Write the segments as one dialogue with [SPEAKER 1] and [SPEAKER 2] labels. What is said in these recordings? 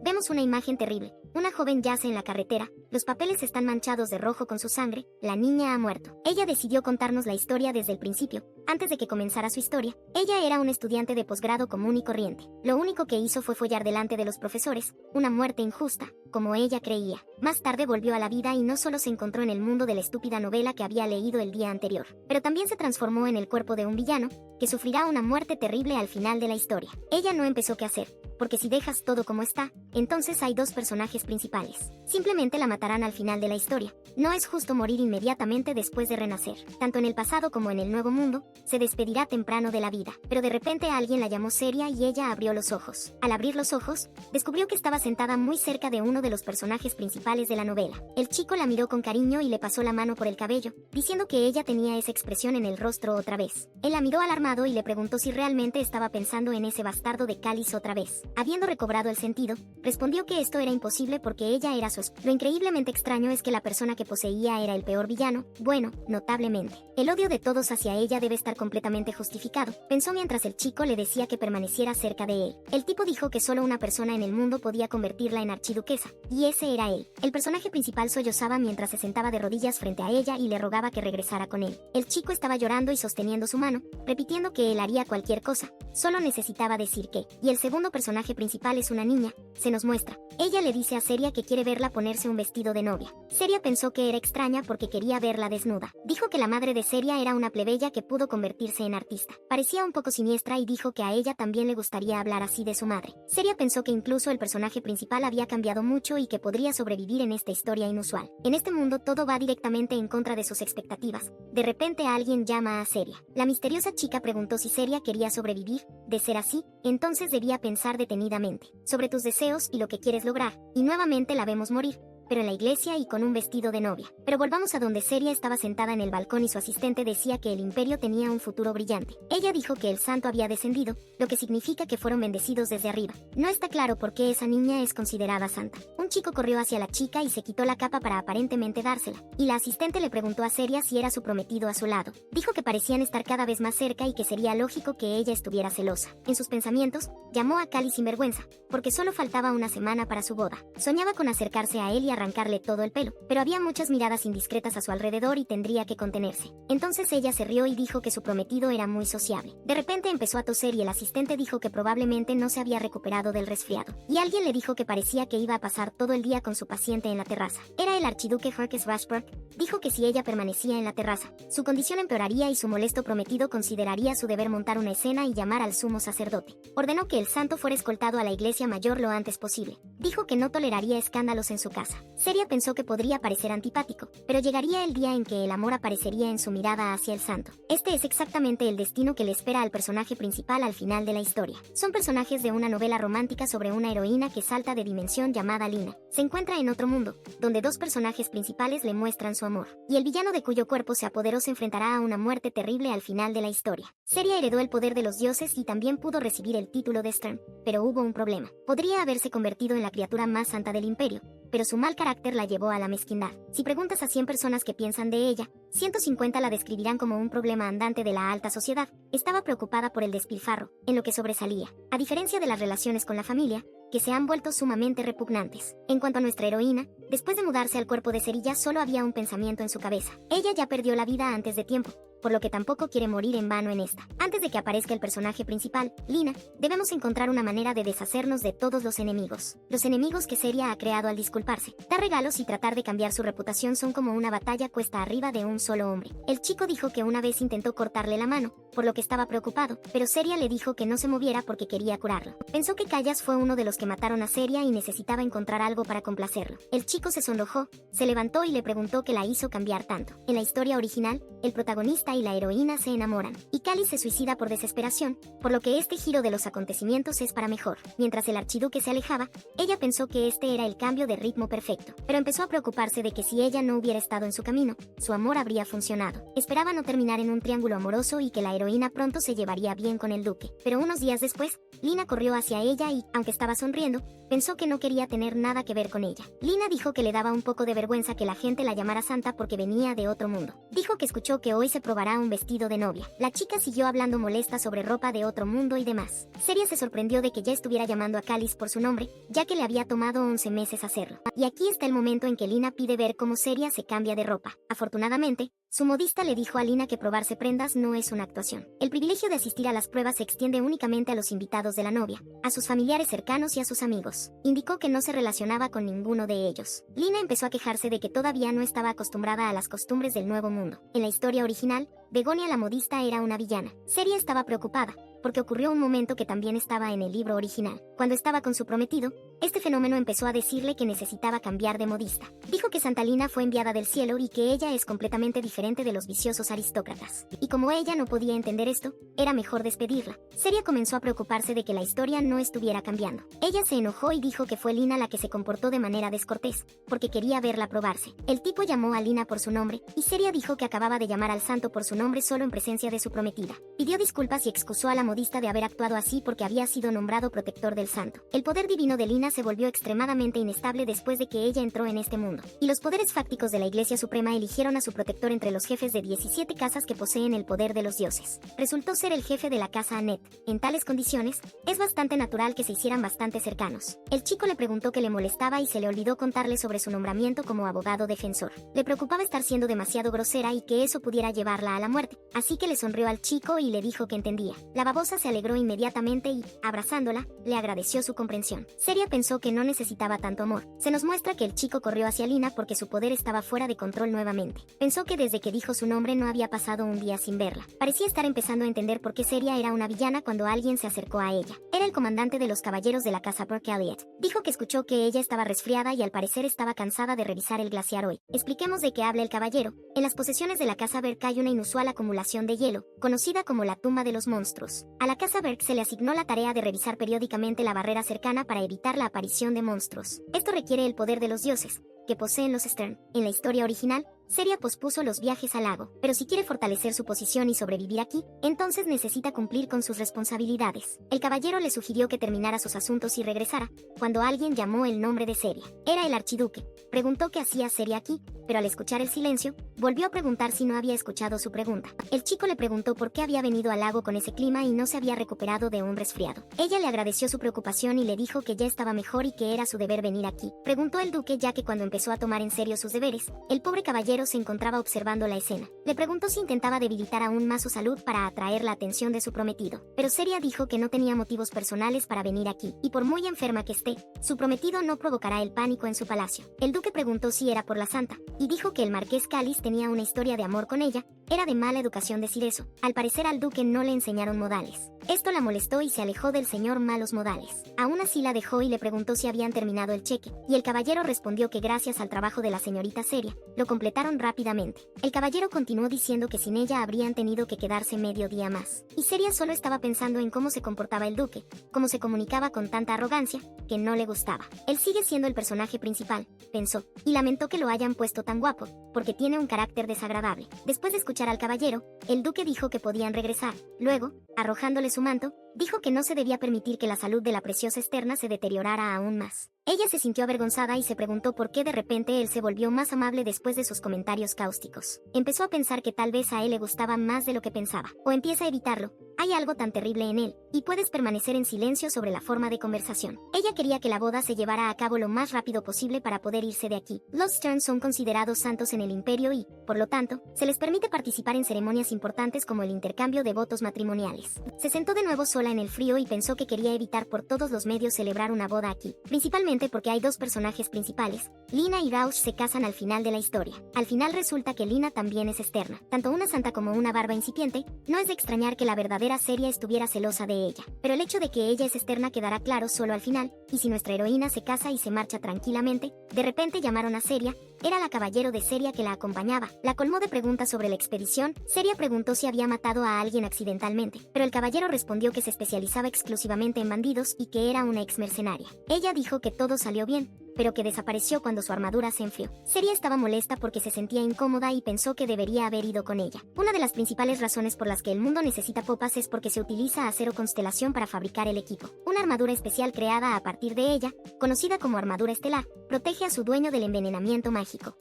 [SPEAKER 1] Vemos una imagen terrible. Una joven yace en la carretera, los papeles están manchados de rojo con su sangre, la niña ha muerto. Ella decidió contarnos la historia desde el principio. Antes de que comenzara su historia, ella era una estudiante de posgrado común y corriente. Lo único que hizo fue follar delante de los profesores, una muerte injusta, como ella creía. Más tarde volvió a la vida y no solo se encontró en el mundo de la estúpida novela que había leído el día anterior, pero también se transformó en el cuerpo de un villano, que sufrirá una muerte terrible al final de la historia. Ella no empezó qué hacer, porque si dejas todo como está, entonces hay dos personajes principales. Simplemente la matarán al final de la historia. No es justo morir inmediatamente después de renacer. Tanto en el pasado como en el nuevo mundo, se despedirá temprano de la vida. Pero de repente alguien la llamó Seria y ella abrió los ojos. Al abrir los ojos, descubrió que estaba sentada muy cerca de uno de los personajes principales de la novela. El chico la miró con cariño y le pasó la mano por el cabello, diciendo que ella tenía esa expresión en el rostro otra vez. Él la miró alarmado y le preguntó si realmente estaba pensando en ese bastardo de Cáliz otra vez. Habiendo recobrado el sentido, respondió que esto era imposible porque ella era su esposa. Lo increíblemente extraño es que la persona que poseía era el peor villano, bueno, notablemente. El odio de todos hacia ella debe estar completamente justificado, pensó mientras el chico le decía que permaneciera cerca de él. El tipo dijo que solo una persona en el mundo podía convertirla en archiduquesa, y ese era él. El personaje principal sollozaba mientras se sentaba de rodillas frente a ella y le rogaba que regresara con él. El chico estaba llorando y sosteniendo su mano, repitiendo que él haría cualquier cosa, solo necesitaba decir que. Y el segundo personaje principal es una niña, se nos muestra. Ella le dice a Seria que quiere verla ponerse un vestido de novia. Seria pensó que era extraña porque quería verla desnuda. Dijo que la madre de Seria era una plebeya que pudo convertirse en artista. Parecía un poco siniestra y dijo que a ella también le gustaría hablar así de su madre. Seria pensó que incluso el personaje principal había cambiado mucho y que podría sobrevivir en esta historia inusual. En este mundo todo va directamente en contra de sus expectativas. De repente alguien llama a Seria. La misteriosa chica preguntó si Seria quería sobrevivir. De ser así, entonces debía pensar detenidamente sobre tus deseos y lo que quieres lograr, y nuevamente la vemos morir, pero en la iglesia y con un vestido de novia. Pero volvamos a donde Seria estaba sentada en el balcón y su asistente decía que el imperio tenía un futuro brillante. Ella dijo que el santo había descendido, lo que significa que fueron bendecidos desde arriba. No está claro por qué esa niña es considerada santa. Un chico corrió hacia la chica y se quitó la capa para aparentemente dársela, y la asistente le preguntó a Seria si era su prometido a su lado. Dijo que parecían estar cada vez más cerca y que sería lógico que ella estuviera celosa. En sus pensamientos, llamó a Cali sin vergüenza, porque solo faltaba una semana para su boda. Soñaba con acercarse a él y arrancarle todo el pelo, pero había muchas miradas indiscretas a su alrededor y tendría que contenerse. Entonces ella se rió y dijo que su prometido era muy sociable. De repente empezó a toser y el asistente dijo que probablemente no se había recuperado del resfriado. Y alguien le dijo que parecía que iba a pasar todo el día con su paciente en la terraza. Era el archiduque Herkes Rashburg. Dijo que si ella permanecía en la terraza, su condición empeoraría y su molesto prometido consideraría su deber montar una escena y llamar al sumo sacerdote. Ordenó que el santo fuera escoltado a la iglesia mayor lo antes posible. Dijo que no toleraría escándalos en su casa. Seria pensó que podría parecer antipático, pero llegaría el día en que el amor aparecería en su mirada hacia el santo. Este es exactamente el destino que le espera al personaje principal al final de la historia. Son personajes de una novela romántica sobre una heroína que salta de dimensión llamada Lina. Se encuentra en otro mundo, donde dos personajes principales le muestran su amor, y el villano de cuyo cuerpo se apoderó se enfrentará a una muerte terrible al final de la historia. Seria heredó el poder de los dioses y también pudo recibir el título de Stern, pero hubo un problema. Podría haberse convertido en la criatura más santa del imperio, pero su mal carácter la llevó a la mezquindad. Si preguntas a 100 personas qué piensan de ella, 150 la describirán como un problema andante de la alta sociedad. Estaba preocupada por el despilfarro, en lo que sobresalía, a diferencia de las relaciones con la familia, que se han vuelto sumamente repugnantes. En cuanto a nuestra heroína, después de mudarse al cuerpo de Cerilla solo había un pensamiento en su cabeza. Ella ya perdió la vida antes de tiempo, por lo que tampoco quiere morir en vano en esta. Antes de que aparezca el personaje principal, Lina, debemos encontrar una manera de deshacernos de todos los enemigos. Los enemigos que Seria ha creado al disculparse, dar regalos y tratar de cambiar su reputación son como una batalla cuesta arriba de un solo hombre. El chico dijo que una vez intentó cortarle la mano, por lo que estaba preocupado, pero Seria le dijo que no se moviera porque quería curarlo. Pensó que Callas fue uno de los que mataron a Seria y necesitaba encontrar algo para complacerlo. El chico se sonrojó, se levantó y le preguntó qué la hizo cambiar tanto. En la historia original, el protagonista y la heroína se enamoran, y Cali se suicida por desesperación, por lo que este giro de los acontecimientos es para mejor. Mientras el archiduque se alejaba, ella pensó que este era el cambio de ritmo perfecto, pero empezó a preocuparse de que si ella no hubiera estado en su camino, su amor habría funcionado. Esperaba no terminar en un triángulo amoroso y que la heroína pronto se llevaría bien con el duque. Pero unos días después, Lina corrió hacia ella y, aunque estaba sonriendo, pensó que no quería tener nada que ver con ella. Lina dijo que le daba un poco de vergüenza que la gente la llamara santa porque venía de otro mundo. Dijo que escuchó que hoy se probaría probará un vestido de novia. La chica siguió hablando molesta sobre ropa de otro mundo y demás. Seria se sorprendió de que ya estuviera llamando a Cáliz por su nombre, ya que le había tomado 11 meses hacerlo. Y aquí está el momento en que Lina pide ver cómo Seria se cambia de ropa. Afortunadamente, su modista le dijo a Lina que probarse prendas no es una actuación. El privilegio de asistir a las pruebas se extiende únicamente a los invitados de la novia, a sus familiares cercanos y a sus amigos. Indicó que no se relacionaba con ninguno de ellos. Lina empezó a quejarse de que todavía no estaba acostumbrada a las costumbres del nuevo mundo. En la historia original, Begonia la modista era una villana. Seria estaba preocupada, porque ocurrió un momento que también estaba en el libro original. Cuando estaba con su prometido, este fenómeno empezó a decirle que necesitaba cambiar de modista. Dijo que Santa Lina fue enviada del cielo y que ella es completamente diferente de los viciosos aristócratas. Y como ella no podía entender esto, era mejor despedirla. Seria comenzó a preocuparse de que la historia no estuviera cambiando. Ella se enojó y dijo que fue Lina la que se comportó de manera descortés, porque quería verla probarse. El tipo llamó a Lina por su nombre, y Seria dijo que acababa de llamar al santo por su nombre solo en presencia de su prometida. Pidió disculpas y excusó a la modista de haber actuado así porque había sido nombrado protector del santo. El poder divino de Lina se volvió extremadamente inestable después de que ella entró en este mundo, y los poderes fácticos de la Iglesia Suprema eligieron a su protector entre los jefes de 17 casas que poseen el poder de los dioses. Resultó ser el jefe de la casa Anet. En tales condiciones, es bastante natural que se hicieran bastante cercanos. El chico le preguntó qué le molestaba y se le olvidó contarle sobre su nombramiento como abogado defensor. Le preocupaba estar siendo demasiado grosera y que eso pudiera llevarla a la muerte, así que le sonrió al chico y le dijo que entendía. La babosa se alegró inmediatamente y, abrazándola, le agradeció su comprensión. Seria pensó que no necesitaba tanto amor. Se nos muestra que el chico corrió hacia Lina porque su poder estaba fuera de control nuevamente. Pensó que desde que dijo su nombre no había pasado un día sin verla. Parecía estar empezando a entender por qué Seria era una villana cuando alguien se acercó a ella. Era el comandante de los caballeros de la casa Burke Elliot. Dijo que escuchó que ella estaba resfriada y al parecer estaba cansada de revisar el glaciar hoy. Expliquemos de qué habla el caballero. En las posesiones de la casa Burke hay una inusual acumulación de hielo, conocida como la tumba de los monstruos. A la casa Burke se le asignó la tarea de revisar periódicamente la barrera cercana para evitar la aparición de monstruos. Esto requiere el poder de los dioses, que poseen los Stern. En la historia original, Seria pospuso los viajes al lago, pero si quiere fortalecer su posición y sobrevivir aquí, entonces necesita cumplir con sus responsabilidades. El caballero le sugirió que terminara sus asuntos y regresara, cuando alguien llamó el nombre de Seria. Era el archiduque. Preguntó qué hacía Seria aquí, pero al escuchar el silencio, volvió a preguntar si no había escuchado su pregunta. El chico le preguntó por qué había venido al lago con ese clima y no se había recuperado de un resfriado. Ella le agradeció su preocupación y le dijo que ya estaba mejor y que era su deber venir aquí. Preguntó el duque ya que cuando empezó a tomar en serio sus deberes, el pobre caballero se encontraba observando la escena. Le preguntó si intentaba debilitar aún más su salud para atraer la atención de su prometido, pero Seria dijo que no tenía motivos personales para venir aquí, y por muy enferma que esté, su prometido no provocará el pánico en su palacio. El duque preguntó si era por la santa, y dijo que el marqués Cáliz tenía una historia de amor con ella. Era de mala educación decir eso. Al parecer al duque no le enseñaron modales. Esto la molestó y se alejó del señor malos modales. Aún así la dejó y le preguntó si habían terminado el cheque, y el caballero respondió que gracias al trabajo de la señorita Seria, lo completaron rápidamente. El caballero continuó diciendo que sin ella habrían tenido que quedarse medio día más. Y Seria solo estaba pensando en cómo se comportaba el duque, cómo se comunicaba con tanta arrogancia, que no le gustaba. Él sigue siendo el personaje principal, pensó, y lamentó que lo hayan puesto tan guapo, porque tiene un carácter desagradable. Después de escuchar al caballero, el duque dijo que podían regresar. Luego, arrojándole su manto, dijo que no se debía permitir que la salud de la preciosa Esterna se deteriorara aún más. Ella se sintió avergonzada y se preguntó por qué de repente él se volvió más amable después de sus comentarios cáusticos. Empezó a pensar que tal vez a él le gustaba más de lo que pensaba. O empieza a evitarlo. Hay algo tan terrible en él, y puedes permanecer en silencio sobre la forma de conversación. Ella quería que la boda se llevara a cabo lo más rápido posible para poder irse de aquí. Los Stern son considerados santos en el imperio y, por lo tanto, se les permite participar en ceremonias importantes como el intercambio de votos matrimoniales. Se sentó de nuevo sola en el frío y pensó que quería evitar por todos los medios celebrar una boda aquí, principalmente porque hay dos personajes principales. Lina y Rausch se casan al final de la historia. Al final resulta que Lina también es Esterna. Tanto una santa como una barba incipiente, no es de extrañar que la verdadera Seria estuviera celosa de ella. Pero el hecho de que ella es Esterna quedará claro solo al final, y si nuestra heroína se casa y se marcha tranquilamente, de repente llamaron a Seria. Era la caballero de Seria que la acompañaba. La colmó de preguntas sobre la expedición. Seria preguntó si había matado a alguien accidentalmente, pero el caballero respondió que se especializaba exclusivamente en bandidos y que era una ex mercenaria. Ella dijo que todo salió bien, pero que desapareció cuando su armadura se enfrió. Seria estaba molesta porque se sentía incómoda y pensó que debería haber ido con ella. Una de las principales razones por las que el mundo necesita popas es porque se utiliza acero constelación para fabricar el equipo. Una armadura especial creada a partir de ella, conocida como armadura estelar, protege a su dueño del envenenamiento mágico.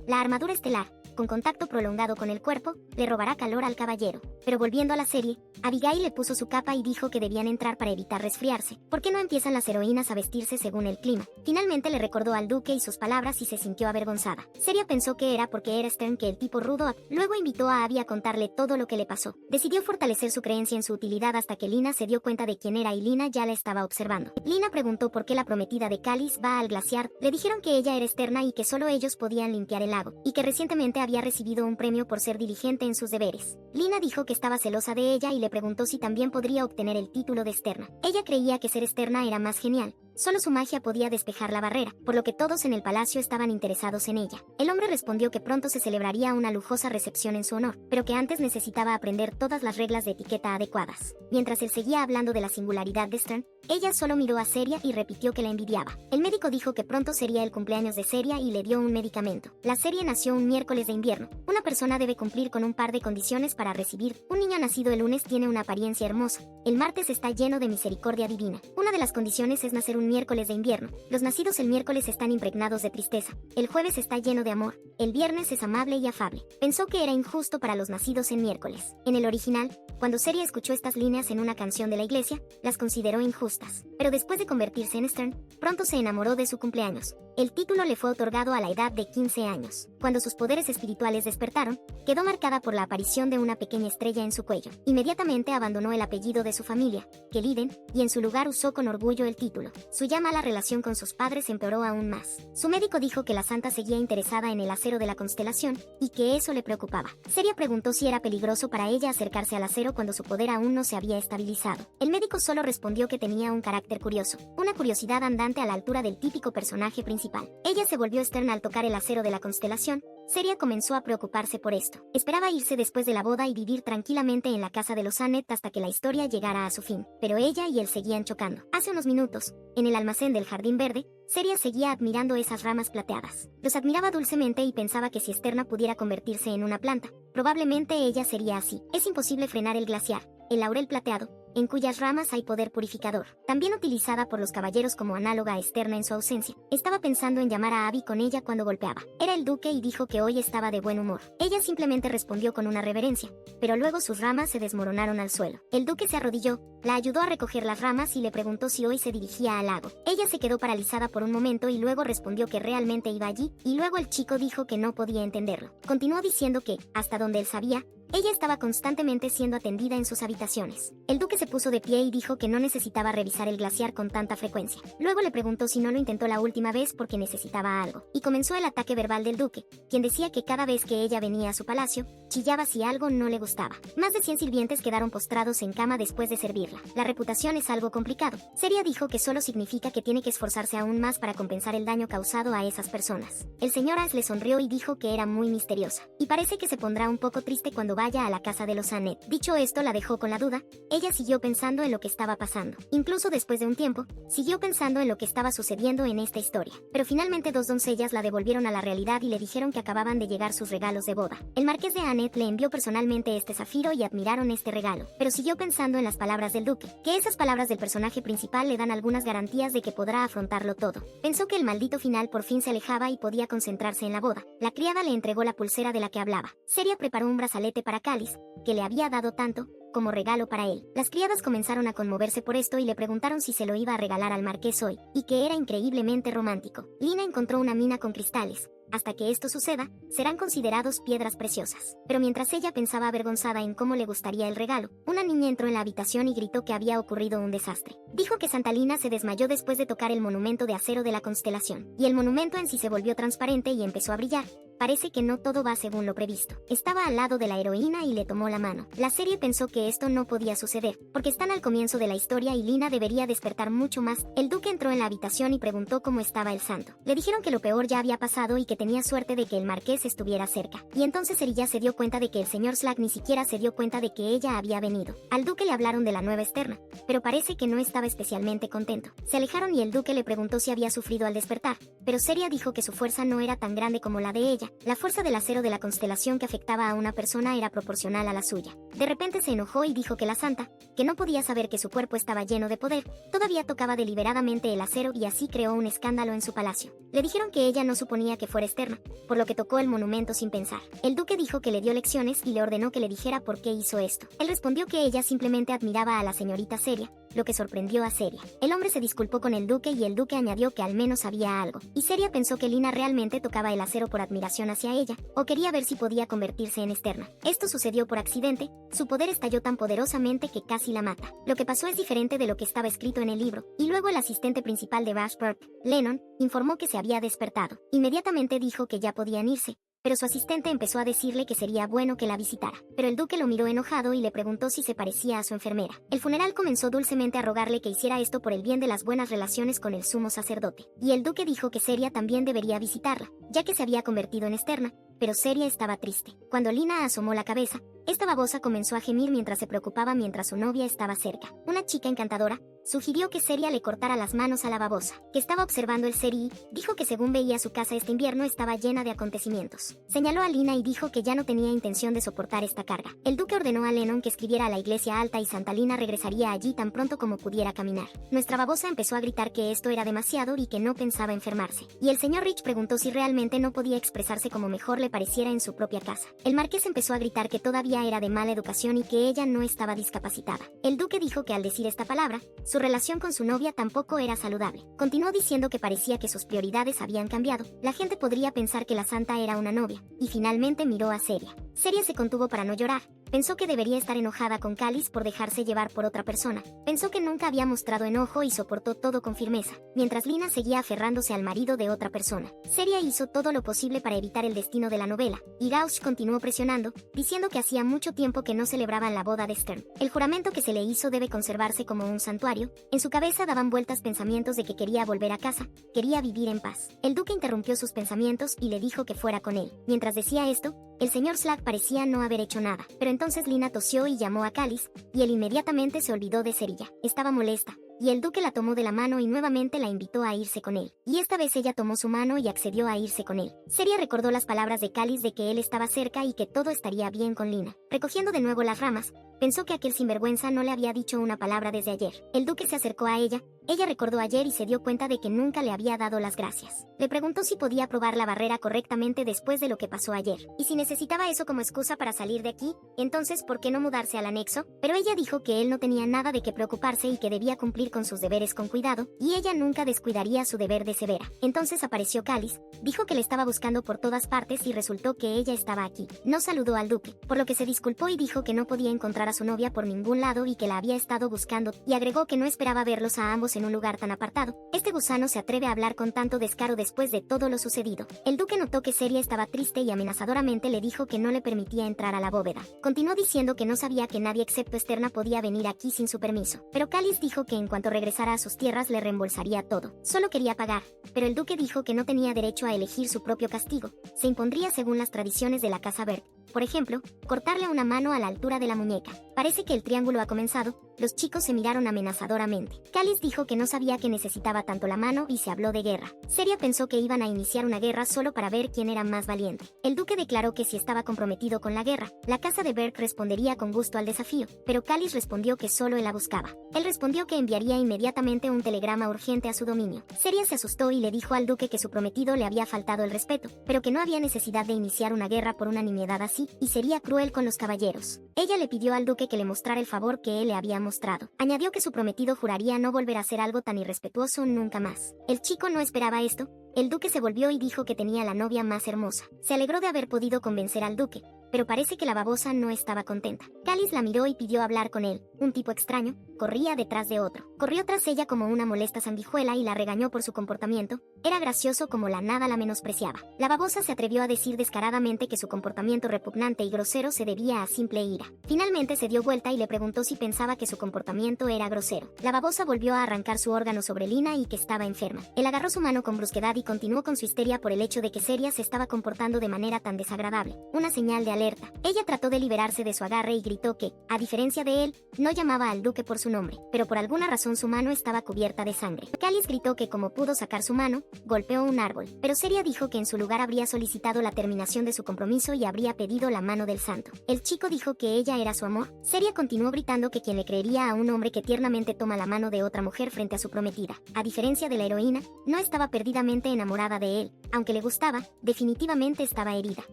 [SPEAKER 1] La armadura estelar con contacto prolongado con el cuerpo, le robará calor al caballero. Pero volviendo a la serie, Abigail le puso su capa y dijo que debían entrar para evitar resfriarse. ¿Por qué no empiezan las heroínas a vestirse según el clima? Finalmente le recordó al duque y sus palabras y se sintió avergonzada. Seria pensó que era porque era Stern que el tipo rudo. Luego invitó a Abby a contarle todo lo que le pasó. Decidió fortalecer su creencia en su utilidad hasta que Lina se dio cuenta de quién era y Lina ya la estaba observando. Lina preguntó por qué la prometida de Cáliz va al glaciar. Le dijeron que ella era externa y que solo ellos podían limpiar el lago, y que recientemente había recibido un premio por ser diligente en sus deberes. Lina dijo que estaba celosa de ella y le preguntó si también podría obtener el título de externa. Ella creía que ser externa era más genial. Solo su magia podía despejar la barrera, por lo que todos en el palacio estaban interesados en ella. El hombre respondió que pronto se celebraría una lujosa recepción en su honor, pero que antes necesitaba aprender todas las reglas de etiqueta adecuadas. Mientras él seguía hablando de la singularidad de Stern, ella solo miró a Seria y repitió que la envidiaba. El médico dijo que pronto sería el cumpleaños de Seria y le dio un medicamento. La Seria nació un miércoles de invierno. Una persona debe cumplir con un par de condiciones para recibir. Un niño nacido el lunes tiene una apariencia hermosa. El martes está lleno de misericordia divina. Una de las condiciones es nacer un miércoles de invierno. Los nacidos el miércoles están impregnados de tristeza. El jueves está lleno de amor. El viernes es amable y afable. Pensó que era injusto para los nacidos en miércoles. En el original, cuando Seria escuchó estas líneas en una canción de la iglesia, las consideró injustas. Pero después de convertirse en Stern, pronto se enamoró de su cumpleaños. El título le fue otorgado a la edad de 15 años. Cuando sus poderes espirituales despertaron, quedó marcada por la aparición de una pequeña estrella en su cuello. Inmediatamente abandonó el apellido de su familia, Keliden, y en su lugar usó con orgullo el título. Su ya mala relación con sus padres empeoró aún más. Su médico dijo que la santa seguía interesada en el acero de la constelación, y que eso le preocupaba. Seria preguntó si era peligroso para ella acercarse al acero cuando su poder aún no se había estabilizado. El médico solo respondió que tenía un carácter curioso, una curiosidad andante a la altura del típico personaje principal. Ella se volvió externa al tocar el acero de la constelación. Seria comenzó a preocuparse por esto. Esperaba irse después de la boda y vivir tranquilamente en la casa de los Annett hasta que la historia llegara a su fin. Pero ella y él seguían chocando. Hace unos minutos, en el almacén del Jardín Verde, Seria seguía admirando esas ramas plateadas. Los admiraba dulcemente y pensaba que si Externa pudiera convertirse en una planta, probablemente ella sería así. Es imposible frenar el glaciar, el laurel plateado, en cuyas ramas hay poder purificador, también utilizada por los caballeros como análoga externa en su ausencia. Estaba pensando en llamar a Abby con ella cuando golpeaba. Era el duque y dijo que hoy estaba de buen humor. Ella simplemente respondió con una reverencia, pero luego sus ramas se desmoronaron al suelo. El duque se arrodilló, la ayudó a recoger las ramas y le preguntó si hoy se dirigía al lago. Ella se quedó paralizada por un momento y luego respondió que realmente iba allí, y luego el chico dijo que no podía entenderlo. Continuó diciendo que, hasta donde él sabía, ella estaba constantemente siendo atendida en sus habitaciones. El duque se puso de pie y dijo que no necesitaba revisar el glaciar con tanta frecuencia. Luego le preguntó si no lo intentó la última vez porque necesitaba algo. Y comenzó el ataque verbal del duque, quien decía que cada vez que ella venía a su palacio, chillaba si algo no le gustaba. Más de 100 sirvientes quedaron postrados en cama después de servirla. La reputación es algo complicado. Seria dijo que solo significa que tiene que esforzarse aún más para compensar el daño causado a esas personas. El señor As le sonrió y dijo que era muy misteriosa. Y parece que se pondrá un poco triste cuando vaya a la casa de los Annett. Dicho esto, la dejó con la duda. Ella siguió pensando en lo que estaba pasando. Incluso después de un tiempo, siguió pensando en lo que estaba sucediendo en esta historia. Pero finalmente dos doncellas la devolvieron a la realidad y le dijeron que acababan de llegar sus regalos de boda. El marqués de Annett le envió personalmente este zafiro y admiraron este regalo. Pero siguió pensando en las palabras del duque, que esas palabras del personaje principal le dan algunas garantías de que podrá afrontarlo todo. Pensó que el maldito final por fin se alejaba y podía concentrarse en la boda. La criada le entregó la pulsera de la que hablaba. Seria preparó un brazalete para Cáliz, que le había dado tanto, como regalo para él. Las criadas comenzaron a conmoverse por esto y le preguntaron si se lo iba a regalar al marqués hoy, y que era increíblemente romántico. Lina encontró una mina con cristales. Hasta que esto suceda, serán considerados piedras preciosas. Pero mientras ella pensaba avergonzada en cómo le gustaría el regalo, una niña entró en la habitación y gritó que había ocurrido un desastre. Dijo que Santa Lina se desmayó después de tocar el monumento de acero de la constelación, y el monumento en sí se volvió transparente y empezó a brillar. Parece que no todo va según lo previsto. Estaba al lado de la heroína y le tomó la mano. La serie pensó que esto no podía suceder, porque están al comienzo de la historia y Lina debería despertar mucho más. El duque entró en la habitación y preguntó cómo estaba el santo. Le dijeron que lo peor ya había pasado y que tenía suerte de que el marqués estuviera cerca. Y entonces Erilla se dio cuenta de que el señor Slack ni siquiera se dio cuenta de que ella había venido. Al duque le hablaron de la nueva externa, pero parece que no estaba especialmente contento. Se alejaron y el duque le preguntó si había sufrido al despertar, pero Seria dijo que su fuerza no era tan grande como la de ella, ella. La fuerza del acero de la constelación que afectaba a una persona era proporcional a la suya. De repente se enojó y dijo que la santa, que no podía saber que su cuerpo estaba lleno de poder, todavía tocaba deliberadamente el acero y así creó un escándalo en su palacio. Le dijeron que ella no suponía que fuera externa, por lo que tocó el monumento sin pensar. El duque dijo que le dio lecciones y le ordenó que le dijera por qué hizo esto. Él respondió que ella simplemente admiraba a la señorita Seria, lo que sorprendió a Seria. El hombre se disculpó con el duque y el duque añadió que al menos sabía algo. Y Seria pensó que Lina realmente tocaba el acero por admiración hacia ella, o quería ver si podía convertirse en externa. Esto sucedió por accidente, su poder estalló tan poderosamente que casi la mata. Lo que pasó es diferente de lo que estaba escrito en el libro, y luego el asistente principal de Rashford, Lennon, informó que se había despertado. Inmediatamente dijo que ya podían irse, pero su asistente empezó a decirle que sería bueno que la visitara. Pero el duque lo miró enojado y le preguntó si se parecía a su enfermera. El funeral comenzó dulcemente a rogarle que hiciera esto por el bien de las buenas relaciones con el sumo sacerdote. Y el duque dijo que Seria también debería visitarla, ya que se había convertido en externa, pero Seria estaba triste. Cuando Lina asomó la cabeza, esta babosa comenzó a gemir mientras se preocupaba mientras su novia estaba cerca. Una chica encantadora sugirió que Seria le cortara las manos a la babosa, que estaba observando el serie, dijo que según veía su casa este invierno estaba llena de acontecimientos. Señaló a Lina y dijo que ya no tenía intención de soportar esta carga. El duque ordenó a Lennon que escribiera a la iglesia alta y Santa Lina regresaría allí tan pronto como pudiera caminar. Nuestra babosa empezó a gritar que esto era demasiado y que no pensaba enfermarse. Y el señor Rich preguntó si realmente no podía expresarse como mejor le pareciera en su propia casa. El marqués empezó a gritar que todavía era de mala educación y que ella no estaba discapacitada. El duque dijo que al decir esta palabra, su relación con su novia tampoco era saludable. Continuó diciendo que parecía que sus prioridades habían cambiado. La gente podría pensar que la santa era una novia. Y finalmente miró a Seria. Seria se contuvo para no llorar. Pensó que debería estar enojada con Cáliz por dejarse llevar por otra persona. Pensó que nunca había mostrado enojo y soportó todo con firmeza, mientras Lina seguía aferrándose al marido de otra persona. Seria hizo todo lo posible para evitar el destino de la novela, y Gauch continuó presionando, diciendo que hacía mucho tiempo que no celebraban la boda de Stern. El juramento que se le hizo debe conservarse como un santuario. En su cabeza daban vueltas pensamientos de que quería volver a casa, quería vivir en paz. El duque interrumpió sus pensamientos y le dijo que fuera con él. Mientras decía esto, el señor Slack parecía no haber hecho nada, pero entonces Lina tosió y llamó a Cáliz, y él inmediatamente se olvidó de Seria. Estaba molesta, y el duque la tomó de la mano y nuevamente la invitó a irse con él. Y esta vez ella tomó su mano y accedió a irse con él. Seria recordó las palabras de Cáliz de que él estaba cerca y que todo estaría bien con Lina. Recogiendo de nuevo las ramas, pensó que aquel sinvergüenza no le había dicho una palabra desde ayer. El duque se acercó a ella. Ella recordó ayer y se dio cuenta de que nunca le había dado las gracias. Le preguntó si podía probar la barrera correctamente después de lo que pasó ayer. Y si necesitaba eso como excusa para salir de aquí, entonces ¿por qué no mudarse al anexo? Pero ella dijo que él no tenía nada de qué preocuparse y que debía cumplir con sus deberes con cuidado, y ella nunca descuidaría su deber de severa. Entonces apareció Cáliz, dijo que le estaba buscando por todas partes y resultó que ella estaba aquí. No saludó al duque, por lo que se disculpó y dijo que no podía encontrar a su novia por ningún lado y que la había estado buscando, y agregó que no esperaba verlos a ambos en un lugar tan apartado. Este gusano se atreve a hablar con tanto descaro después de todo lo sucedido. El duque notó que Seria estaba triste y amenazadoramente le dijo que no le permitía entrar a la bóveda. Continuó diciendo que no sabía que nadie excepto Esterna podía venir aquí sin su permiso. Pero Cáliz dijo que en cuanto regresara a sus tierras le reembolsaría todo. Solo quería pagar, pero el duque dijo que no tenía derecho a elegir su propio castigo. Se impondría según las tradiciones de la casa Berg. Por ejemplo, cortarle una mano a la altura de la muñeca. Parece que el triángulo ha comenzado. Los chicos se miraron amenazadoramente. Cáliz dijo que no sabía que necesitaba tanto la mano y se habló de guerra. Seria pensó que iban a iniciar una guerra solo para ver quién era más valiente. El duque declaró que si estaba comprometido con la guerra, la casa de Berg respondería con gusto al desafío, pero Cáliz respondió que solo él la buscaba. Él respondió que enviaría inmediatamente un telegrama urgente a su dominio. Seria se asustó y le dijo al duque que su prometido le había faltado el respeto, pero que no había necesidad de iniciar una guerra por una nimiedad así, y sería cruel con los caballeros. Ella le pidió al duque que le mostrara el favor que él le había mostrado. Añadió que su prometido juraría no volver a hacer algo tan irrespetuoso nunca más. El chico no esperaba esto. El duque se volvió y dijo que tenía la novia más hermosa. Se alegró de haber podido convencer al duque, pero parece que la babosa no estaba contenta. Cáliz la miró y pidió hablar con él. Un tipo extraño corría detrás de otro. Corrió tras ella como una molesta sanguijuela y la regañó por su comportamiento. Era gracioso como la nada la menospreciaba. La babosa se atrevió a decir descaradamente que su comportamiento repugnante y grosero se debía a simple ira. Finalmente se dio vuelta y le preguntó si pensaba que su comportamiento era grosero. La babosa volvió a arrancar su órgano sobre Lina y que estaba enferma. Él agarró su mano con brusquedad y continuó con su histeria por el hecho de que Seria se estaba comportando de manera tan desagradable. Una señal de alerta alerta. Ella trató de liberarse de su agarre y gritó que, a diferencia de él, no llamaba al duque por su nombre, pero por alguna razón su mano estaba cubierta de sangre. Callis gritó que como pudo sacar su mano, golpeó un árbol, pero Seria dijo que en su lugar habría solicitado la terminación de su compromiso y habría pedido la mano del santo. El chico dijo que ella era su amor. Seria continuó gritando que quien le creería a un hombre que tiernamente toma la mano de otra mujer frente a su prometida. A diferencia de la heroína, no estaba perdidamente enamorada de él. Aunque le gustaba, definitivamente estaba herida.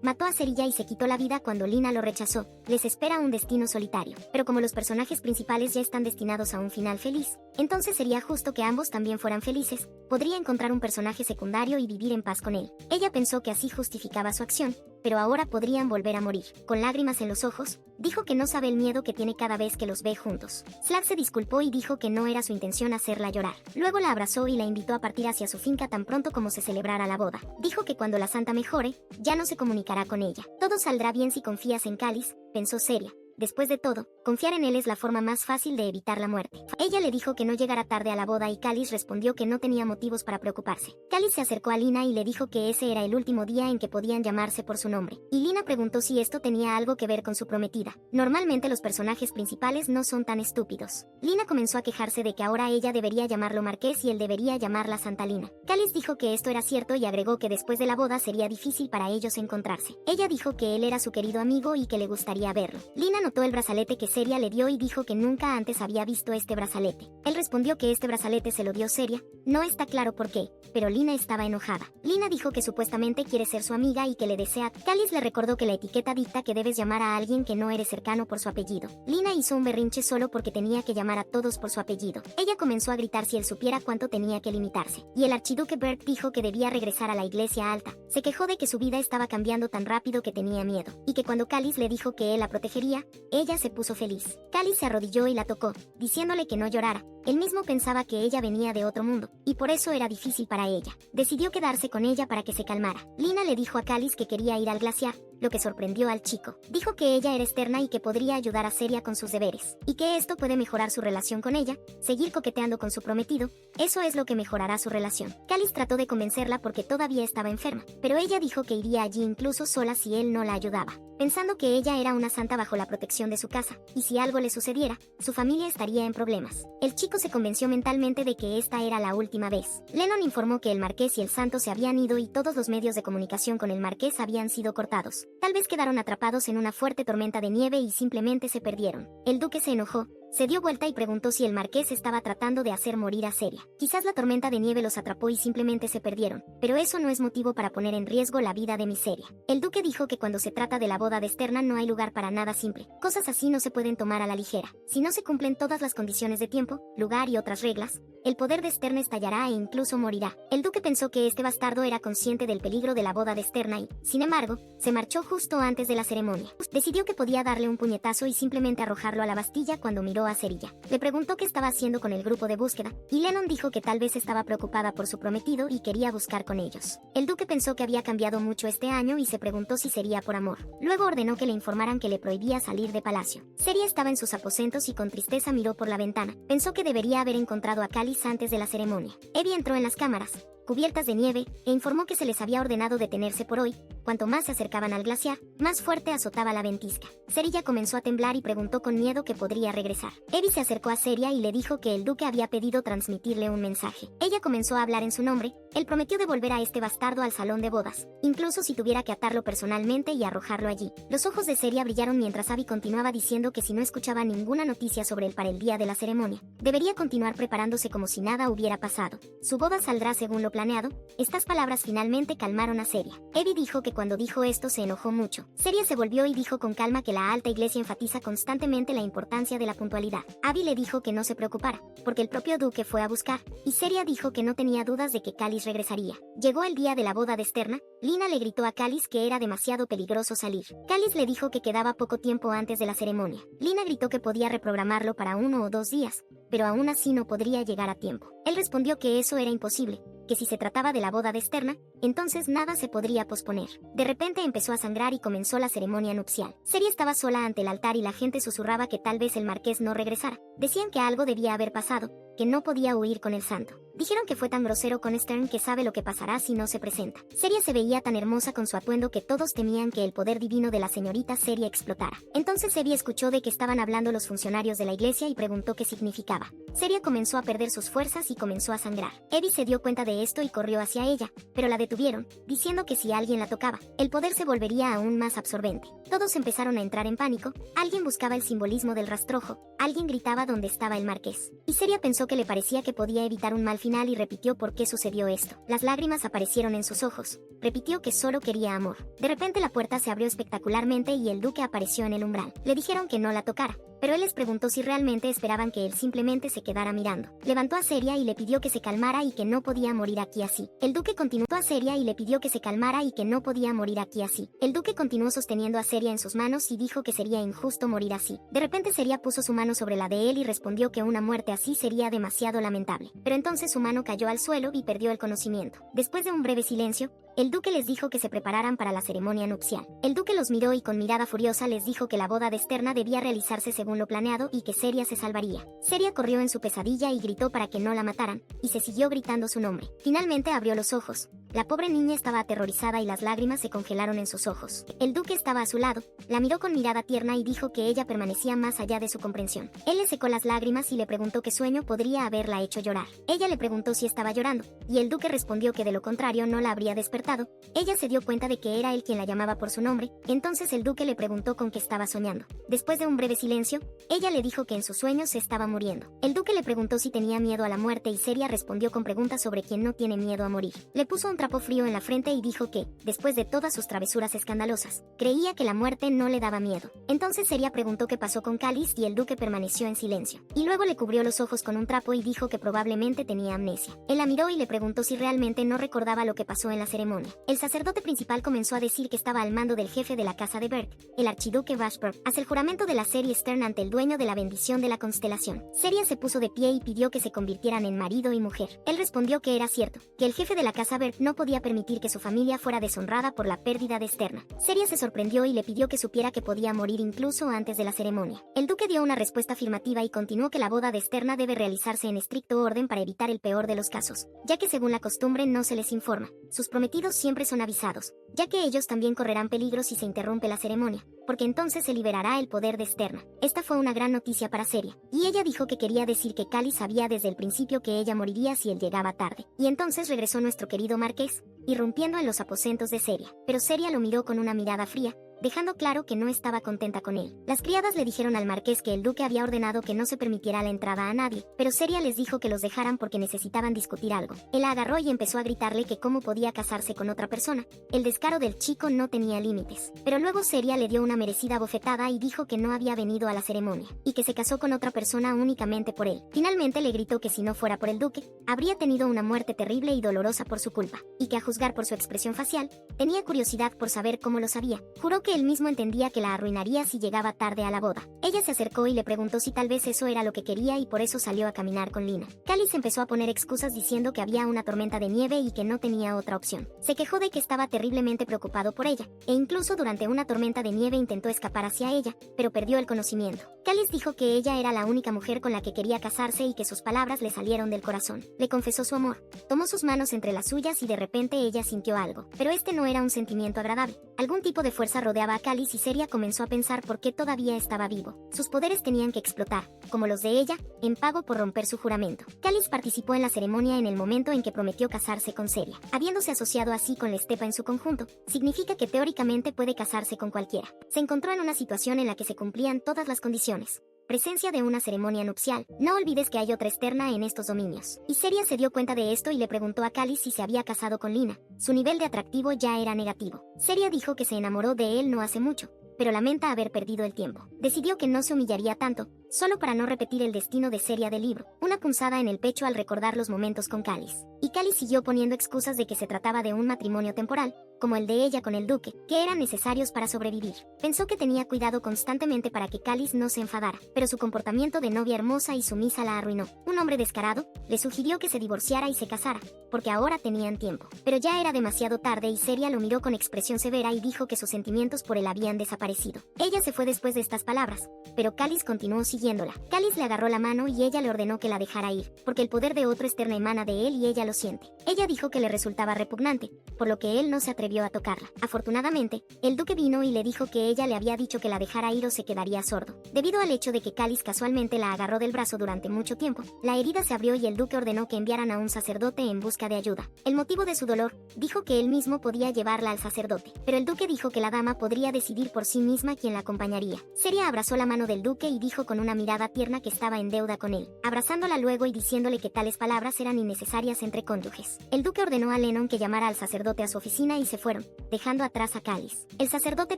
[SPEAKER 1] Mató a Cerilla y se quitó la vida cuando Lina lo rechazó. Les espera un destino solitario. Pero como los personajes principales ya están destinados a un final feliz, entonces sería justo que ambos también fueran felices. Podría encontrar un personaje secundario y vivir en paz con él. Ella pensó que así justificaba su acción, pero ahora podrían volver a morir. Con lágrimas en los ojos, dijo que no sabe el miedo que tiene cada vez que los ve juntos. Slav se disculpó y dijo que no era su intención hacerla llorar. Luego la abrazó y la invitó a partir hacia su finca tan pronto como se celebrara la boda. Dijo que cuando la santa mejore, ya no se comunicará con ella. Todo saldrá bien si confías en Callis, pensó Seria. Después de todo, confiar en él es la forma más fácil de evitar la muerte. Ella le dijo que no llegara tarde a la boda y Callis respondió que no tenía motivos para preocuparse. Callis se acercó a Lina y le dijo que ese era el último día en que podían llamarse por su nombre. Y Lina preguntó si esto tenía algo que ver con su prometida. Normalmente los personajes principales no son tan estúpidos. Lina comenzó a quejarse de que ahora ella debería llamarlo Marqués y él debería llamarla Santa Lina. Callis dijo que esto era cierto y agregó que después de la boda sería difícil para ellos encontrarse. Ella dijo que él era su querido amigo y que le gustaría verlo. Lina notó el brazalete que Seria le dio y dijo que nunca antes había visto este brazalete. Él respondió que este brazalete se lo dio Seria, no está claro por qué, pero Lina estaba enojada. Lina dijo que supuestamente quiere ser su amiga y que le desea. Callis le recordó que la etiqueta dicta que debes llamar a alguien que no eres cercano por su apellido. Lina hizo un berrinche solo porque tenía que llamar a todos por su apellido. Ella comenzó a gritar si él supiera cuánto tenía que limitarse. Y el archiduque Bert dijo que debía regresar a la iglesia alta. Se quejó de que su vida estaba cambiando tan rápido que tenía miedo, y que cuando Callis le dijo que él la protegería, ella se puso feliz. Callis se arrodilló y la tocó, diciéndole que no llorara. Él mismo pensaba que ella venía de otro mundo, y por eso era difícil para ella. Decidió quedarse con ella para que se calmara. Lina le dijo a Callis que quería ir al glaciar, lo que sorprendió al chico. Dijo que ella era externa y que podría ayudar a Seria con sus deberes, y que esto puede mejorar su relación con ella, seguir coqueteando con su prometido, eso es lo que mejorará su relación. Callis trató de convencerla porque todavía estaba enferma, pero ella dijo que iría allí incluso sola si él no la ayudaba, pensando que ella era una santa bajo la protección de su casa, y si algo le sucediera, su familia estaría en problemas. El chico se convenció mentalmente de que esta era la última vez. Lennon informó que el marqués y el santo se habían ido y todos los medios de comunicación con el marqués habían sido cortados. Tal vez quedaron atrapados en una fuerte tormenta de nieve y simplemente se perdieron. El duque se enojó, se dio vuelta y preguntó si el marqués estaba tratando de hacer morir a Seria. Quizás la tormenta de nieve los atrapó y simplemente se perdieron, pero eso no es motivo para poner en riesgo la vida de Miseria. El duque dijo que cuando se trata de la boda de Sterna no hay lugar para nada simple. Cosas así no se pueden tomar a la ligera. Si no se cumplen todas las condiciones de tiempo, lugar y otras reglas, el poder de Sterna estallará e incluso morirá. El duque pensó que este bastardo era consciente del peligro de la boda de Sterna y, sin embargo, se marchó justo antes de la ceremonia. Decidió que podía darle un puñetazo y simplemente arrojarlo a la Bastilla cuando miró a Cerilla. Le preguntó qué estaba haciendo con el grupo de búsqueda, y Lennon dijo que tal vez estaba preocupada por su prometido y quería buscar con ellos. El duque pensó que había cambiado mucho este año y se preguntó si sería por amor. Luego ordenó que le informaran que le prohibía salir de palacio. Seria estaba en sus aposentos y con tristeza miró por la ventana. Pensó que debería haber encontrado a Callis antes de la ceremonia. Evie entró en las cámaras, cubiertas de nieve, e informó que se les había ordenado detenerse por hoy. Cuanto más se acercaban al glaciar, más fuerte azotaba la ventisca. Cerilla comenzó a temblar y preguntó con miedo que podría regresar. Evie se acercó a Seria y le dijo que el duque había pedido transmitirle un mensaje. Ella comenzó a hablar en su nombre. Él prometió devolver a este bastardo al salón de bodas, incluso si tuviera que atarlo personalmente y arrojarlo allí. Los ojos de Seria brillaron mientras Abby continuaba diciendo que si no escuchaba ninguna noticia sobre él para el día de la ceremonia, debería continuar preparándose como si nada hubiera pasado. Su boda saldrá según lo planeado. Estas palabras finalmente calmaron a Seria. Evie dijo que cuando dijo esto se enojó mucho. Seria se volvió y dijo con calma que la alta iglesia enfatiza constantemente la importancia de la puntualidad. Abby le dijo que no se preocupara, porque el propio duque fue a buscar, y Seria dijo que no tenía dudas de que Callis regresaría. Llegó el día de la boda de Sterna. Lina le gritó a Callis que era demasiado peligroso salir. Callis le dijo que quedaba poco tiempo antes de la ceremonia. Lina gritó que podía reprogramarlo para 1 o 2 días, pero aún así no podría llegar a tiempo. Él respondió que eso era imposible, que si se trataba de la boda de Sterna, entonces nada se podría posponer. De repente empezó a sangrar y comenzó la ceremonia nupcial. Seria estaba sola ante el altar y la gente susurraba que tal vez el marqués no regresara. Decían que algo debía haber pasado, que no podía huir con el santo. Dijeron que fue tan grosero con Stern que sabe lo que pasará si no se presenta. Seria se veía tan hermosa con su atuendo que todos temían que el poder divino de la señorita Seria explotara. Entonces Evie escuchó de que estaban hablando los funcionarios de la iglesia y preguntó qué significaba. Seria comenzó a perder sus fuerzas y comenzó a sangrar. Evie se dio cuenta de esto y corrió hacia ella, pero la detuvieron, diciendo que si alguien la tocaba, el poder se volvería aún más absorbente. Todos empezaron a entrar en pánico, alguien buscaba el simbolismo del rastrojo, alguien gritaba dónde estaba el marqués. Y Seria pensó que le parecía que podía evitar un mal final y repitió por qué sucedió esto. Las lágrimas aparecieron en sus ojos. Repitió que solo quería amor. De repente la puerta se abrió espectacularmente y el duque apareció en el umbral. Le dijeron que no la tocara, pero él les preguntó si realmente esperaban que él simplemente se quedara mirando. Levantó a Seria y le pidió que se calmara y que no podía morir aquí así. El duque continuó a Seria y le pidió que se calmara y que no podía morir aquí así. El duque continuó sosteniendo a Seria en sus manos y dijo que sería injusto morir así. De repente Seria puso su mano sobre la de él y respondió que una muerte así sería demasiado lamentable. Pero entonces su mano cayó al suelo y perdió el conocimiento. Después de un breve silencio, el duque les dijo que se prepararan para la ceremonia nupcial. El duque los miró y con mirada furiosa les dijo que la boda de Sterna debía realizarse según lo planeado y que Seria se salvaría. Seria corrió en su pesadilla y gritó para que no la mataran, y se siguió gritando su nombre. Finalmente abrió los ojos. La pobre niña estaba aterrorizada y las lágrimas se congelaron en sus ojos. El duque estaba a su lado, la miró con mirada tierna y dijo que ella permanecía más allá de su comprensión. Él le secó las lágrimas y le preguntó qué sueño podría haberla hecho llorar. Ella le preguntó si estaba llorando, y el duque respondió que de lo contrario no la habría despertado. Ella se dio cuenta de que era él quien la llamaba por su nombre, entonces el duque le preguntó con qué estaba soñando. Después de un breve silencio, ella le dijo que en sus sueños se estaba muriendo. El duque le preguntó si tenía miedo a la muerte y Seria respondió con preguntas sobre quién no tiene miedo a morir. Le puso un trapo frío en la frente y dijo que, después de todas sus travesuras escandalosas, creía que la muerte no le daba miedo. Entonces Seria preguntó qué pasó con Cáliz y el duque permaneció en silencio. Y luego le cubrió los ojos con un trapo y dijo que probablemente tenía amnesia. Él la miró y le preguntó si realmente no recordaba lo que pasó en la ceremonia. El sacerdote principal comenzó a decir que estaba al mando del jefe de la casa de Berg, el archiduque Vashburg, hace el juramento de la serie Stern ante el dueño de la bendición de la constelación. Seria se puso de pie y pidió que se convirtieran en marido y mujer. Él respondió que era cierto, que el jefe de la casa Berg no podía permitir que su familia fuera deshonrada por la pérdida de Sterna. Seria se sorprendió y le pidió que supiera que podía morir incluso antes de la ceremonia. El duque dio una respuesta afirmativa y continuó que la boda de Sterna debe realizarse en estricto orden para evitar el peor de los casos, ya que según la costumbre no se les informa. Sus prometidos siempre son avisados, ya que ellos también correrán peligro si se interrumpe la ceremonia, porque entonces se liberará el poder de Sterna. Esta fue una gran noticia para Seria, y ella dijo que quería decir que Cáliz sabía desde el principio que ella moriría si él llegaba tarde. Y entonces regresó nuestro querido marqués, irrumpiendo en los aposentos de Seria. Pero Seria lo miró con una mirada fría, dejando claro que no estaba contenta con él. Las criadas le dijeron al marqués que el duque había ordenado que no se permitiera la entrada a nadie, pero Seria les dijo que los dejaran porque necesitaban discutir algo. Él la agarró y empezó a gritarle que cómo podía casarse con otra persona. El descaro del chico no tenía límites. Pero luego Seria le dio una merecida bofetada y dijo que no había venido a la ceremonia, y que se casó con otra persona únicamente por él. Finalmente le gritó que si no fuera por el duque, habría tenido una muerte terrible y dolorosa por su culpa, y que a juzgar por su expresión facial, tenía curiosidad por saber cómo lo sabía. Juró que él mismo entendía que la arruinaría si llegaba tarde a la boda. Ella se acercó y le preguntó si tal vez eso era lo que quería y por eso salió a caminar con Lina. Cáliz empezó a poner excusas diciendo que había una tormenta de nieve y que no tenía otra opción. Se quejó de que estaba terriblemente preocupado por ella, e incluso durante una tormenta de nieve intentó escapar hacia ella, pero perdió el conocimiento. Cáliz dijo que ella era la única mujer con la que quería casarse y que sus palabras le salieron del corazón. Le confesó su amor, tomó sus manos entre las suyas y de repente ella sintió algo. Pero este no era un sentimiento agradable. Algún tipo de fuerza rodeaba a Cáliz y Seria comenzó a pensar por qué todavía estaba vivo. Sus poderes tenían que explotar, como los de ella, en pago por romper su juramento. Cáliz participó en la ceremonia en el momento en que prometió casarse con Seria. Habiéndose asociado así con la estepa en su conjunto, significa que teóricamente puede casarse con cualquiera. Se encontró en una situación en la que se cumplían todas las condiciones. Presencia de una ceremonia nupcial. No olvides que hay otra Sterna en estos dominios. Y Seria se dio cuenta de esto y le preguntó a Cáliz si se había casado con Lina. Su nivel de atractivo ya era negativo. Seria dijo que se enamoró de él no hace mucho, pero lamenta haber perdido el tiempo. Decidió que no se humillaría tanto, solo para no repetir el destino de Seria del libro, una punzada en el pecho al recordar los momentos con Cáliz. Y Cáliz siguió poniendo excusas de que se trataba de un matrimonio temporal, como el de ella con el duque, que eran necesarios para sobrevivir. Pensó que tenía cuidado constantemente para que Cáliz no se enfadara, pero su comportamiento de novia hermosa y sumisa la arruinó. Un hombre descarado le sugirió que se divorciara y se casara, porque ahora tenían tiempo. Pero ya era demasiado tarde y Seria lo miró con expresión severa y dijo que sus sentimientos por él habían desaparecido. Ella se fue después de estas palabras, pero Cáliz continuó siguiéndola. Cáliz le agarró la mano y ella le ordenó que la dejara ir, porque el poder de otro externo emana de él y ella lo siente. Ella dijo que le resultaba repugnante, por lo que él no se atrevió a tocarla. Afortunadamente, el duque vino y le dijo que ella le había dicho que la dejara ir o se quedaría sordo. Debido al hecho de que Cáliz casualmente la agarró del brazo durante mucho tiempo, la herida se abrió y el duque ordenó que enviaran a un sacerdote en busca de ayuda. El motivo de su dolor, dijo que él mismo podía llevarla al sacerdote, pero el duque dijo que la dama podría decidir por sí misma quién la acompañaría. Seria abrazó la mano del duque y dijo con una mirada tierna que estaba en deuda con él, abrazándola luego y diciéndole que tales palabras eran innecesarias entre cónyuges. El duque ordenó a Lennon que llamara al sacerdote a su oficina y se fueron, dejando atrás a Cáliz. El sacerdote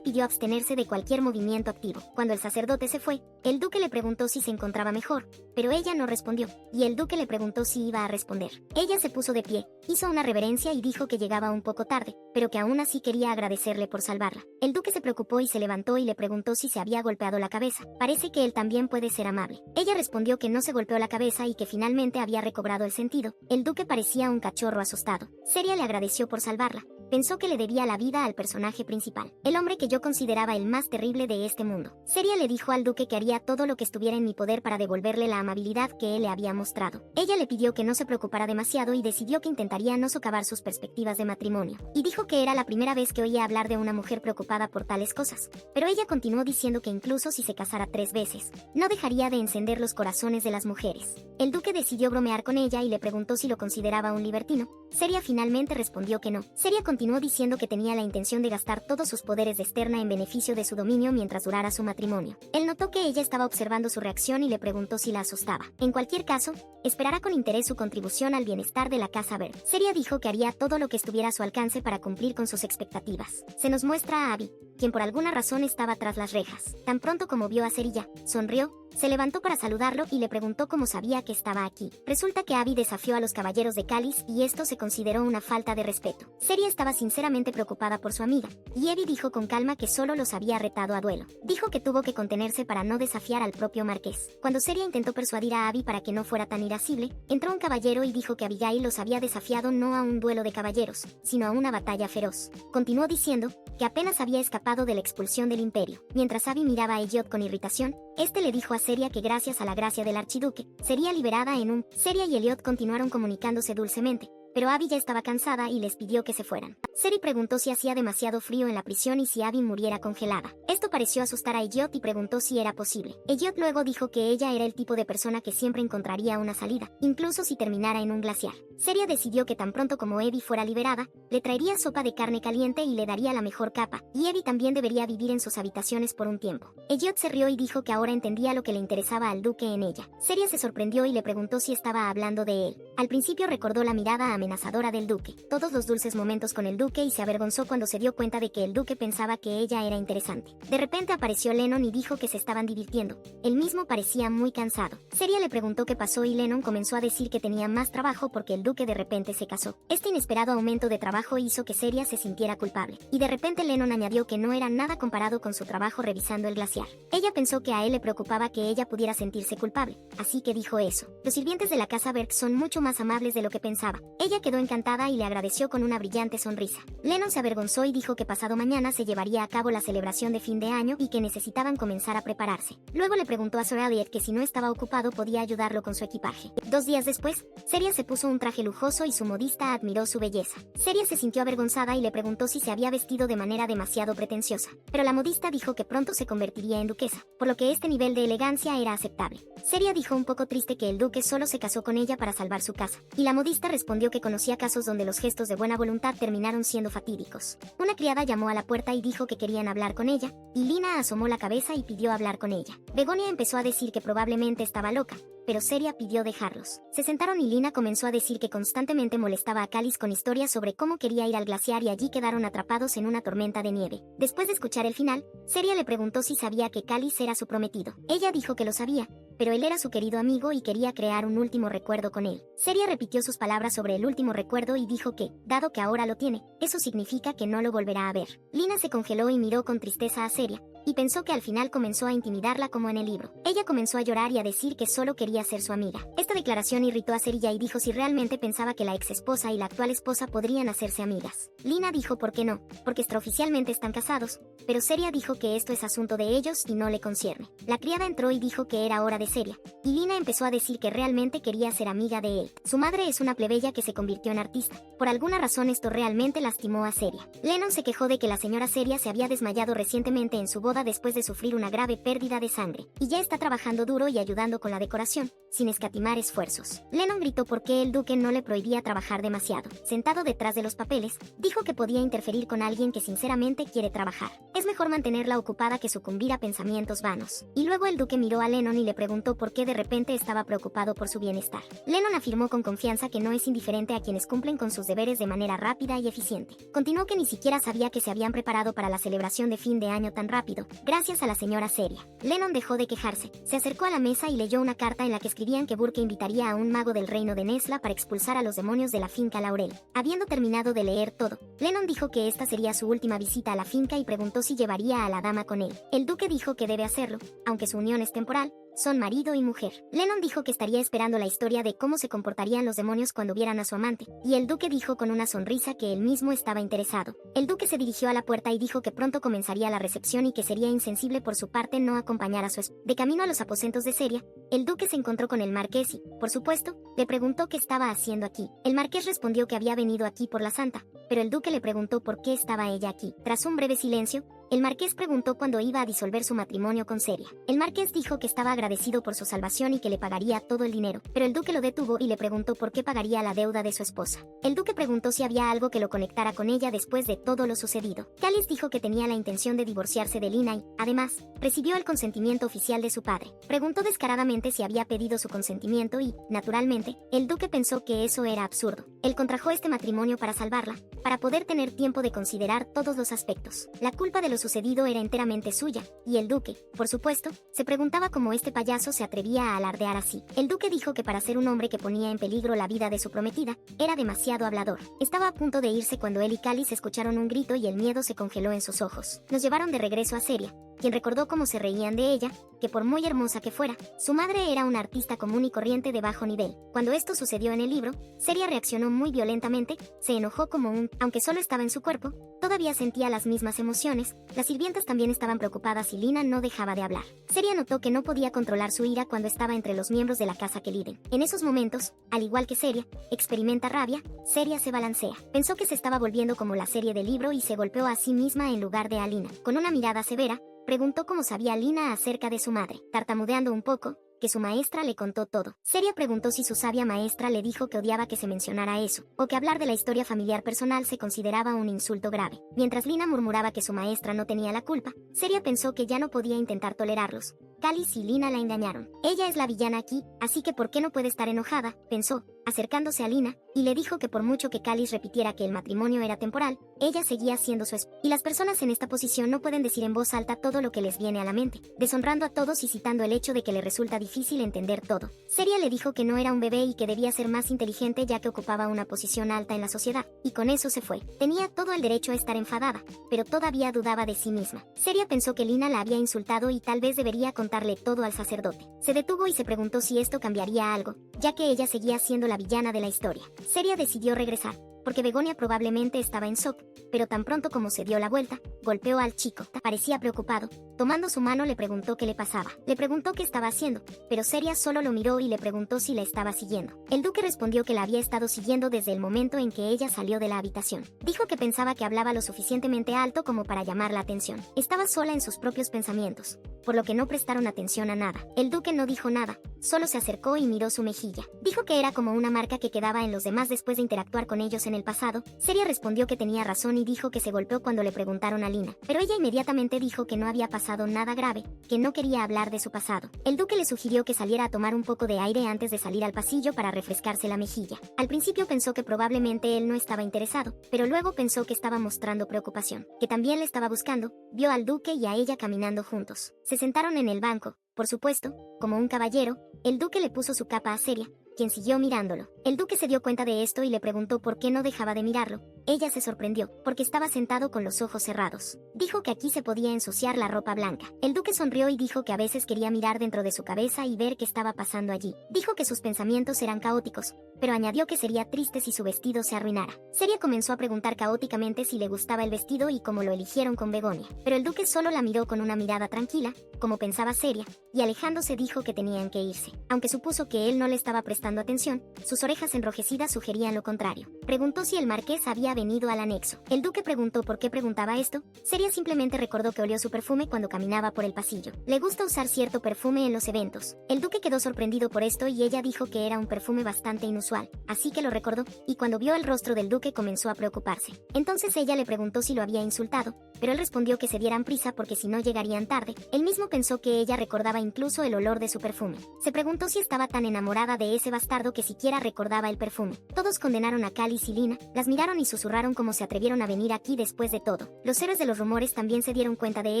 [SPEAKER 1] pidió abstenerse de cualquier movimiento activo. Cuando el sacerdote se fue, el duque le preguntó si se encontraba mejor, pero ella no respondió, y el duque le preguntó si iba a responder. Ella se puso de pie, hizo una reverencia y dijo que llegaba un poco tarde, pero que aún así quería agradecerle por salvarla. El duque se preocupó y se levantó y le preguntó si se había golpeado la cabeza. Parece que él también puede ser amable. Ella respondió que no se golpeó la cabeza y que finalmente había recobrado el sentido. El duque parecía un cachorro asustado. Seria le agradeció por salvarla. Pensó que le debía la vida al personaje principal, el hombre que yo consideraba el más terrible de este mundo. Seria le dijo al duque que haría todo lo que estuviera en mi poder para devolverle la amabilidad que él le había mostrado. Ella le pidió que no se preocupara demasiado y decidió que intentaría no socavar sus perspectivas de matrimonio. Y dijo que era la primera vez que oía hablar de una mujer preocupada por tales cosas. Pero ella continuó diciendo que incluso si se casara 3 veces, no dejaría de encender los corazones de las mujeres. El duque decidió bromear con ella y le preguntó si lo consideraba un libertino. Seria finalmente respondió que no. Seria continuó diciendo que tenía la intención de gastar todos sus poderes de externa en beneficio de su dominio mientras durara su matrimonio. Él notó que ella estaba observando su reacción y le preguntó si la asustaba. En cualquier caso, esperará con interés su contribución al bienestar de la casa Verde. Seria dijo que haría todo lo que estuviera a su alcance para cumplir con sus expectativas. Se nos muestra a Abby, quien por alguna razón estaba tras las rejas. Tan pronto como vio a Seria, sonrió, se levantó para saludarlo y le preguntó cómo sabía que estaba aquí. Resulta que Abby desafió a los caballeros de Cáliz y esto se consideró una falta de respeto. Seria estaba sinceramente preocupada por su amiga, y Abby dijo con calma que solo los había retado a duelo. Dijo que tuvo que contenerse para no desafiar al propio marqués. Cuando Seria intentó persuadir a Abby para que no fuera tan irascible, entró un caballero y dijo que Abigail los había desafiado no a un duelo de caballeros, sino a una batalla feroz. Continuó diciendo que apenas había escapado de la expulsión del imperio. Mientras Abby miraba a Elliot con irritación, este le dijo a Seria que gracias a la gracia del archiduque, sería liberada en un... Seria y Elliot continuaron comunicándose dulcemente, pero Abby ya estaba cansada y les pidió que se fueran. Seria preguntó si hacía demasiado frío en la prisión y si Abby muriera congelada. Esto pareció asustar a Elliot y preguntó si era posible. Elliot luego dijo que ella era el tipo de persona que siempre encontraría una salida, incluso si terminara en un glaciar. Seria decidió que tan pronto como Abby fuera liberada, le traería sopa de carne caliente y le daría la mejor capa, y Abby también debería vivir en sus habitaciones por un tiempo. Elliot se rió y dijo que ahora entendía lo que le interesaba al duque en ella. Seria se sorprendió y le preguntó si estaba hablando de él. Al principio recordó la mirada amenazadora del duque, todos los dulces momentos con el duque y se avergonzó cuando se dio cuenta de que el duque pensaba que ella era interesante. De repente apareció Lennon y dijo que se estaban divirtiendo. Él mismo parecía muy cansado. Seria le preguntó qué pasó y Lennon comenzó a decir que tenía más trabajo porque el duque de repente se casó. Este inesperado aumento de trabajo hizo que Seria se sintiera culpable. Y de repente Lennon añadió que no era nada comparado con su trabajo revisando el glaciar. Ella pensó que a él le preocupaba que ella pudiera sentirse culpable, así que dijo eso. Los sirvientes de la casa Berg son mucho más amables de lo que pensaba. Ella quedó encantada y le agradeció con una brillante sonrisa. Lennon se avergonzó y dijo que pasado mañana se llevaría a cabo la celebración de fin de año y que necesitaban comenzar a prepararse. Luego le preguntó a Sir Elliot que si no estaba ocupado podía ayudarlo con su equipaje. 2 días después, Seria se puso un traje lujoso y su modista admiró su belleza. Seria se sintió avergonzada y le preguntó si se había vestido de manera demasiado pretenciosa, pero la modista dijo que pronto se convertiría en duquesa, por lo que este nivel de elegancia era aceptable. Seria dijo un poco triste que el duque solo se casó con ella para salvar su casa, y la modista respondió que conocía casos donde los gestos de buena voluntad terminaron siendo fatídicos. Una criada llamó a la puerta y dijo que querían hablar con ella, y Lina asomó la cabeza y pidió hablar con ella. Begonia empezó a decir que probablemente estaba loca, pero Seria pidió dejarlos. Se sentaron y Lina comenzó a decir que constantemente molestaba a Cáliz con historias sobre cómo quería ir al glaciar y allí quedaron atrapados en una tormenta de nieve. Después de escuchar el final, Seria le preguntó si sabía que Cáliz era su prometido. Ella dijo que lo sabía, pero él era su querido amigo y quería crear un último recuerdo con él. Seria repitió sus palabras sobre el último recuerdo y dijo que, dado que ahora lo tiene, eso significa que no lo volverá a ver. Lina se congeló y miró con tristeza a Seria, y pensó que al final comenzó a intimidarla como en el libro. Ella comenzó a llorar y a decir que solo quería ser su amiga. Esta declaración irritó a Seria y dijo si realmente pensaba que la ex esposa y la actual esposa podrían hacerse amigas. Lina dijo por qué no, porque extraoficialmente están casados, pero Seria dijo que esto es asunto de ellos y no le concierne. La criada entró y dijo que era hora de Seria, y Lina empezó a decir que realmente quería ser amiga de él. Su madre es una plebeya que se convirtió en artista. Por alguna razón esto realmente lastimó a Seria. Lennon se quejó de que la señora Seria se había desmayado recientemente en su boda después de sufrir una grave pérdida de sangre, y ya está trabajando duro y ayudando con la decoración, sin escatimar esfuerzos. Lennon gritó por qué el duque no le prohibía trabajar demasiado. Sentado detrás de los papeles, dijo que podía interferir con alguien que sinceramente quiere trabajar. Es mejor mantenerla ocupada que sucumbir a pensamientos vanos. Y luego el duque miró a Lennon y le preguntó por qué de repente estaba preocupado por su bienestar. Lennon afirmó con confianza que no es indiferente a quienes cumplen con sus deberes de manera rápida y eficiente. Continuó que ni siquiera sabía que se habían preparado para la celebración de fin de año tan rápido, gracias a la señora Seria. Lennon dejó de quejarse, se acercó a la mesa y leyó una carta en la que escribían que Burke invitaría a un mago del reino de Nesla para expulsar a los demonios de la finca Laurel. Habiendo terminado de leer todo, Lennon dijo que esta sería su última visita a la finca y preguntó si llevaría a la dama con él. El duque dijo que debe hacerlo, aunque su unión es temporal. Son marido y mujer. Lennon dijo que estaría esperando la historia de cómo se comportarían los demonios cuando vieran a su amante, y el duque dijo con una sonrisa que él mismo estaba interesado. El duque se dirigió a la puerta y dijo que pronto comenzaría la recepción y que sería insensible por su parte no acompañar a su esposa. De camino a los aposentos de Seria, el duque se encontró con el marqués y, por supuesto, le preguntó qué estaba haciendo aquí. El marqués respondió que había venido aquí por la santa, pero el duque le preguntó por qué estaba ella aquí. Tras un breve silencio, el marqués preguntó cuándo iba a disolver su matrimonio con Seria. El marqués dijo que estaba agradecido por su salvación y que le pagaría todo el dinero, pero el duque lo detuvo y le preguntó por qué pagaría la deuda de su esposa. El duque preguntó si había algo que lo conectara con ella después de todo lo sucedido. Callis dijo que tenía la intención de divorciarse de Lina y, además, recibió el consentimiento oficial de su padre. Preguntó descaradamente si había pedido su consentimiento y, naturalmente, el duque pensó que eso era absurdo. Él contrajo este matrimonio para salvarla, para poder tener tiempo de considerar todos los aspectos. La culpa de lo sucedido era enteramente suya, y el duque, por supuesto, se preguntaba cómo este payaso se atrevía a alardear así. El duque dijo que para ser un hombre que ponía en peligro la vida de su prometida, era demasiado hablador. Estaba a punto de irse cuando él y Callis escucharon un grito y el miedo se congeló en sus ojos. Nos llevaron de regreso a Seria, quien recordó cómo se reían de ella, que por muy hermosa que fuera, su madre era una artista común y corriente de bajo nivel. Cuando esto sucedió en el libro, Seria reaccionó muy violentamente, se enojó como aunque solo estaba en su cuerpo, todavía sentía las mismas emociones. Las sirvientas también estaban preocupadas y Lina no dejaba de hablar. Seria notó que no podía controlar su ira cuando estaba entre los miembros de la casa que liden. En esos momentos, al igual que Seria, experimenta rabia. Seria se balancea. Pensó que se estaba volviendo como la serie del libro y se golpeó a sí misma en lugar de a Lina. Con una mirada severa, preguntó cómo sabía Lina acerca de su madre. Tartamudeando un poco, que su maestra le contó todo. Seria preguntó si su sabia maestra le dijo que odiaba que se mencionara eso, o que hablar de la historia familiar personal se consideraba un insulto grave. Mientras Lina murmuraba que su maestra no tenía la culpa, Seria pensó que ya no podía intentar tolerarlos. Callis y Lina la engañaron. Ella es la villana aquí, así que ¿por qué no puede estar enojada?, pensó, acercándose a Lina, y le dijo que por mucho que Callis repitiera que el matrimonio era temporal, ella seguía siendo su esposa. Y las personas en esta posición no pueden decir en voz alta todo lo que les viene a la mente, deshonrando a todos y citando el hecho de que le resulta difícil entender todo. Seria le dijo que no era un bebé y que debía ser más inteligente ya que ocupaba una posición alta en la sociedad, y con eso se fue. Tenía todo el derecho a estar enfadada, pero todavía dudaba de sí misma. Seria pensó que Lina la había insultado y tal vez debería contarle todo al sacerdote. Se detuvo y se preguntó si esto cambiaría algo, ya que ella seguía siendo la villana de la historia. Seria decidió regresar, porque Begonia probablemente estaba en shock, pero tan pronto como se dio la vuelta, golpeó al chico. Parecía preocupado. Tomando su mano le preguntó qué le pasaba. Le preguntó qué estaba haciendo, pero Seria solo lo miró y le preguntó si la estaba siguiendo. El duque respondió que la había estado siguiendo desde el momento en que ella salió de la habitación. Dijo que pensaba que hablaba lo suficientemente alto como para llamar la atención. Estaba sola en sus propios pensamientos, por lo que no prestaron atención a nada. El duque no dijo nada, solo se acercó y miró su mejilla. Dijo que era como una marca que quedaba en los demás después de interactuar con ellos en el pasado. Seria respondió que tenía razón y dijo que se golpeó cuando le preguntaron a Lina, pero ella inmediatamente dijo que no había pasado nada grave, que no quería hablar de su pasado. El duque le sugirió que saliera a tomar un poco de aire antes de salir al pasillo para refrescarse la mejilla. Al principio pensó que probablemente él no estaba interesado, pero luego pensó que estaba mostrando preocupación, que también le estaba buscando. Vio al duque y a ella caminando juntos. Se sentaron en el banco, Por supuesto, como un caballero, el duque le puso su capa a Seria, quien siguió mirándolo. El duque se dio cuenta de esto y le preguntó por qué no dejaba de mirarlo. Ella se sorprendió, porque estaba sentado con los ojos cerrados. Dijo que aquí se podía ensuciar la ropa blanca. El duque sonrió y dijo que a veces quería mirar dentro de su cabeza y ver qué estaba pasando allí. Dijo que sus pensamientos eran caóticos, pero añadió que sería triste si su vestido se arruinara. Seria comenzó a preguntar caóticamente si le gustaba el vestido y cómo lo eligieron con Begonia. Pero el duque solo la miró con una mirada tranquila, como pensaba Seria, y alejándose dijo que tenían que irse. Aunque supuso que él no le estaba prestando atención, sus orejas enrojecidas sugerían lo contrario. Preguntó si el marqués había venido al anexo. El duque preguntó por qué preguntaba esto. Seria simplemente recordó que olió su perfume cuando caminaba por el pasillo. Le gusta usar cierto perfume en los eventos. El duque quedó sorprendido por esto y ella dijo que era un perfume bastante inusual, así que lo recordó, y cuando vio el rostro del duque comenzó a preocuparse. Entonces ella le preguntó si lo había insultado, pero él respondió que se dieran prisa porque si no llegarían tarde. Él mismo pensó que ella recordaba incluso el olor de su perfume. Se preguntó si estaba tan enamorada de ese bastardo que siquiera recordaba el perfume. Todos condenaron a Cáliz y Lina, las miraron y susurraron cómo se atrevieron a venir aquí después de todo. Los héroes de los rumores también se dieron cuenta de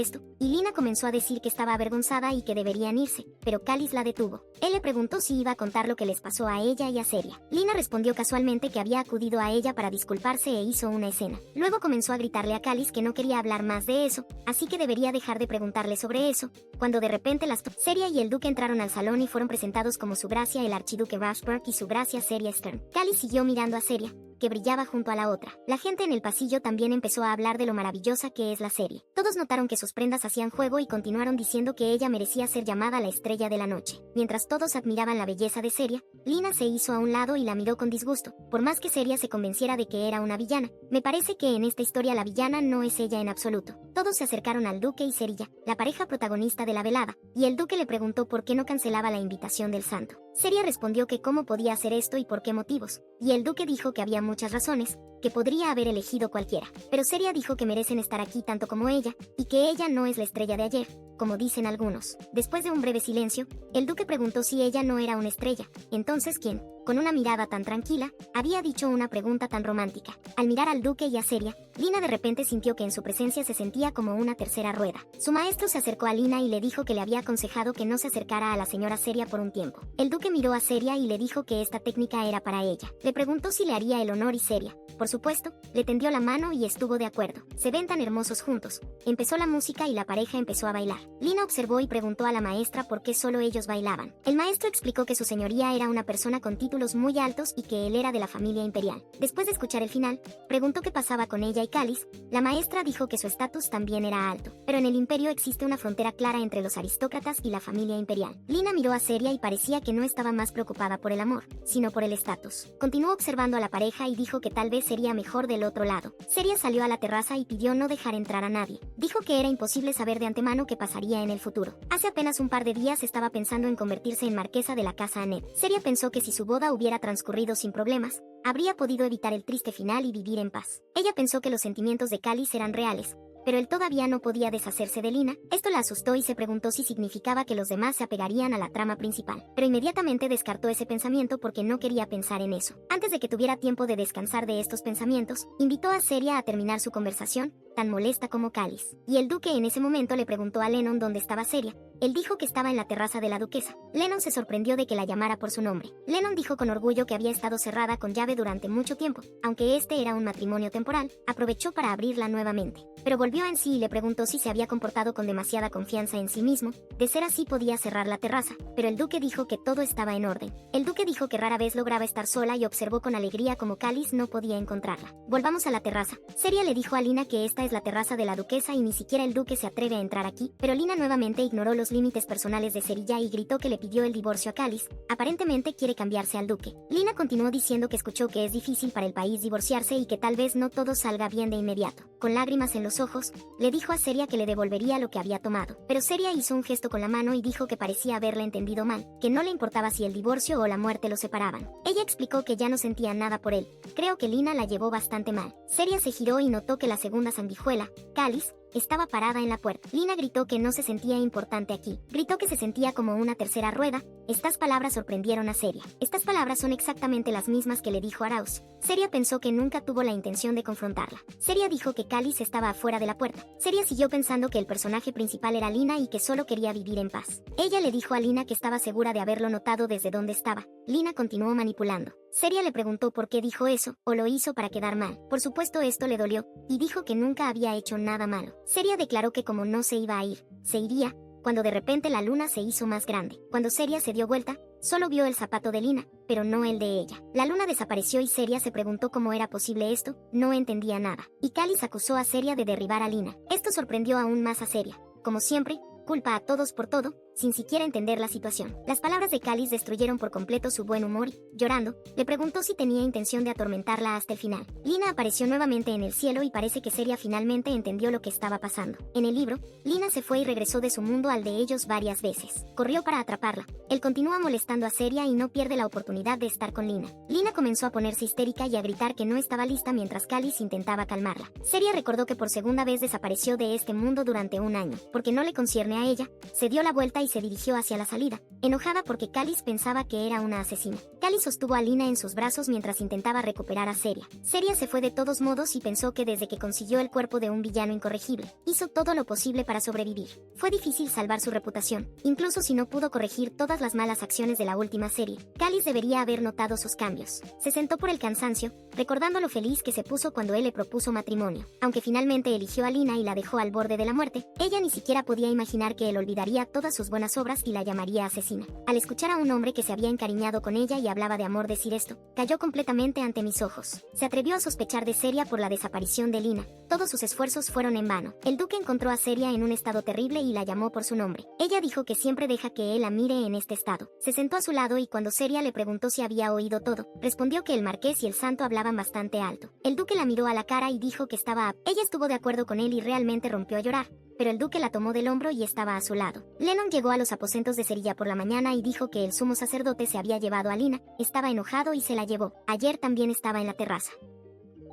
[SPEAKER 1] esto, y Lina comenzó a decir que estaba avergonzada y que deberían irse, pero Cáliz la detuvo. Él le preguntó si iba a contar lo que les pasó a ella y a Seria. Lina respondió casualmente que había acudido a ella para disculparse e hizo una escena. Luego comenzó a gritarle a Cáliz que no quería hablar más de eso, así que debería dejar de preguntarle sobre eso, cuando de repente Seria y el duque entraron al salón y fueron presentados como su gracia el archiduque Rashburg y su gracia Seria Stern. Cáliz siguió mirando a Seria, que brillaba junto a la otra. La gente en el pasillo también empezó a hablar de lo maravillosa que es la serie. Todos notaron que sus prendas hacían juego y continuaron diciendo que ella merecía ser llamada la estrella de la noche. Mientras todos admiraban la belleza de Seria, Lina se hizo a un lado y la miró con disgusto. Por más que Seria se convenciera de que era una villana, me parece que en esta historia la villana no es ella en absoluto. Todos se acercaron al duque y Seria, la pareja protagonista de la velada, y el duque le preguntó por qué no cancelaba la invitación del santo. Seria respondió que cómo podía hacer esto y por qué motivos, y el duque dijo que había muchas razones, que podría haber elegido cualquiera, pero Seria dijo que merecen estar aquí tanto como ella, y que ella no es la estrella de ayer, como dicen algunos. Después de un breve silencio, el duque preguntó si ella no era una estrella. Entonces, ¿quién? Con una mirada tan tranquila, había dicho una pregunta tan romántica. Al mirar al duque y a Seria, Lina de repente sintió que en su presencia se sentía como una tercera rueda. Su maestro se acercó a Lina y le dijo que le había aconsejado que no se acercara a la señora Seria por un tiempo. El duque miró a Seria y le dijo que esta técnica era para ella. Le preguntó si le haría el honor y Seria, por supuesto, le tendió la mano y estuvo de acuerdo. Se ven tan hermosos juntos. Empezó la música y la pareja empezó a bailar. Lina observó y preguntó a la maestra por qué solo ellos bailaban. El maestro explicó que su señoría era una persona con títulos muy altos y que él era de la familia imperial. Después de escuchar el final, preguntó qué pasaba con ella y Cáliz. La maestra dijo que su estatus también era alto, pero en el imperio existe una frontera clara entre los aristócratas y la familia imperial. Lina miró a Seria y parecía que no estaba más preocupada por el amor, sino por el estatus. Continuó observando a la pareja y dijo que tal vez sería mejor del otro lado. Seria salió a la terraza y pidió no dejar entrar a nadie. Dijo que era imposible saber de antemano qué pasaría en el futuro. Hace apenas un par de días estaba pensando en convertirse en marquesa de la casa Annette. Seria pensó que si su boda hubiera transcurrido sin problemas, habría podido evitar el triste final y vivir en paz. Ella pensó que los sentimientos de Cáliz eran reales, pero él todavía no podía deshacerse de Lina. Esto la asustó y se preguntó si significaba que los demás se apegarían a la trama principal, pero inmediatamente descartó ese pensamiento porque no quería pensar en eso. Antes de que tuviera tiempo de descansar de estos pensamientos, invitó a Seria a terminar su conversación, tan molesta como Cáliz. Y el duque en ese momento le preguntó a Lennon dónde estaba Seria. Él dijo que estaba en la terraza de la duquesa. Lennon se sorprendió de que la llamara por su nombre. Lennon dijo con orgullo que había estado cerrada con llave durante mucho tiempo. Aunque este era un matrimonio temporal, aprovechó para abrirla nuevamente. Pero volvió en sí y le preguntó si se había comportado con demasiada confianza en sí mismo. De ser así podía cerrar la terraza, pero el duque dijo que todo estaba en orden. El duque dijo que rara vez lograba estar sola y observó con alegría como Cáliz no podía encontrarla. Volvamos a la terraza. Seria le dijo a Lina que esta es la terraza de la duquesa y ni siquiera el duque se atreve a entrar aquí, pero Lina nuevamente ignoró los límites personales de Seria y gritó que le pidió el divorcio a Cáliz. Aparentemente quiere cambiarse al duque. Lina continuó diciendo que escuchó que es difícil para el país divorciarse y que tal vez no todo salga bien de inmediato. Con lágrimas en los ojos, le dijo a Seria que le devolvería lo que había tomado. Pero Seria hizo un gesto con la mano y dijo que parecía haberle entendido mal, que no le importaba si el divorcio o la muerte lo separaban. Ella explicó que ya no sentía nada por él. Creo que Lina la llevó bastante mal. Seria se giró y notó que la segunda sanguijuela, Cáliz, estaba parada en la puerta. Lina gritó que no se sentía importante aquí. Gritó que se sentía como una tercera rueda. Estas palabras sorprendieron a Seria. Estas palabras son exactamente las mismas que le dijo Arauz. Seria pensó que nunca tuvo la intención de confrontarla. Seria dijo que Cáliz estaba afuera de la puerta. Seria siguió pensando que el personaje principal era Lina y que solo quería vivir en paz. Ella le dijo a Lina que estaba segura de haberlo notado desde donde estaba. Lina continuó manipulando. Seria le preguntó por qué dijo eso, o lo hizo para quedar mal. Por supuesto esto le dolió, y dijo que nunca había hecho nada malo. Seria declaró que como no se iba a ir, se iría, cuando de repente la luna se hizo más grande. Cuando Seria se dio vuelta, solo vio el zapato de Lina, pero no el de ella. La luna desapareció y Seria se preguntó cómo era posible esto, no entendía nada. Y Cáliz acusó a Seria de derribar a Lina. Esto sorprendió aún más a Seria. Como siempre, culpa a todos por todo, sin siquiera entender la situación. Las palabras de Cáliz destruyeron por completo su buen humor y, llorando, le preguntó si tenía intención de atormentarla hasta el final. Lina apareció nuevamente en el cielo y parece que Seria finalmente entendió lo que estaba pasando. En el libro, Lina se fue y regresó de su mundo al de ellos varias veces. Corrió para atraparla. Él continúa molestando a Seria y no pierde la oportunidad de estar con Lina. Lina comenzó a ponerse histérica y a gritar que no estaba lista mientras Cáliz intentaba calmarla. Seria recordó que por segunda vez desapareció de este mundo durante un año. Porque no le concierne a ella, se dio la vuelta y se dirigió hacia la salida, enojada porque Cáliz pensaba que era una asesina. Cáliz sostuvo a Lina en sus brazos mientras intentaba recuperar a Seria. Seria se fue de todos modos y pensó que desde que consiguió el cuerpo de un villano incorregible, hizo todo lo posible para sobrevivir. Fue difícil salvar su reputación, incluso si no pudo corregir todas las malas acciones de la última serie. Cáliz debería haber notado sus cambios. Se sentó por el cansancio, recordando lo feliz que se puso cuando él le propuso matrimonio. Aunque finalmente eligió a Lina y la dejó al borde de la muerte, ella ni siquiera podía imaginar que él olvidaría todas sus buenas obras y la llamaría asesina. Al escuchar a un hombre que se había encariñado con ella y hablaba de amor decir esto, cayó completamente ante mis ojos. Se atrevió a sospechar de Seria por la desaparición de Lina. Todos sus esfuerzos fueron en vano. El duque encontró a Seria en un estado terrible y la llamó por su nombre. Ella dijo que siempre deja que él la mire en este estado. Se sentó a su lado y cuando Seria le preguntó si había oído todo, respondió que el marqués y el santo hablaban bastante alto. El duque la miró a la cara y dijo que estaba... Ella estuvo de acuerdo con él y realmente rompió a llorar, pero el duque la tomó del hombro y estaba a su lado. Lennon llegó a los aposentos de Cerilla por la mañana y dijo que el sumo sacerdote se había llevado a Lina, estaba enojado y se la llevó. Ayer también estaba en la terraza.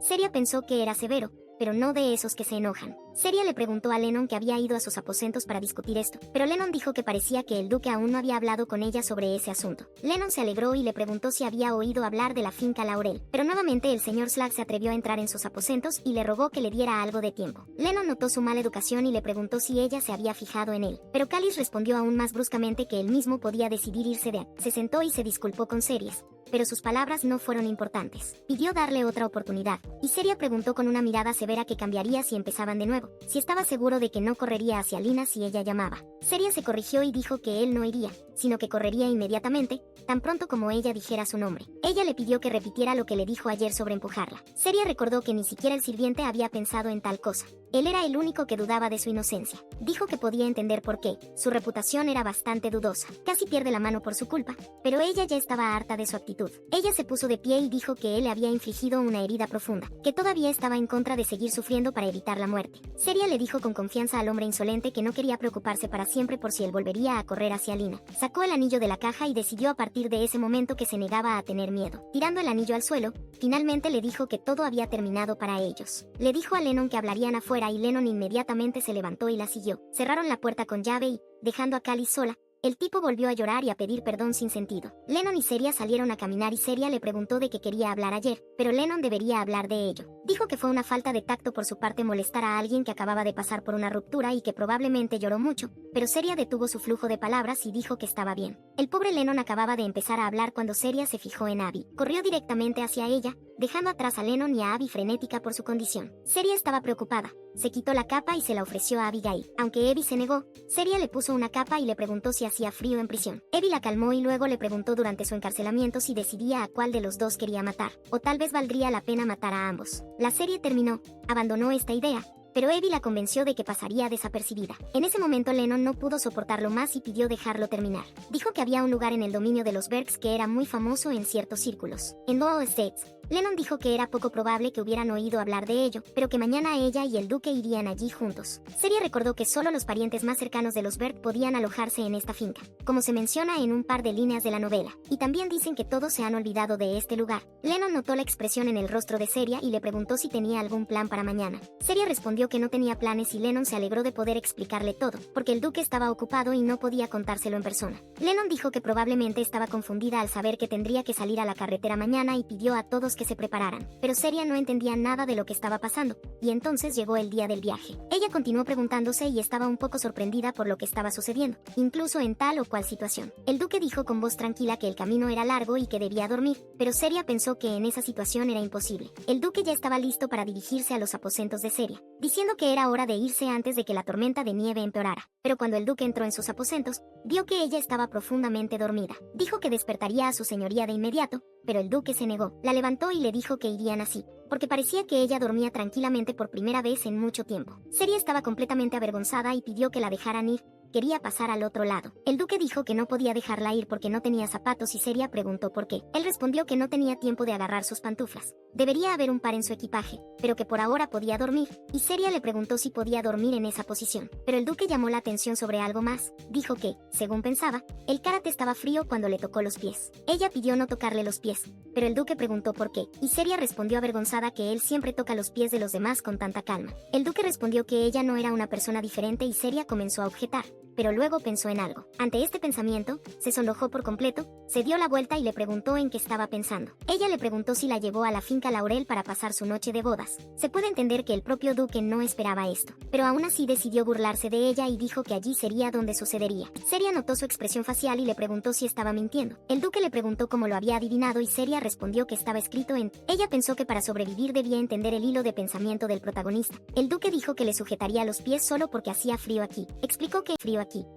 [SPEAKER 1] Seria pensó que era severo, pero no de esos que se enojan. Seria le preguntó a Lennon que había ido a sus aposentos para discutir esto, pero Lennon dijo que parecía que el duque aún no había hablado con ella sobre ese asunto. Lennon se alegró y le preguntó si había oído hablar de la finca Laurel, pero nuevamente el señor Slag se atrevió a entrar en sus aposentos y le rogó que le diera algo de tiempo. Lennon notó su mala educación y le preguntó si ella se había fijado en él, pero Cáliz respondió aún más bruscamente que él mismo podía decidir irse de ahí. Se sentó y se disculpó con Series, pero sus palabras no fueron importantes. Pidió darle otra oportunidad, y Seria preguntó con una mirada severa qué cambiaría si empezaban de nuevo, si estaba seguro de que no correría hacia Lina si ella llamaba. Seria se corrigió y dijo que él no iría, sino que correría inmediatamente, tan pronto como ella dijera su nombre. Ella le pidió que repitiera lo que le dijo ayer sobre empujarla. Seria recordó que ni siquiera el sirviente había pensado en tal cosa. Él era el único que dudaba de su inocencia. Dijo que podía entender por qué. Su reputación era bastante dudosa. Casi pierde la mano por su culpa, pero ella ya estaba harta de su actitud. Ella se puso de pie y dijo que él le había infligido una herida profunda, que todavía estaba en contra de seguir sufriendo para evitar la muerte. Seria le dijo con confianza al hombre insolente que no quería preocuparse para siempre por si él volvería a correr hacia Lina. Sacó el anillo de la caja y decidió a partir de ese momento que se negaba a tener miedo. Tirando el anillo al suelo, finalmente le dijo que todo había terminado para ellos. Le dijo a Lennon que hablarían afuera y Lennon inmediatamente se levantó y la siguió. Cerraron la puerta con llave y, dejando a Cáliz sola, el tipo volvió a llorar y a pedir perdón sin sentido. Lennon y Seria salieron a caminar y Seria le preguntó de qué quería hablar ayer, pero Lennon debería hablar de ello. Dijo que fue una falta de tacto por su parte molestar a alguien que acababa de pasar por una ruptura y que probablemente lloró mucho, pero Seria detuvo su flujo de palabras y dijo que estaba bien. El pobre Lennon acababa de empezar a hablar cuando Seria se fijó en Abby. Corrió directamente hacia ella, dejando atrás a Lennon y a Abby frenética por su condición. Seria estaba preocupada. Se quitó la capa y se la ofreció a Abigail. Aunque Abby se negó, Seria le puso una capa y le preguntó si hacía frío en prisión. Abby la calmó y luego le preguntó durante su encarcelamiento si decidía a cuál de los dos quería matar, o tal vez valdría la pena matar a ambos. La serie terminó, abandonó esta idea, pero Abby la convenció de que pasaría desapercibida. En ese momento Lennon no pudo soportarlo más y pidió dejarlo terminar. Dijo que había un lugar en el dominio de los Bergs que era muy famoso en ciertos círculos. En Low Estates, Lennon dijo que era poco probable que hubieran oído hablar de ello, pero que mañana ella y el duque irían allí juntos. Celia recordó que solo los parientes más cercanos de los Bert podían alojarse en esta finca, como se menciona en un par de líneas de la novela, y también dicen que todos se han olvidado de este lugar. Lennon notó la expresión en el rostro de Celia y le preguntó si tenía algún plan para mañana. Celia respondió que no tenía planes y Lennon se alegró de poder explicarle todo, porque el duque estaba ocupado y no podía contárselo en persona. Lennon dijo que probablemente estaba confundida al saber que tendría que salir a la carretera mañana y pidió a todos que se prepararan, pero Celia no entendía nada de lo que estaba pasando, y entonces llegó el día del viaje. Ella continuó preguntándose y estaba un poco sorprendida por lo que estaba sucediendo, incluso en tal o cual situación. El duque dijo con voz tranquila que el camino era largo y que debía dormir, pero Celia pensó que en esa situación era imposible. El duque ya estaba listo para dirigirse a los aposentos de Celia, diciendo que era hora de irse antes de que la tormenta de nieve empeorara. Pero cuando el duque entró en sus aposentos, vio que ella estaba profundamente dormida. Dijo que despertaría a su señoría de inmediato, pero el duque se negó. La levantó y le dijo que irían así, porque parecía que ella dormía tranquilamente por primera vez en mucho tiempo. Celia estaba completamente avergonzada y pidió que la dejaran ir. Quería pasar al otro lado. El duque dijo que no podía dejarla ir porque no tenía zapatos y Celia preguntó por qué. Él respondió que no tenía tiempo de agarrar sus pantuflas. Debería haber un par en su equipaje, pero que por ahora podía dormir, y Celia le preguntó si podía dormir en esa posición. Pero el duque llamó la atención sobre algo más. Dijo que, según pensaba, el karate estaba frío cuando le tocó los pies. Ella pidió no tocarle los pies, pero el duque preguntó por qué, y Celia respondió avergonzada que él siempre toca los pies de los demás con tanta calma. El duque respondió que ella no era una persona diferente y Celia comenzó a objetar, pero luego pensó en algo. Ante este pensamiento, se sonrojó por completo, se dio la vuelta y le preguntó en qué estaba pensando. Ella le preguntó si la llevó a la finca Laurel para pasar su noche de bodas. Se puede entender que el propio duque no esperaba esto, pero aún así decidió burlarse de ella y dijo que allí sería donde sucedería. Celia notó su expresión facial y le preguntó si estaba mintiendo. El duque le preguntó cómo lo había adivinado y Celia respondió que estaba escrito en... Ella pensó que para sobrevivir debía entender el hilo de pensamiento del protagonista. El duque dijo que le sujetaría los pies solo porque hacía frío aquí.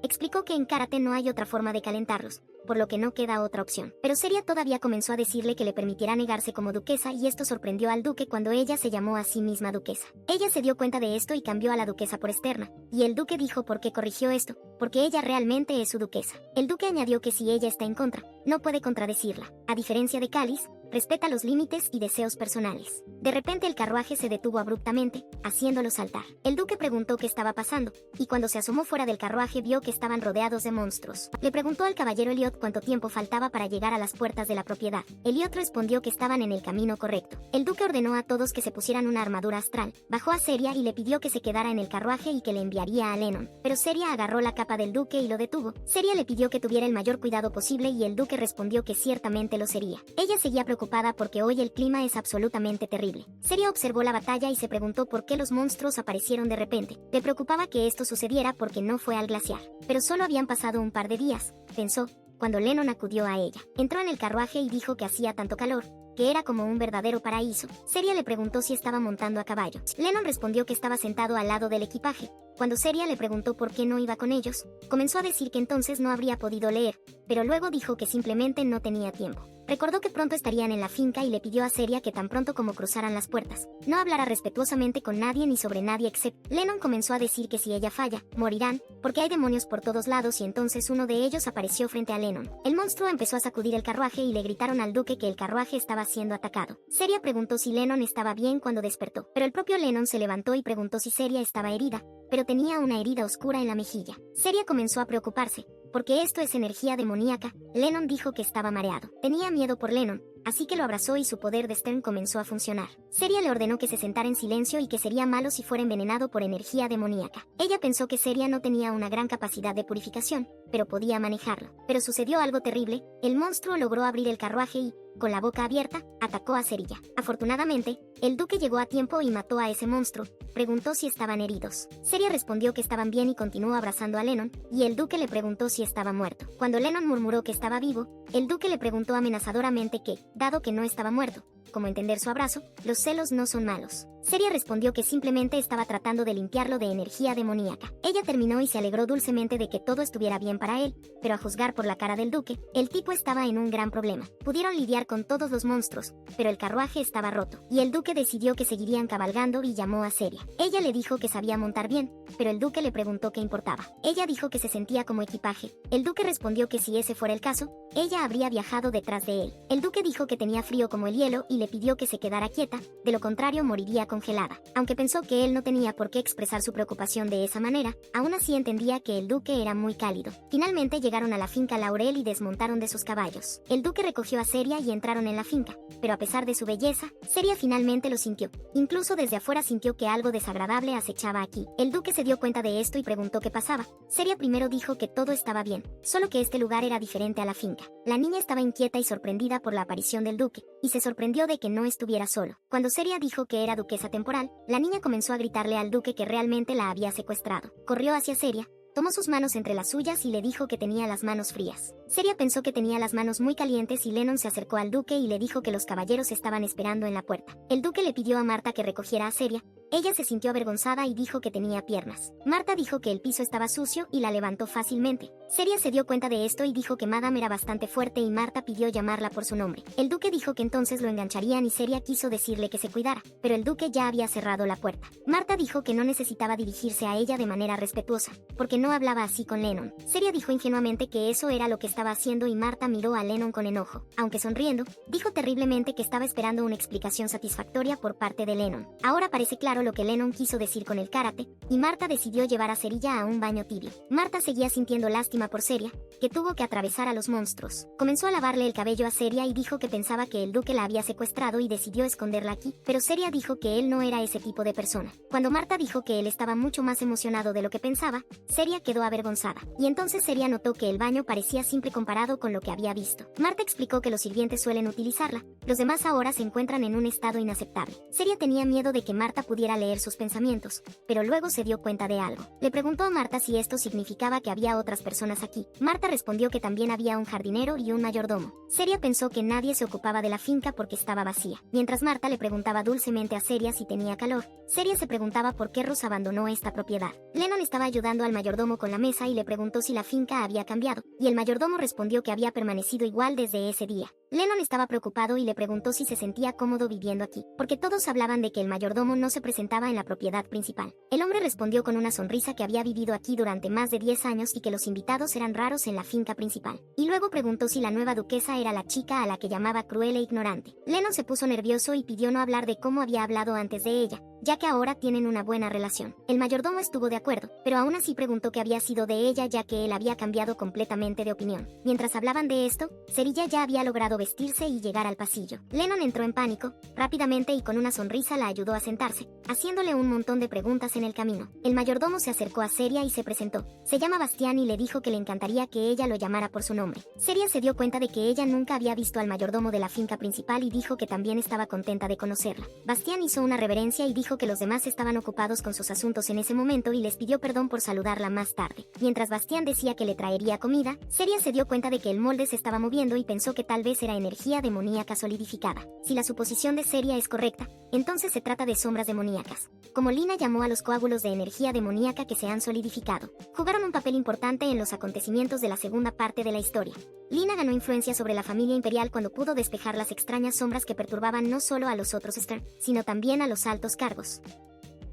[SPEAKER 1] Explicó que en karate no hay otra forma de calentarlos, por lo que no queda otra opción. Pero Celia todavía comenzó a decirle que le permitiera negarse como duquesa y esto sorprendió al duque cuando ella se llamó a sí misma duquesa. Ella se dio cuenta de esto y cambió a la duquesa por Esterna, y el duque dijo por qué corrigió esto, porque ella realmente es su duquesa. El duque añadió que si ella está en contra, no puede contradecirla. A diferencia de Cáliz, respeta los límites y deseos personales. De repente el carruaje se detuvo abruptamente, haciéndolo saltar. El duque preguntó qué estaba pasando, y cuando se asomó fuera del carruaje vio que estaban rodeados de monstruos. Le preguntó al caballero Elliot cuánto tiempo faltaba para llegar a las puertas de la propiedad. Elliot respondió que estaban en el camino correcto. El duque ordenó a todos que se pusieran una armadura astral, bajó a Celia y le pidió que se quedara en el carruaje y que le enviaría a Lennon. Pero Celia agarró la capa del duque y lo detuvo. Celia le pidió que tuviera el mayor cuidado posible y el duque respondió que ciertamente lo sería. Ella seguía preocupada porque hoy el clima es absolutamente terrible. Celia observó la batalla y se preguntó por qué los monstruos aparecieron de repente. Le preocupaba que esto sucediera porque no fue al glaciar. Pero solo habían pasado un par de días, pensó, cuando Lennon acudió a ella. Entró en el carruaje y dijo que hacía tanto calor, que era como un verdadero paraíso. Celia le preguntó si estaba montando a caballo. Lennon respondió que estaba sentado al lado del equipaje. Cuando Celia le preguntó por qué no iba con ellos, comenzó a decir que entonces no habría podido leer, pero luego dijo que simplemente no tenía tiempo. Recordó que pronto estarían en la finca y le pidió a Celia que tan pronto como cruzaran las puertas, no hablara respetuosamente con nadie ni sobre nadie excepto. Lennon comenzó a decir que si ella falla, morirán, porque hay demonios por todos lados y entonces uno de ellos apareció frente a Lennon. El monstruo empezó a sacudir el carruaje y le gritaron al duque que el carruaje estaba siendo atacado. Celia preguntó si Lennon estaba bien cuando despertó, pero el propio Lennon se levantó y preguntó si Celia estaba herida, pero tenía una herida oscura en la mejilla. Celia comenzó a preocuparse, porque esto es energía demoníaca. Lennon dijo que estaba mareado. Tenía miedo por Lennon, así que lo abrazó y su poder de Stern comenzó a funcionar. Celia le ordenó que se sentara en silencio y que sería malo si fuera envenenado por energía demoníaca. Ella pensó que Celia no tenía una gran capacidad de purificación, pero podía manejarlo. Pero sucedió algo terrible. El monstruo logró abrir el carruaje y, con la boca abierta, atacó a Celia. Afortunadamente, el duque llegó a tiempo y mató a ese monstruo. Preguntó si estaban heridos. Celia respondió que estaban bien y continuó abrazando a Lennon, y el duque le preguntó si estaba muerto. Cuando Lennon murmuró que estaba vivo, el duque le preguntó amenazadoramente que, dado que no estaba muerto, como entender su abrazo, los celos no son malos. Celia respondió que simplemente estaba tratando de limpiarlo de energía demoníaca. Ella terminó y se alegró dulcemente de que todo estuviera bien para él, pero a juzgar por la cara del duque, el tipo estaba en un gran problema. Pudieron lidiar con todos los monstruos, pero el carruaje estaba roto, y el duque decidió que seguirían cabalgando y llamó a Celia. Ella le dijo que sabía montar bien, pero el duque le preguntó qué importaba. Ella dijo que se sentía como equipaje. El duque respondió que si ese fuera el caso, ella habría viajado detrás de él. El duque dijo que tenía frío como el hielo y y le pidió que se quedara quieta, de lo contrario moriría congelada. Aunque pensó que él no tenía por qué expresar su preocupación de esa manera, aún así entendía que el duque era muy cálido. Finalmente llegaron a la finca Laurel y desmontaron de sus caballos. El duque recogió a Seria y entraron en la finca, pero a pesar de su belleza, Seria finalmente lo sintió. Incluso desde afuera sintió que algo desagradable acechaba aquí. El duque se dio cuenta de esto y preguntó qué pasaba. Seria primero dijo que todo estaba bien, solo que este lugar era diferente a la finca. La niña estaba inquieta y sorprendida por la aparición del duque, y se sorprendió de que no estuviera solo. Cuando Seria dijo que era duquesa temporal, la niña comenzó a gritarle al duque que realmente la había secuestrado. Corrió hacia Seria, tomó sus manos entre las suyas y le dijo que tenía las manos frías. Seria pensó que tenía las manos muy calientes y Lennon se acercó al duque y le dijo que los caballeros estaban esperando en la puerta. El duque le pidió a Marta que recogiera a Seria. Ella se sintió avergonzada y dijo que tenía piernas. Marta dijo que el piso estaba sucio y la levantó fácilmente. Seria se dio cuenta de esto y dijo que Madame era bastante fuerte y Marta pidió llamarla por su nombre. El duque dijo que entonces lo engancharían y Seria quiso decirle que se cuidara, pero el duque ya había cerrado la puerta. Marta dijo que no necesitaba dirigirse a ella de manera respetuosa, porque no hablaba así con Lennon. Seria dijo ingenuamente que eso era lo que estaba haciendo y Marta miró a Lennon con enojo. Aunque sonriendo, dijo terriblemente que estaba esperando una explicación satisfactoria por parte de Lennon. Ahora parece claro lo que Lennon quiso decir con el karate, y Marta decidió llevar a Seria a un baño tibio. Marta seguía sintiendo lástima por Seria, que tuvo que atravesar a los monstruos. Comenzó a lavarle el cabello a Seria y dijo que pensaba que el duque la había secuestrado y decidió esconderla aquí, pero Seria dijo que él no era ese tipo de persona. Cuando Marta dijo que él estaba mucho más emocionado de lo que pensaba, Seria quedó avergonzada, y entonces Seria notó que el baño parecía simple comparado con lo que había visto. Marta explicó que los sirvientes suelen utilizarla, los demás ahora se encuentran en un estado inaceptable. Seria tenía miedo de que Marta pudiera leer sus pensamientos, pero luego se dio cuenta de algo. Le preguntó a Marta si esto significaba que había otras personas aquí. Marta respondió que también había un jardinero y un mayordomo. Seria pensó que nadie se ocupaba de la finca porque estaba vacía. Mientras Marta le preguntaba dulcemente a Seria si tenía calor, Seria se preguntaba por qué Ross abandonó esta propiedad. Lennon estaba ayudando al mayordomo con la mesa y le preguntó si la finca había cambiado, y el mayordomo respondió que había permanecido igual desde ese día. Lennon estaba preocupado y le preguntó si se sentía cómodo viviendo aquí, porque todos hablaban de que el mayordomo no se presentaba en la propiedad principal. El hombre respondió con una sonrisa que había vivido aquí durante más de 10 años y que los invitados eran raros en la finca principal. Y luego preguntó si la nueva duquesa era la chica a la que llamaba cruel e ignorante. Lennon se puso nervioso y pidió no hablar de cómo había hablado antes de ella, ya que ahora tienen una buena relación. El mayordomo estuvo de acuerdo, pero aún así preguntó qué había sido de ella ya que él había cambiado completamente de opinión. Mientras hablaban de esto, Seria ya había logrado vestirse y llegar al pasillo. Lennon entró en pánico, rápidamente y con una sonrisa la ayudó a sentarse, haciéndole un montón de preguntas en el camino. El mayordomo se acercó a Seria y se presentó. Se llama Bastián y le dijo que le encantaría que ella lo llamara por su nombre. Seria se dio cuenta de que ella nunca había visto al mayordomo de la finca principal y dijo que también estaba contenta de conocerla. Bastián hizo una reverencia y dijo que los demás estaban ocupados con sus asuntos en ese momento y les pidió perdón por saludarla más tarde. Mientras Bastián decía que le traería comida, Seria se dio cuenta de que el molde se estaba moviendo y pensó que tal vez era energía demoníaca solidificada. Si la suposición de Seria es correcta, entonces se trata de sombras demoníacas. Como Lina llamó a los coágulos de energía demoníaca que se han solidificado, jugaron un papel importante en los acontecimientos de la segunda parte de la historia. Lina ganó influencia sobre la familia imperial cuando pudo despejar las extrañas sombras que perturbaban no solo a los otros Stern, sino también a los altos cargos.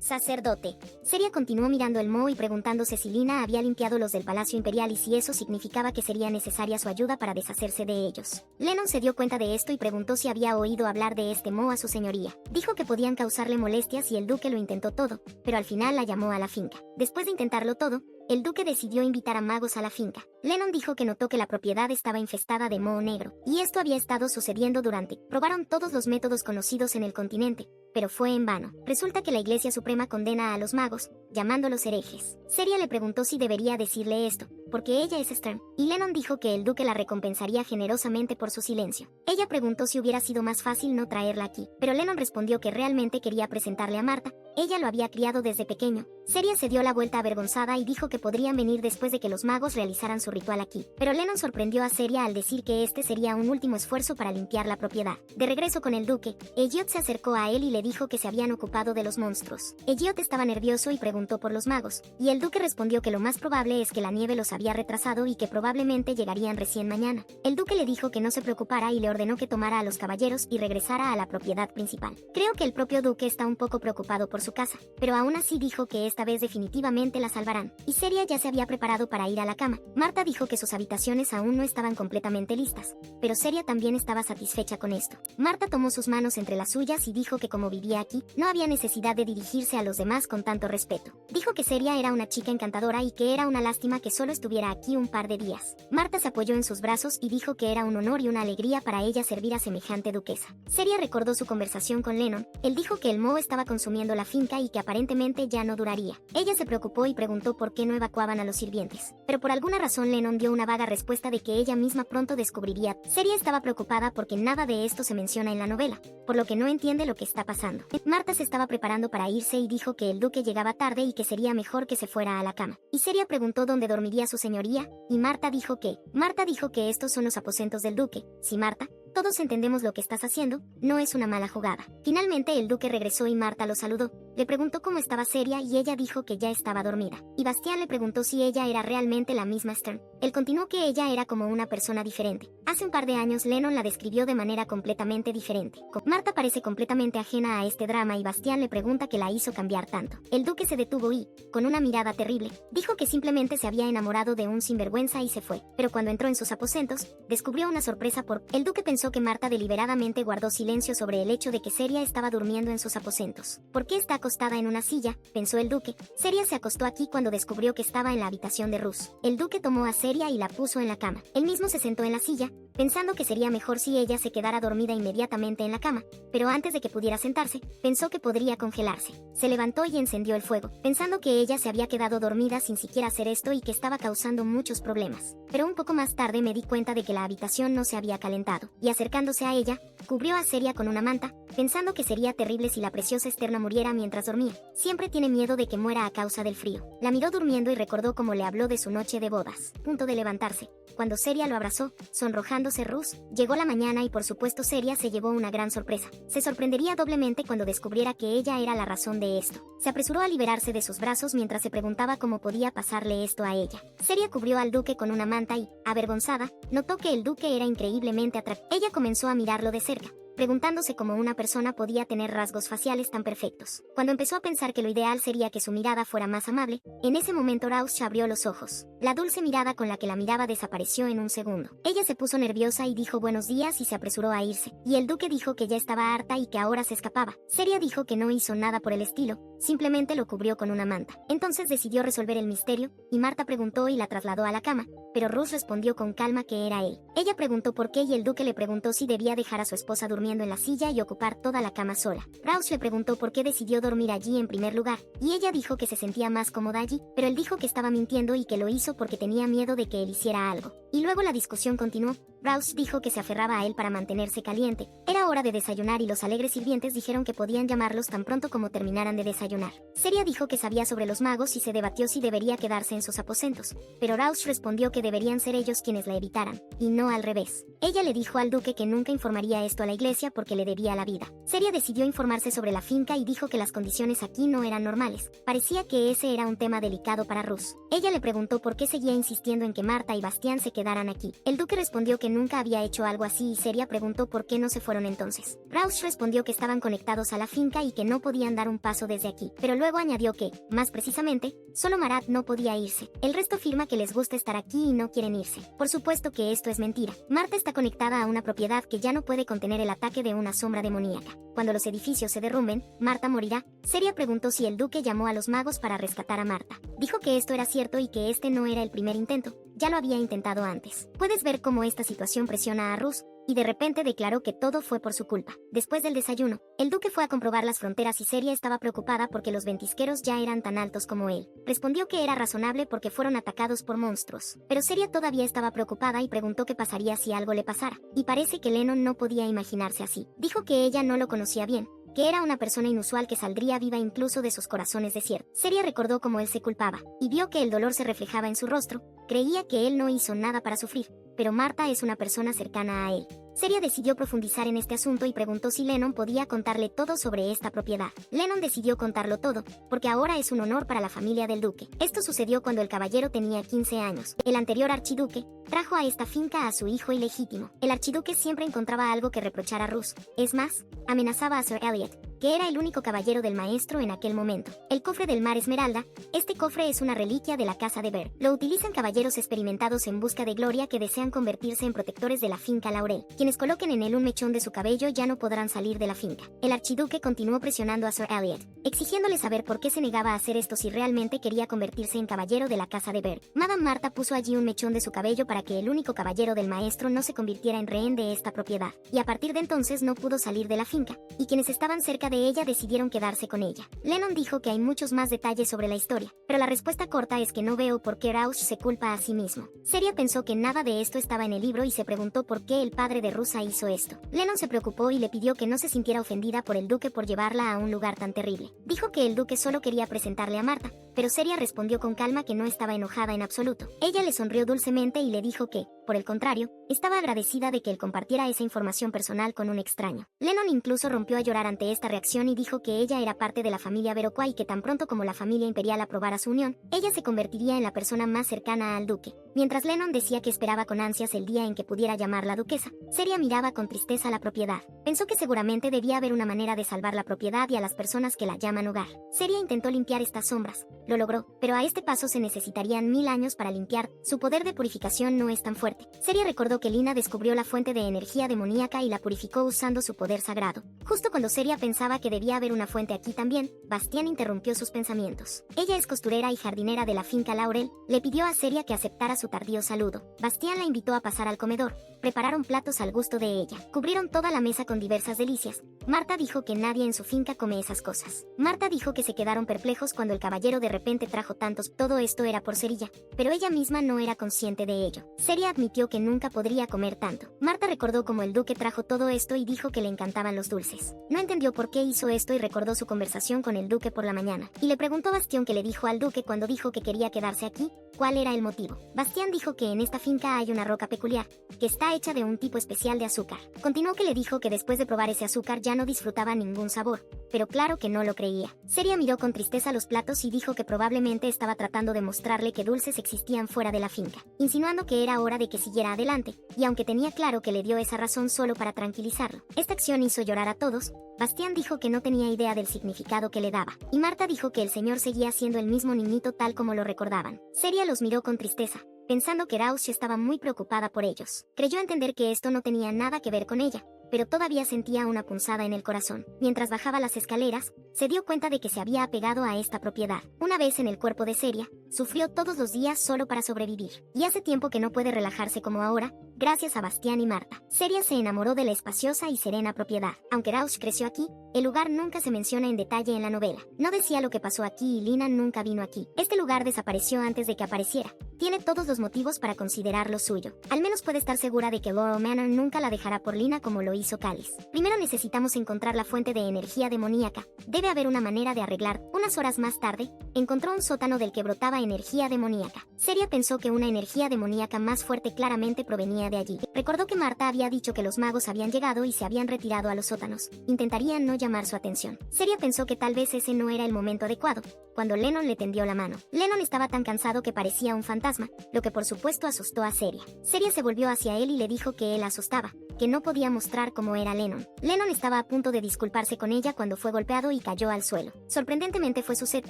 [SPEAKER 1] Sacerdote. Seria continuó mirando el moho y preguntándose si Lina había limpiado los del Palacio Imperial y si eso significaba que sería necesaria su ayuda para deshacerse de ellos. Lennon se dio cuenta de esto y preguntó si había oído hablar de este moho a su señoría. Dijo que podían causarle molestias y el duque lo intentó todo, pero al final la llamó a la finca. Después de intentarlo todo, el duque decidió invitar a magos a la finca. Lennon dijo que notó que la propiedad estaba infestada de moho negro, y esto había estado sucediendo durante. Probaron todos los métodos conocidos en el continente, pero fue en vano. Resulta que la Iglesia Suprema condena a los magos, llamándolos herejes. Seria le preguntó si debería decirle esto, porque ella es Stern, y Lennon dijo que el duque la recompensaría generosamente por su silencio. Ella preguntó si hubiera sido más fácil no traerla aquí, pero Lennon respondió que realmente quería presentarle a Marta. Ella lo había criado desde pequeño. Seria se dio la vuelta avergonzada y dijo que podrían venir después de que los magos realizaran su ritual aquí. Pero Lennon sorprendió a Seria al decir que este sería un último esfuerzo para limpiar la propiedad. De regreso con el duque, Elliot se acercó a él y le dijo que se habían ocupado de los monstruos. Elliot estaba nervioso y preguntó por los magos, y el duque respondió que lo más probable es que la nieve los había retrasado y que probablemente llegarían recién mañana. El duque le dijo que no se preocupara y le ordenó que tomara a los caballeros y regresara a la propiedad principal. Creo que el propio duque está un poco preocupado por su casa, pero aún así dijo que esta vez definitivamente la salvarán. Y Seria ya se había preparado para ir a la cama. Marta dijo que sus habitaciones aún no estaban completamente listas, pero Seria también estaba satisfecha con esto. Marta tomó sus manos entre las suyas y dijo que como vivía aquí, no había necesidad de dirigirse a los demás con tanto respeto. Dijo que Seria era una chica encantadora y que era una lástima que solo estuviera aquí un par de días. Marta se apoyó en sus brazos y dijo que era un honor y una alegría para ella servir a semejante duquesa. Seria recordó su conversación con Lennon. Él dijo que el moho estaba consumiendo la finca y que aparentemente ya no duraría. Ella se preocupó y preguntó por qué no evacuaban a los sirvientes. Pero por alguna razón Lennon dio una vaga respuesta de que ella misma pronto descubriría. Seria estaba preocupada porque nada de esto se menciona en la novela, por lo que no entiende lo que está pasando. Marta se estaba preparando para irse y dijo que el duque llegaba tarde y que sería mejor que se fuera a la cama. Y Seria preguntó dónde dormiría su señoría, y Marta dijo que estos son los aposentos del duque. Sí, Marta, todos entendemos lo que estás haciendo, no es una mala jugada. Finalmente el duque regresó y Marta lo saludó. Le preguntó cómo estaba Seria y ella dijo que ya estaba dormida. Y Bastián le preguntó si ella era realmente la misma Stern. Él continuó que ella era como una persona diferente. Hace un par de años Lennon la describió de manera completamente diferente. Marta parece completamente ajena a este drama y Bastián le pregunta qué la hizo cambiar tanto. El duque se detuvo y, con una mirada terrible, dijo que simplemente se había enamorado de un sinvergüenza y se fue. Pero cuando entró en sus aposentos, descubrió una sorpresa el duque pensó que Marta deliberadamente guardó silencio sobre el hecho de que Seria estaba durmiendo en sus aposentos. ¿Por qué está acostada en una silla?, pensó el duque. Seria se acostó aquí cuando descubrió que estaba en la habitación de Rus. El duque tomó a Seria y la puso en la cama. Él mismo se sentó en la silla, pensando que sería mejor si ella se quedara dormida inmediatamente en la cama, pero antes de que pudiera sentarse, pensó que podría congelarse. Se levantó y encendió el fuego, pensando que ella se había quedado dormida sin siquiera hacer esto y que estaba causando muchos problemas. Pero un poco más tarde me di cuenta de que la habitación no se había calentado, y acercándose a ella, cubrió a Seria con una manta, pensando que sería terrible si la preciosa Esterna muriera mientras dormía. Siempre tiene miedo de que muera a causa del frío. La miró durmiendo y recordó cómo le habló de su noche de bodas. Punto de levantarse, cuando Seria lo abrazó, sonrojándose Rus, llegó la mañana y por supuesto Seria se llevó una gran sorpresa. Se sorprendería doblemente cuando descubriera que ella era la razón de esto. Se apresuró a liberarse de sus brazos mientras se preguntaba cómo podía pasarle esto a ella. Seria cubrió al duque con una manta y, avergonzada, notó que el duque era increíblemente atractivo. Ella comenzó a mirarlo de cerca, preguntándose cómo una persona podía tener rasgos faciales tan perfectos. Cuando empezó a pensar que lo ideal sería que su mirada fuera más amable, en ese momento Rausch abrió los ojos. La dulce mirada con la que la miraba desapareció en un segundo. Ella se puso nerviosa y dijo buenos días y se apresuró a irse, y el duque dijo que ya estaba harta y que ahora se escapaba. Seria dijo que no hizo nada por el estilo, simplemente lo cubrió con una manta. Entonces decidió resolver el misterio, y Marta preguntó y la trasladó a la cama, pero Rus respondió con calma que era él. Ella preguntó por qué y el duque le preguntó si debía dejar a su esposa durmiendo en la silla y ocupar toda la cama sola. Rausch le preguntó por qué decidió dormir allí en primer lugar, y ella dijo que se sentía más cómoda allí, pero él dijo que estaba mintiendo y que lo hizo porque tenía miedo de que él hiciera algo. Y luego la discusión continuó. Rausch dijo que se aferraba a él para mantenerse caliente. Era hora de desayunar y los alegres sirvientes dijeron que podían llamarlos tan pronto como terminaran de desayunar. Seria dijo que sabía sobre los magos y se debatió si debería quedarse en sus aposentos, pero Rausch respondió que deberían ser ellos quienes la evitaran, y no al revés. Ella le dijo al duque que nunca informaría esto a la iglesia porque le debía la vida. Seria decidió informarse sobre la finca y dijo que las condiciones aquí no eran normales. Parecía que ese era un tema delicado para Rus. Ella le preguntó por qué seguía insistiendo en que Marta y Bastián se quedaran aquí. El duque respondió que nunca había hecho algo así y Seria preguntó por qué no se fueron entonces. Rausch respondió que estaban conectados a la finca y que no podían dar un paso desde aquí, pero luego añadió que, más precisamente, solo Marat no podía irse. El resto afirma que les gusta estar aquí y no quieren irse. Por supuesto que esto es mentira. Marta está conectada a una propiedad que ya no puede contener el ataque de una sombra demoníaca. Cuando los edificios se derrumben, Marta morirá. Seria preguntó si el duque llamó a los magos para rescatar a Marta. Dijo que esto era cierto y que este no era el primer intento. Ya lo había intentado antes. Puedes ver cómo esta situación presiona a Rus, y de repente declaró que todo fue por su culpa. Después del desayuno, el duque fue a comprobar las fronteras y Seria estaba preocupada porque los ventisqueros ya eran tan altos como él. Respondió que era razonable porque fueron atacados por monstruos. Pero Seria todavía estaba preocupada y preguntó qué pasaría si algo le pasara. Y parece que Lennon no podía imaginarse así. Dijo que ella no lo conocía bien, que era una persona inusual que saldría viva incluso de sus corazones desiertos. Seria recordó cómo él se culpaba, y vio que el dolor se reflejaba en su rostro. Creía que él no hizo nada para sufrir, pero Marta es una persona cercana a él. Seria decidió profundizar en este asunto y preguntó si Lennon podía contarle todo sobre esta propiedad. Lennon decidió contarlo todo, porque ahora es un honor para la familia del duque. Esto sucedió cuando el caballero tenía 15 años. El anterior archiduque trajo a esta finca a su hijo ilegítimo. El archiduque siempre encontraba algo que reprochar a Rus. Es más, amenazaba a Sir Elliot, que era el único caballero del maestro en aquel momento. El cofre del mar Esmeralda. Este cofre es una reliquia de la casa de Ver. Lo utilizan caballeros experimentados en busca de gloria que desean convertirse en protectores de la finca Laurel. Quienes coloquen en él un mechón de su cabello ya no podrán salir de la finca. El archiduque continuó presionando a Sir Elliot, exigiéndole saber por qué se negaba a hacer esto si realmente quería convertirse en caballero de la casa de Ver. Madame Marta puso allí un mechón de su cabello para que el único caballero del maestro no se convirtiera en rehén de esta propiedad, y a partir de entonces no pudo salir de la finca, y quienes estaban cerca de ella decidieron quedarse con ella. Lennon dijo que hay muchos más detalles sobre la historia, pero la respuesta corta es que no veo por qué Rausch se culpa a sí mismo. Seria pensó que nada de esto estaba en el libro y se preguntó por qué el padre de Rusa hizo esto. Lennon se preocupó y le pidió que no se sintiera ofendida por el duque por llevarla a un lugar tan terrible. Dijo que el duque solo quería presentarle a Marta, pero Seria respondió con calma que no estaba enojada en absoluto. Ella le sonrió dulcemente y le dijo que, por el contrario, estaba agradecida de que él compartiera esa información personal con un extraño. Lennon incluso rompió a llorar ante esta reacción y dijo que ella era parte de la familia Iroquois y que tan pronto como la familia imperial aprobara su unión, ella se convertiría en la persona más cercana al duque. Mientras Lennon decía que esperaba con ansias el día en que pudiera llamarla duquesa, Seria miraba con tristeza la propiedad. Pensó que seguramente debía haber una manera de salvar la propiedad y a las personas que la llaman hogar. Seria intentó limpiar estas sombras. Lo logró, pero a este paso se necesitarían 1000 años para limpiar. Su poder de purificación no es tan fuerte. Seria recordó que Lina descubrió la fuente de energía demoníaca y la purificó usando su poder sagrado. Justo cuando Seria pensaba que debía haber una fuente aquí también, Bastián interrumpió sus pensamientos. Ella es costurera y jardinera de la finca Laurel. Le pidió a Seria que aceptara su tardío saludo. Bastián la invitó a pasar al comedor. Prepararon platos al gusto de ella. Cubrieron toda la mesa con diversas delicias. Marta dijo que nadie en su finca come esas cosas. Marta dijo que se quedaron perplejos cuando el caballero de repente trajo tantos. Todo esto era por Cerilla, pero ella misma no era consciente de ello. Seria admitió que nunca podría comer tanto. Marta recordó cómo el duque trajo todo esto y dijo que le encantaban los dulces. No entendió por qué hizo esto y recordó su conversación con el duque por la mañana. Y le preguntó a Bastián qué le dijo al duque cuando dijo que quería quedarse aquí, cuál era el motivo. Bastián dijo que en esta finca hay una roca peculiar, que está hecha de un tipo especial de azúcar. Continuó que le dijo que después de probar ese azúcar ya no disfrutaba ningún sabor, pero claro que no lo creía. Seria miró con tristeza los platos y dijo que probablemente estaba tratando de mostrarle que dulces existían fuera de la finca, insinuando que era hora de que siguiera adelante, y aunque tenía claro que le dio esa razón solo para tranquilizarlo. Esta acción hizo llorar a todos. Bastián dijo que no tenía idea del significado que le daba, y Marta dijo que el señor seguía siendo el mismo niñito tal como lo recordaban. Seria los miró con tristeza, pensando que Rausch estaba muy preocupada por ellos. Creyó entender que esto no tenía nada que ver con ella, pero todavía sentía una punzada en el corazón. Mientras bajaba las escaleras, se dio cuenta de que se había apegado a esta propiedad. Una vez en el cuerpo de Seria, sufrió todos los días solo para sobrevivir, y hace tiempo que no puede relajarse como ahora, gracias a Bastián y Marta. Seria se enamoró de la espaciosa y serena propiedad. Aunque Rausch creció aquí, el lugar nunca se menciona en detalle en la novela. No decía lo que pasó aquí y Lina nunca vino aquí. Este lugar desapareció antes de que apareciera. Tiene todos los motivos para considerarlo suyo. Al menos puede estar segura de que Laurel Manor nunca la dejará por Lina como lo hizo Cáliz. Primero necesitamos encontrar la fuente de energía demoníaca. Debe haber una manera de arreglar. Unas horas más tarde, encontró un sótano del que brotaba energía demoníaca. Seria pensó que una energía demoníaca más fuerte claramente provenía de allí. Recordó que Marta había dicho que los magos habían llegado y se habían retirado a los sótanos. Intentarían no llamar su atención. Seria pensó que tal vez ese no era el momento adecuado, cuando Lennon le tendió la mano. Lennon estaba tan cansado que parecía un fantasma, lo que por supuesto asustó a Seria. Seria se volvió hacia él y le dijo que él asustaba, que no podía mostrar cómo era Lennon. Lennon estaba a punto de disculparse con ella cuando fue golpeado y cayó al suelo. Sorprendentemente fue Suzette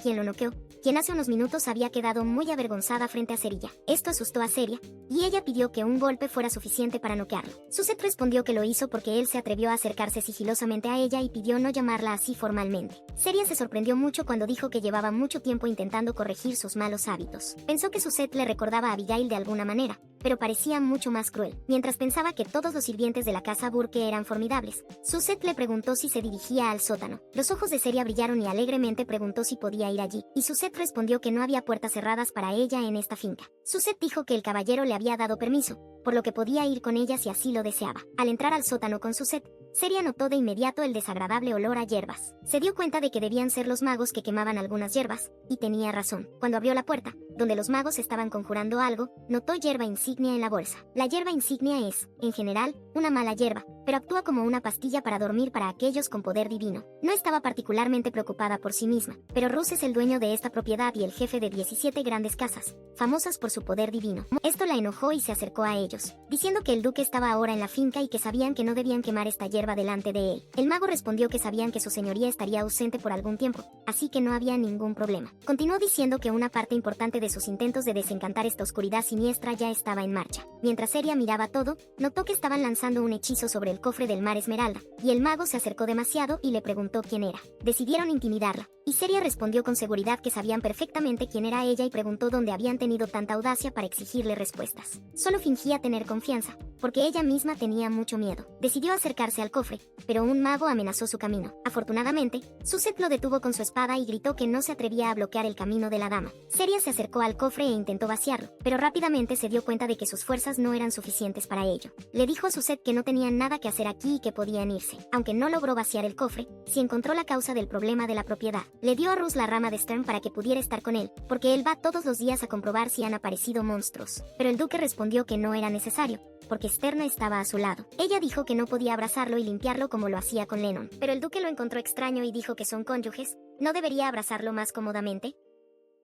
[SPEAKER 1] quien lo noqueó, quien hace unos minutos había quedado muy avergonzada frente a Cerilla. Esto asustó a Seria, y ella pidió que un golpe fuera suficiente para noquearlo. Suzette respondió que lo hizo porque él se atrevió a acercarse sigilosamente a ella y pidió no llamarla así formalmente. Seria se sorprendió mucho cuando dijo que llevaba mucho tiempo intentando corregir sus malos hábitos. Pensó que Suzette le recordaba a Abigail de alguna manera, pero parecía mucho más cruel. Mientras pensaba que todos los sirvientes de la casa Burke eran formidables, Suzette le preguntó si se dirigía al sótano. Los ojos de Seria brillaron y alegremente preguntó si podía ir allí, y Suzette respondió que no había puertas cerradas para ella en esta finca. Suzette dijo que el caballero le había dado permiso, por lo que podía ir con ella si así lo deseaba. Al entrar al sótano con Suzette, Seria notó de inmediato el desagradable olor a hierbas. Se dio cuenta de que debían ser los magos que quemaban algunas hierbas, y tenía razón. Cuando abrió la puerta, donde los magos estaban conjurando algo, notó hierba insignia en la bolsa. La hierba insignia es, en general, una mala hierba, pero actúa como una pastilla para dormir para aquellos con poder divino. No estaba particularmente preocupada por sí misma, pero Rus es el dueño de esta propiedad y el jefe de 17 grandes casas, famosas por su poder divino. Esto la enojó y se acercó a ellos, diciendo que el duque estaba ahora en la finca y que sabían que no debían quemar esta hierba delante de él. El mago respondió que sabían que su señoría estaría ausente por algún tiempo, así que no había ningún problema. Continuó diciendo que una parte importante de sus intentos de desencantar esta oscuridad siniestra ya estaba en marcha. Mientras Seria miraba todo, notó que estaban lanzando un hechizo sobre el cofre del mar Esmeralda, y el mago se acercó demasiado y le preguntó quién era. Decidieron intimidarla, y Seria respondió con seguridad que sabían perfectamente quién era ella y preguntó dónde habían tenido tanta audacia para exigirle respuestas. Solo fingía tener confianza, porque ella misma tenía mucho miedo. Decidió acercarse al cofre, pero un mago amenazó su camino. Afortunadamente, Susette lo detuvo con su espada y gritó que no se atrevía a bloquear el camino de la dama. Seria se acercó al cofre e intentó vaciarlo, pero rápidamente se dio cuenta de que sus fuerzas no eran suficientes para ello. Le dijo a Susette que no tenían nada que hacer aquí y que podían irse. Aunque no logró vaciar el cofre, sí encontró la causa del problema de la propiedad. Le dio a Rus la rama de Stern para que pudiera estar con él, porque él va todos los días a comprobar si han aparecido monstruos. Pero el duque respondió que no era necesario, porque Stern estaba a su lado. Ella dijo que no podía abrazarlo y limpiarlo como lo hacía con Lennon. Pero el duque lo encontró extraño y dijo que son cónyuges. ¿No debería abrazarlo más cómodamente?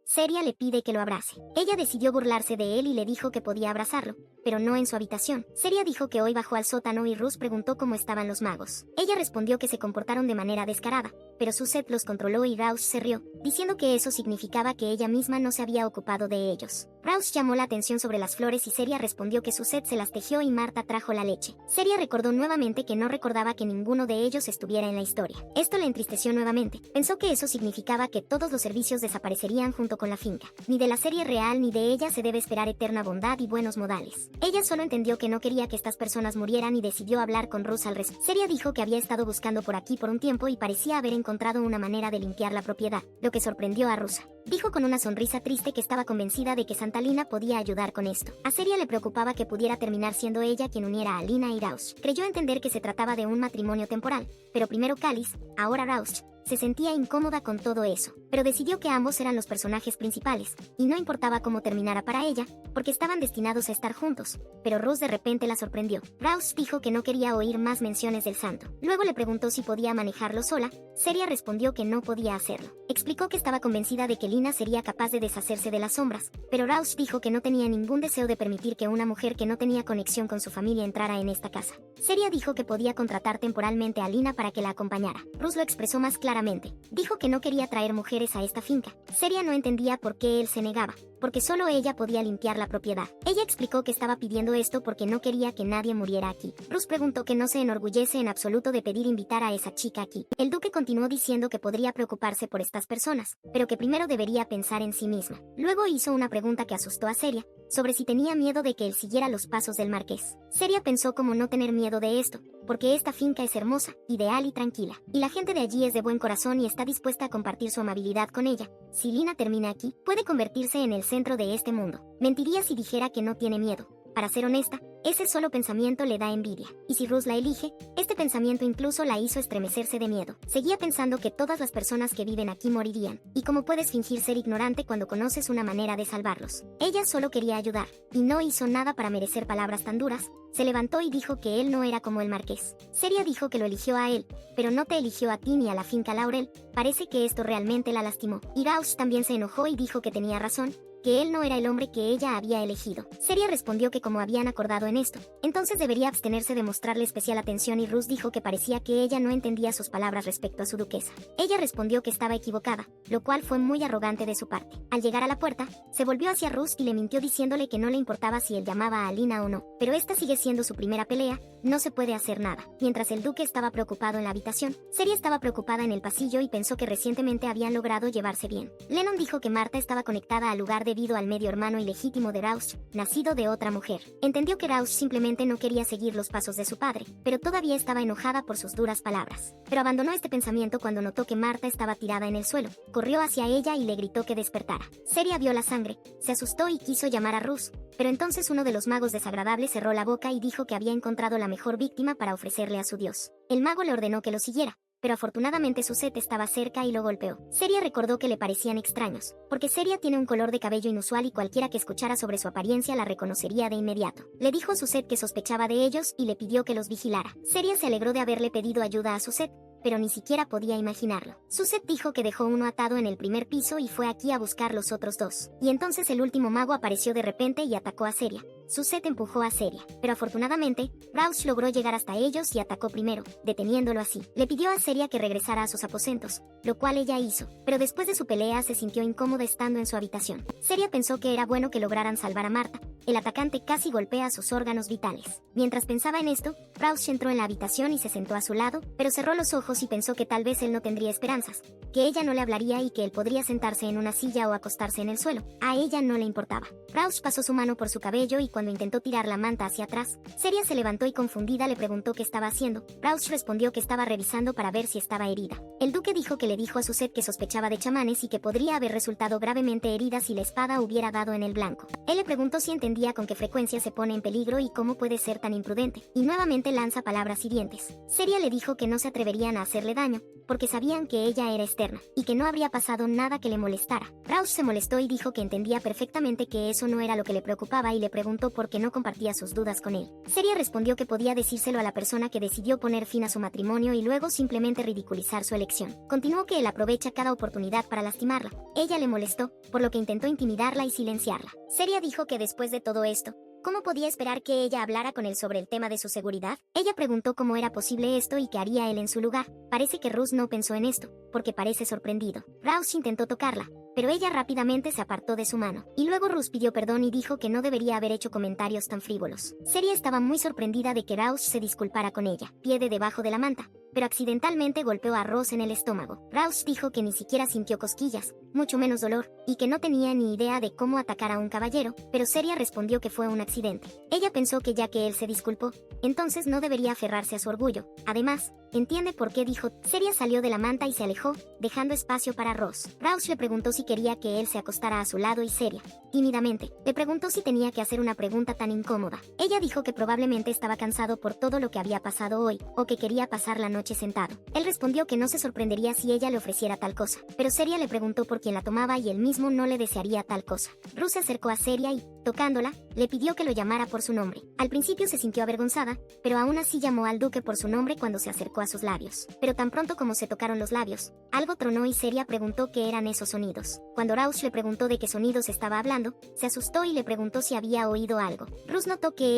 [SPEAKER 1] Seria le pide que lo abrace. Ella decidió burlarse de él y le dijo que podía abrazarlo, pero no en su habitación. Seria dijo que hoy bajó al sótano y Rus preguntó cómo estaban los magos. Ella respondió que se comportaron de manera descarada, pero Susette los controló y Rausch se rió, diciendo que eso significaba que ella misma no se había ocupado de ellos. Rausch llamó la atención sobre las flores y Seria respondió que Susette se las tejió y Marta trajo la leche. Seria recordó nuevamente que no recordaba que ninguno de ellos estuviera en la historia. Esto le entristeció nuevamente. Pensó que eso significaba que todos los servicios desaparecerían junto con la finca. Ni de la serie real ni de ella se debe esperar eterna bondad y buenos modales. Ella solo entendió que no quería que estas personas murieran y decidió hablar con Rus al respecto. Seria dijo que había estado buscando por aquí por un tiempo y parecía haber encontrado una manera de limpiar la propiedad, lo que sorprendió a Rusa. Dijo con una sonrisa triste que estaba convencida de que Santa Lina podía ayudar con esto. A Seria le preocupaba que pudiera terminar siendo ella quien uniera a Lina y Rausch. Creyó entender que se trataba de un matrimonio temporal, pero primero Cáliz, ahora Rausch, se sentía incómoda con todo eso, pero decidió que ambos eran los personajes principales, y no importaba cómo terminara para ella, porque estaban destinados a estar juntos. Pero Rus de repente la sorprendió. Rausch dijo que no quería oír más menciones del santo. Luego le preguntó si podía manejarlo sola. Seria respondió que no podía hacerlo. Explicó que estaba convencida de que Lina sería capaz de deshacerse de las sombras, pero Rausch dijo que no tenía ningún deseo de permitir que una mujer que no tenía conexión con su familia entrara en esta casa. Seria dijo que podía contratar temporalmente a Lina para que la acompañara. Rus lo expresó más claramente. Dijo que no quería traer mujeres a esta finca. Seria no entendía por qué él se negaba, porque solo ella podía limpiar la propiedad. Ella explicó que estaba pidiendo esto porque no quería que nadie muriera aquí. Rus preguntó que no se enorgullece en absoluto de pedir invitar a esa chica aquí. El duque continuó diciendo que podría preocuparse por estas personas, pero que primero debería pensar en sí misma. Luego hizo una pregunta que asustó a Seria, sobre si tenía miedo de que él siguiera los pasos del marqués. Seria pensó cómo no tener miedo de esto, porque esta finca es hermosa, ideal y tranquila, y la gente de allí es de buen corazón y está dispuesta a compartir su amabilidad con ella. Si Lina termina aquí, puede convertirse en el centro de este mundo. Mentiría si dijera que no tiene miedo. Para ser honesta, ese solo pensamiento le da envidia. Y si Rus la elige, este pensamiento incluso la hizo estremecerse de miedo. Seguía pensando que todas las personas que viven aquí morirían. Y cómo puedes fingir ser ignorante cuando conoces una manera de salvarlos. Ella solo quería ayudar, y no hizo nada para merecer palabras tan duras. Se levantó y dijo que él no era como el marqués. Seria dijo que lo eligió a él, pero no te eligió a ti ni a la finca Laurel. Parece que esto realmente la lastimó. Y Rausch también se enojó y dijo que tenía razón, que él no era el hombre que ella había elegido. Seria respondió que como habían acordado en esto, entonces debería abstenerse de mostrarle especial atención y Rus dijo que parecía que ella no entendía sus palabras respecto a su duquesa. Ella respondió que estaba equivocada, lo cual fue muy arrogante de su parte. Al llegar a la puerta, se volvió hacia Rus y le mintió diciéndole que no le importaba si él llamaba a Lina o no, pero esta sigue siendo su primera pelea, no se puede hacer nada. Mientras el duque estaba preocupado en la habitación, Seria estaba preocupada en el pasillo y pensó que recientemente habían logrado llevarse bien. Lennon dijo que Marta estaba conectada al lugar debido al medio hermano ilegítimo de Rausch, nacido de otra mujer. Entendió que Rausch simplemente no quería seguir los pasos de su padre, pero todavía estaba enojada por sus duras palabras. Pero abandonó este pensamiento cuando notó que Marta estaba tirada en el suelo. Corrió hacia ella y le gritó que despertara. Seria vio la sangre, se asustó y quiso llamar a Rus, Pero entonces uno de los magos desagradables cerró la boca y dijo que había encontrado la mejor víctima para ofrecerle a su dios. El mago le ordenó que lo siguiera, pero afortunadamente Suzette estaba cerca y lo golpeó. Seria recordó que le parecían extraños, porque Seria tiene un color de cabello inusual y cualquiera que escuchara sobre su apariencia la reconocería de inmediato. Le dijo a Suzette que sospechaba de ellos y le pidió que los vigilara. Seria se alegró de haberle pedido ayuda a Suzette, pero ni siquiera podía imaginarlo. Suzette dijo que dejó uno atado en el primer piso y fue aquí a buscar los otros dos. Y entonces el último mago apareció de repente y atacó a Seria. Suzette empujó a Seria, pero afortunadamente, Rausch logró llegar hasta ellos y atacó primero, deteniéndolo así. Le pidió a Seria que regresara a sus aposentos, lo cual ella hizo, pero después de su pelea se sintió incómoda estando en su habitación. Seria pensó que era bueno que lograran salvar a Marta. El atacante casi golpea sus órganos vitales. Mientras pensaba en esto, Rausch entró en la habitación y se sentó a su lado, pero cerró los ojos y pensó que tal vez él no tendría esperanzas, que ella no le hablaría y que él podría sentarse en una silla o acostarse en el suelo. A ella no le importaba. Rausch pasó su mano por su cabello y cuando intentó tirar la manta hacia atrás, Seria se levantó y confundida le preguntó qué estaba haciendo. Rausch respondió que estaba revisando para ver si estaba herida. El duque dijo que le dijo a Suzette que sospechaba de chamanes y que podría haber resultado gravemente herida si la espada hubiera dado en el blanco. Él le preguntó si entendía con qué frecuencia se pone en peligro y cómo puede ser tan imprudente, y nuevamente lanza palabras hirientes. Seria le dijo que no se atreverían a hacerle daño, porque sabían que ella era externa, y que no habría pasado nada que le molestara. Rausch se molestó y dijo que entendía perfectamente que eso no era lo que le preocupaba y le preguntó por qué no compartía sus dudas con él. Seria respondió que podía decírselo a la persona que decidió poner fin a su matrimonio y luego simplemente ridiculizar su elección. Continuó que él aprovecha cada oportunidad para lastimarla. Ella le molestó, por lo que intentó intimidarla y silenciarla. Seria dijo que después de todo esto, ¿cómo podía esperar que ella hablara con él sobre el tema de su seguridad? Ella preguntó cómo era posible esto y qué haría él en su lugar. Parece que Russ no pensó en esto, porque parece sorprendido. Rausch intentó tocarla, pero ella rápidamente se apartó de su mano. Y luego Russ pidió perdón y dijo que no debería haber hecho comentarios tan frívolos. Seria estaba muy sorprendida de que Rausch se disculpara con ella. Pie de debajo de la manta, pero accidentalmente golpeó a Ross en el estómago. Rausch dijo que ni siquiera sintió cosquillas, mucho menos dolor, y que no tenía ni idea de cómo atacar a un caballero, pero Seria respondió que fue un accidente. Ella pensó que ya que él se disculpó, entonces no debería aferrarse a su orgullo. Además, entiende por qué dijo. Seria salió de la manta y se alejó, dejando espacio para Ross. Rausch le preguntó si quería que él se acostara a su lado y Seria, tímidamente, le preguntó si tenía que hacer una pregunta tan incómoda. Ella dijo que probablemente estaba cansado por todo lo que había pasado hoy, o que quería pasar la noche sentado. Él respondió que no se sorprendería si ella le ofreciera tal cosa, pero Seria le preguntó por quién la tomaba y él mismo no le desearía tal cosa. Russ se acercó a Seria y, tocándola, le pidió que lo llamara por su nombre. Al principio se sintió avergonzada, pero aún así llamó al duque por su nombre cuando se acercó a sus labios. Pero tan pronto como se tocaron los labios, algo tronó y Seria preguntó qué eran esos sonidos. Cuando Rausch le preguntó de qué sonidos estaba hablando, se asustó y le preguntó si había oído algo. Russ notó que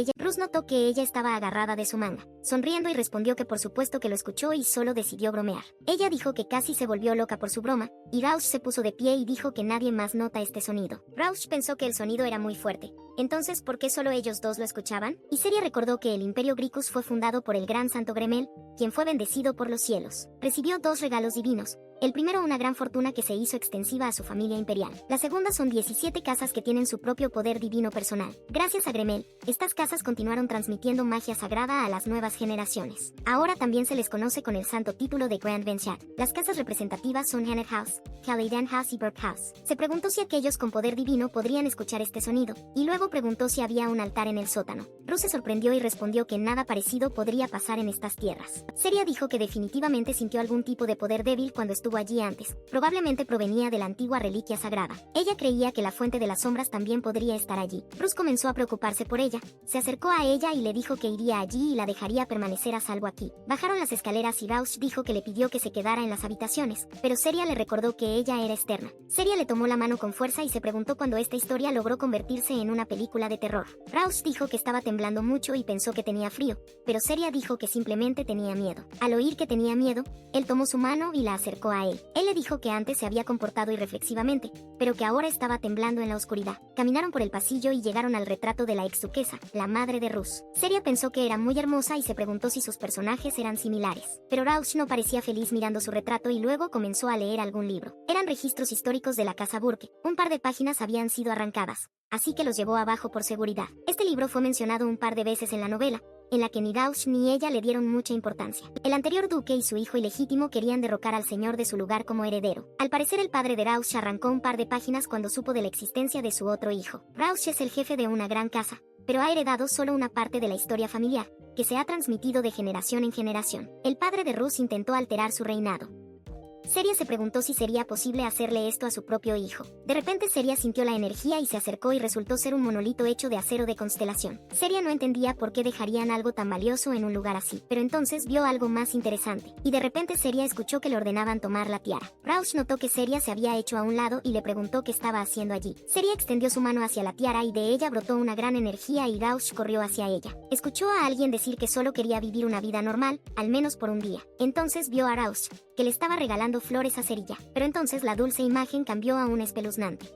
[SPEAKER 1] ella estaba agarrada de su manga, sonriendo y respondió que por supuesto que lo escuchó y solo decidió bromear. Ella dijo que casi se volvió loca por su broma, y Rausch se puso de pie y dijo que nadie más nota este sonido. Rausch pensó que el sonido era muy fuerte. Entonces, ¿por qué solo ellos dos lo escuchaban? Y Seria recordó que el Imperio Gricus fue fundado por el gran Santo Gremel, quien fue bendecido por los cielos. Recibió dos regalos divinos. El primero, una gran fortuna que se hizo extensiva a su familia imperial. La segunda son 17 casas que tienen su propio poder divino personal. Gracias a Gremel, estas casas continuaron transmitiendo magia sagrada a las nuevas generaciones. Ahora también se les conoce con el santo título de Grand Venchat. Las casas representativas son Hanet House, Caladan House y Burke House. Se preguntó si aquellos con poder divino podrían escuchar este sonido, y luego preguntó si había un altar en el sótano. Russ se sorprendió y respondió que nada parecido podría pasar en estas tierras. Seria dijo que definitivamente sintió algún tipo de poder débil cuando estuvo allí antes. Probablemente provenía de la antigua reliquia sagrada. Ella creía que la fuente de las sombras también podría estar allí. Russ comenzó a preocuparse por ella. Se acercó a ella y le dijo que iría allí y la dejaría permanecer a salvo aquí. Bajaron las escaleras y Rausch dijo que le pidió que se quedara en las habitaciones, pero Seria le recordó que ella era externa. Seria le tomó la mano con fuerza y se preguntó cuándo esta historia logró convertirse en una película de terror. Rausch dijo que estaba temblando mucho y pensó que tenía frío, pero Seria dijo que simplemente tenía miedo. Al oír que tenía miedo, él tomó su mano y la acercó a él. Él le dijo que antes se había comportado irreflexivamente, pero que ahora estaba temblando en la oscuridad. Caminaron por el pasillo y llegaron al retrato de la ex duquesa, la madre de Russ. Seria pensó que era muy hermosa y se preguntó si sus personajes eran similares. Pero Rausch no parecía feliz mirando su retrato y luego comenzó a leer algún libro. Eran registros históricos de la casa Burke. Un par de páginas habían sido arrancadas, así que los llevó abajo por seguridad. Este libro fue mencionado un par de veces en la novela, en la que ni Rausch ni ella le dieron mucha importancia. El anterior duque y su hijo ilegítimo querían derrocar al señor de su lugar como heredero. Al parecer el padre de Rausch arrancó un par de páginas cuando supo de la existencia de su otro hijo. Rausch es el jefe de una gran casa, pero ha heredado solo una parte de la historia familiar, que se ha transmitido de generación en generación. El padre de Rus intentó alterar su reinado. Seria se preguntó si sería posible hacerle esto a su propio hijo. De repente Seria sintió la energía y se acercó y resultó ser un monolito hecho de acero de constelación. Seria no entendía por qué dejarían algo tan valioso en un lugar así, pero entonces vio algo más interesante, y de repente Seria escuchó que le ordenaban tomar la tiara. Rausch notó que Seria se había hecho a un lado y le preguntó qué estaba haciendo allí. Seria extendió su mano hacia la tiara y de ella brotó una gran energía y Rausch corrió hacia ella. Escuchó a alguien decir que solo quería vivir una vida normal, al menos por un día. Entonces vio a Rausch, que le estaba regalando flores a Seria, pero entonces la dulce imagen cambió a una espeluznante.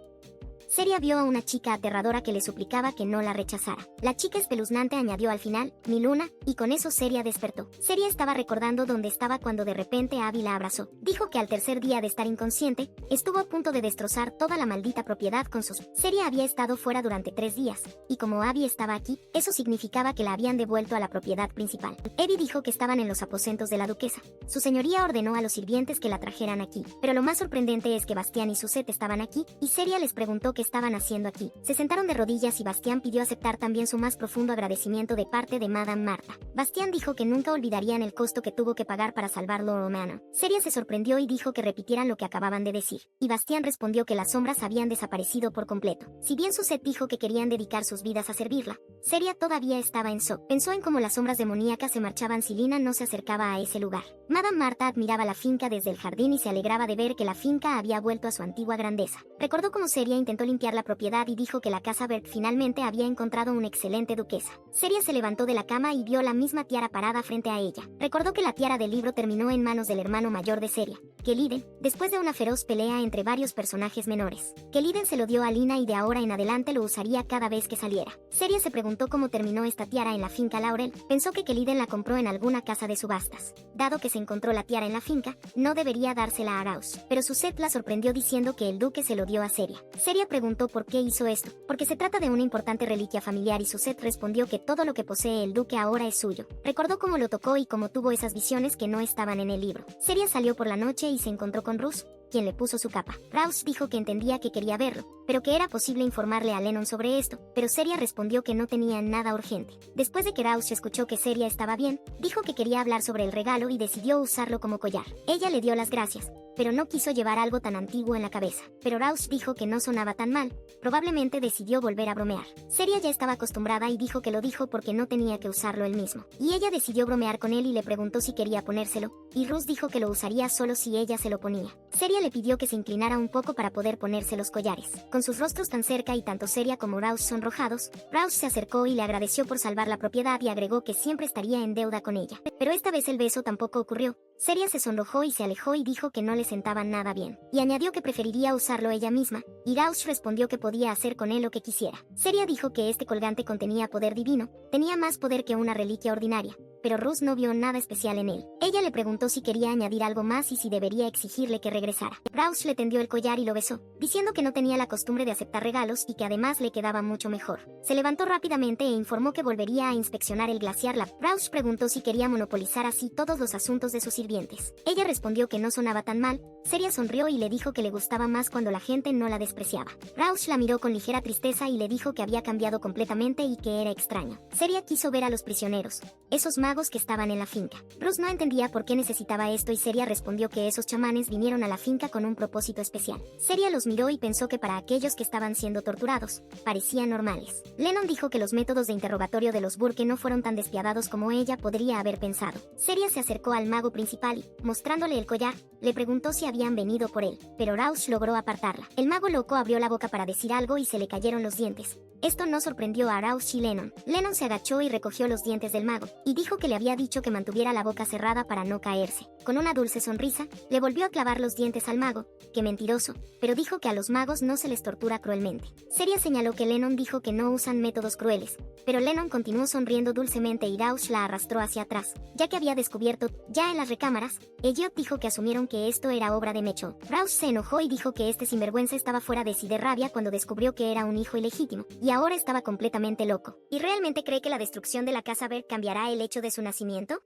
[SPEAKER 1] Seria vio a una chica aterradora que le suplicaba que no la rechazara. La chica espeluznante añadió al final, mi luna, y con eso Seria despertó. Seria estaba recordando dónde estaba cuando de repente Abby la abrazó. Dijo que al tercer día de estar inconsciente, estuvo a punto de destrozar toda la maldita propiedad con sus... Seria había estado fuera durante 3 días, y como Abby estaba aquí, eso significaba que la habían devuelto a la propiedad principal. Abby dijo que estaban en los aposentos de la duquesa. Su señoría ordenó a los sirvientes que la trajeran aquí, pero lo más sorprendente es que Bastián y Suzette estaban aquí, y Seria les preguntó qué estaban haciendo aquí. Se sentaron de rodillas y Bastián pidió aceptar también su más profundo agradecimiento de parte de Madame Marta. Bastián dijo que nunca olvidarían el costo que tuvo que pagar para salvar Laurel Manor. Seria se sorprendió y dijo que repitieran lo que acababan de decir, y Bastián respondió que las sombras habían desaparecido por completo. Si bien Suzette dijo que querían dedicar sus vidas a servirla, Seria todavía estaba en shock. Pensó en cómo las sombras demoníacas se marchaban si Lina no se acercaba a ese lugar. Madame Marta admiraba la finca desde el jardín y se alegraba de ver que la finca había vuelto a su antigua grandeza. Recordó cómo Seria intentó limpiar la propiedad y dijo que la casa Bert finalmente había encontrado una excelente duquesa. Seria se levantó de la cama y vio la misma tiara parada frente a ella. Recordó que la tiara del libro terminó en manos del hermano mayor de Seria, Keliden, después de una feroz pelea entre varios personajes menores. Keliden se lo dio a Lina y de ahora en adelante lo usaría cada vez que saliera. Seria se preguntó cómo terminó esta tiara en la finca Laurel. Pensó que Keliden la compró en alguna casa de subastas. Dado que se encontró la tiara en la finca, no debería dársela a Rausch, pero Suzette la sorprendió diciendo que el duque se lo dio a Seria. Seria preguntó por qué hizo esto, porque se trata de una importante reliquia familiar y Suzette respondió que todo lo que posee el duque ahora es suyo. Recordó cómo lo tocó y cómo tuvo esas visiones que no estaban en el libro. Seria salió por la noche y se encontró con Rus, quien le puso su capa. Rausch dijo que entendía que quería verlo, pero que era posible informarle a Lennon sobre esto, pero Seria respondió que no tenía nada urgente. Después de que Rausch escuchó que Seria estaba bien, dijo que quería hablar sobre el regalo y decidió usarlo como collar. Ella le dio las gracias, pero no quiso llevar algo tan antiguo en la cabeza. Pero Rausch dijo que no sonaba tan mal, probablemente decidió volver a bromear. Seria ya estaba acostumbrada y dijo que lo dijo porque no tenía que usarlo él mismo. Y ella decidió bromear con él y le preguntó si quería ponérselo, y Rus dijo que lo usaría solo si ella se lo ponía. Seria le pidió que se inclinara un poco para poder ponerse los collares. Con sus rostros tan cerca y tanto Seria como Rausch sonrojados, Rausch se acercó y le agradeció por salvar la propiedad y agregó que siempre estaría en deuda con ella. Pero esta vez el beso tampoco ocurrió. Seria se sonrojó y se alejó y dijo que no le sentaba nada bien, y añadió que preferiría usarlo ella misma, y Rausch respondió que podía hacer con él lo que quisiera. Seria dijo que este colgante contenía poder divino, tenía más poder que una reliquia ordinaria, pero Rus no vio nada especial en él. Ella le preguntó si quería añadir algo más y si debería exigirle que regresara. Rausch le tendió el collar y lo besó, diciendo que no tenía la costumbre de aceptar regalos y que además le quedaba mucho mejor. Se levantó rápidamente e informó que volvería a inspeccionar el glaciar Lab. Rausch preguntó si quería monopolizar así todos los asuntos de sus sirvientes. Ella respondió que no sonaba tan mal. Seria sonrió y le dijo que le gustaba más cuando la gente no la despreciaba. Rausch la miró con ligera tristeza y le dijo que había cambiado completamente y que era extraño. Seria quiso ver a los prisioneros, esos magos que estaban en la finca. Rus no entendía por qué necesitaba esto y Seria respondió que esos chamanes vinieron a la finca con un propósito especial. Seria los miró y pensó que para aquellos que estaban siendo torturados, parecían normales. Lennon dijo que los métodos de interrogatorio de los Burke no fueron tan despiadados como ella podría haber pensado. Seria se acercó al mago principal y, mostrándole el collar, le preguntó si habían venido por él, pero Rausch logró apartarla. El mago loco abrió la boca para decir algo y se le cayeron los dientes. Esto no sorprendió a Rausch y Lennon. Lennon se agachó y recogió los dientes del mago, y dijo dijo que le había dicho que mantuviera la boca cerrada para no caerse. Con una dulce sonrisa, le volvió a clavar los dientes al mago, que mentiroso, pero dijo que a los magos no se les tortura cruelmente. Seria señaló que Lennon dijo que no usan métodos crueles, pero Lennon continuó sonriendo dulcemente y Rausch la arrastró hacia atrás, ya que había descubierto, ya en las recámaras, Elliot dijo que asumieron que esto era obra de Mecho. Rausch se enojó y dijo que este sinvergüenza estaba fuera de sí de rabia cuando descubrió que era un hijo ilegítimo, y ahora estaba completamente loco. ¿Y realmente cree que la destrucción de la casa Berg cambiará el hecho de su nacimiento?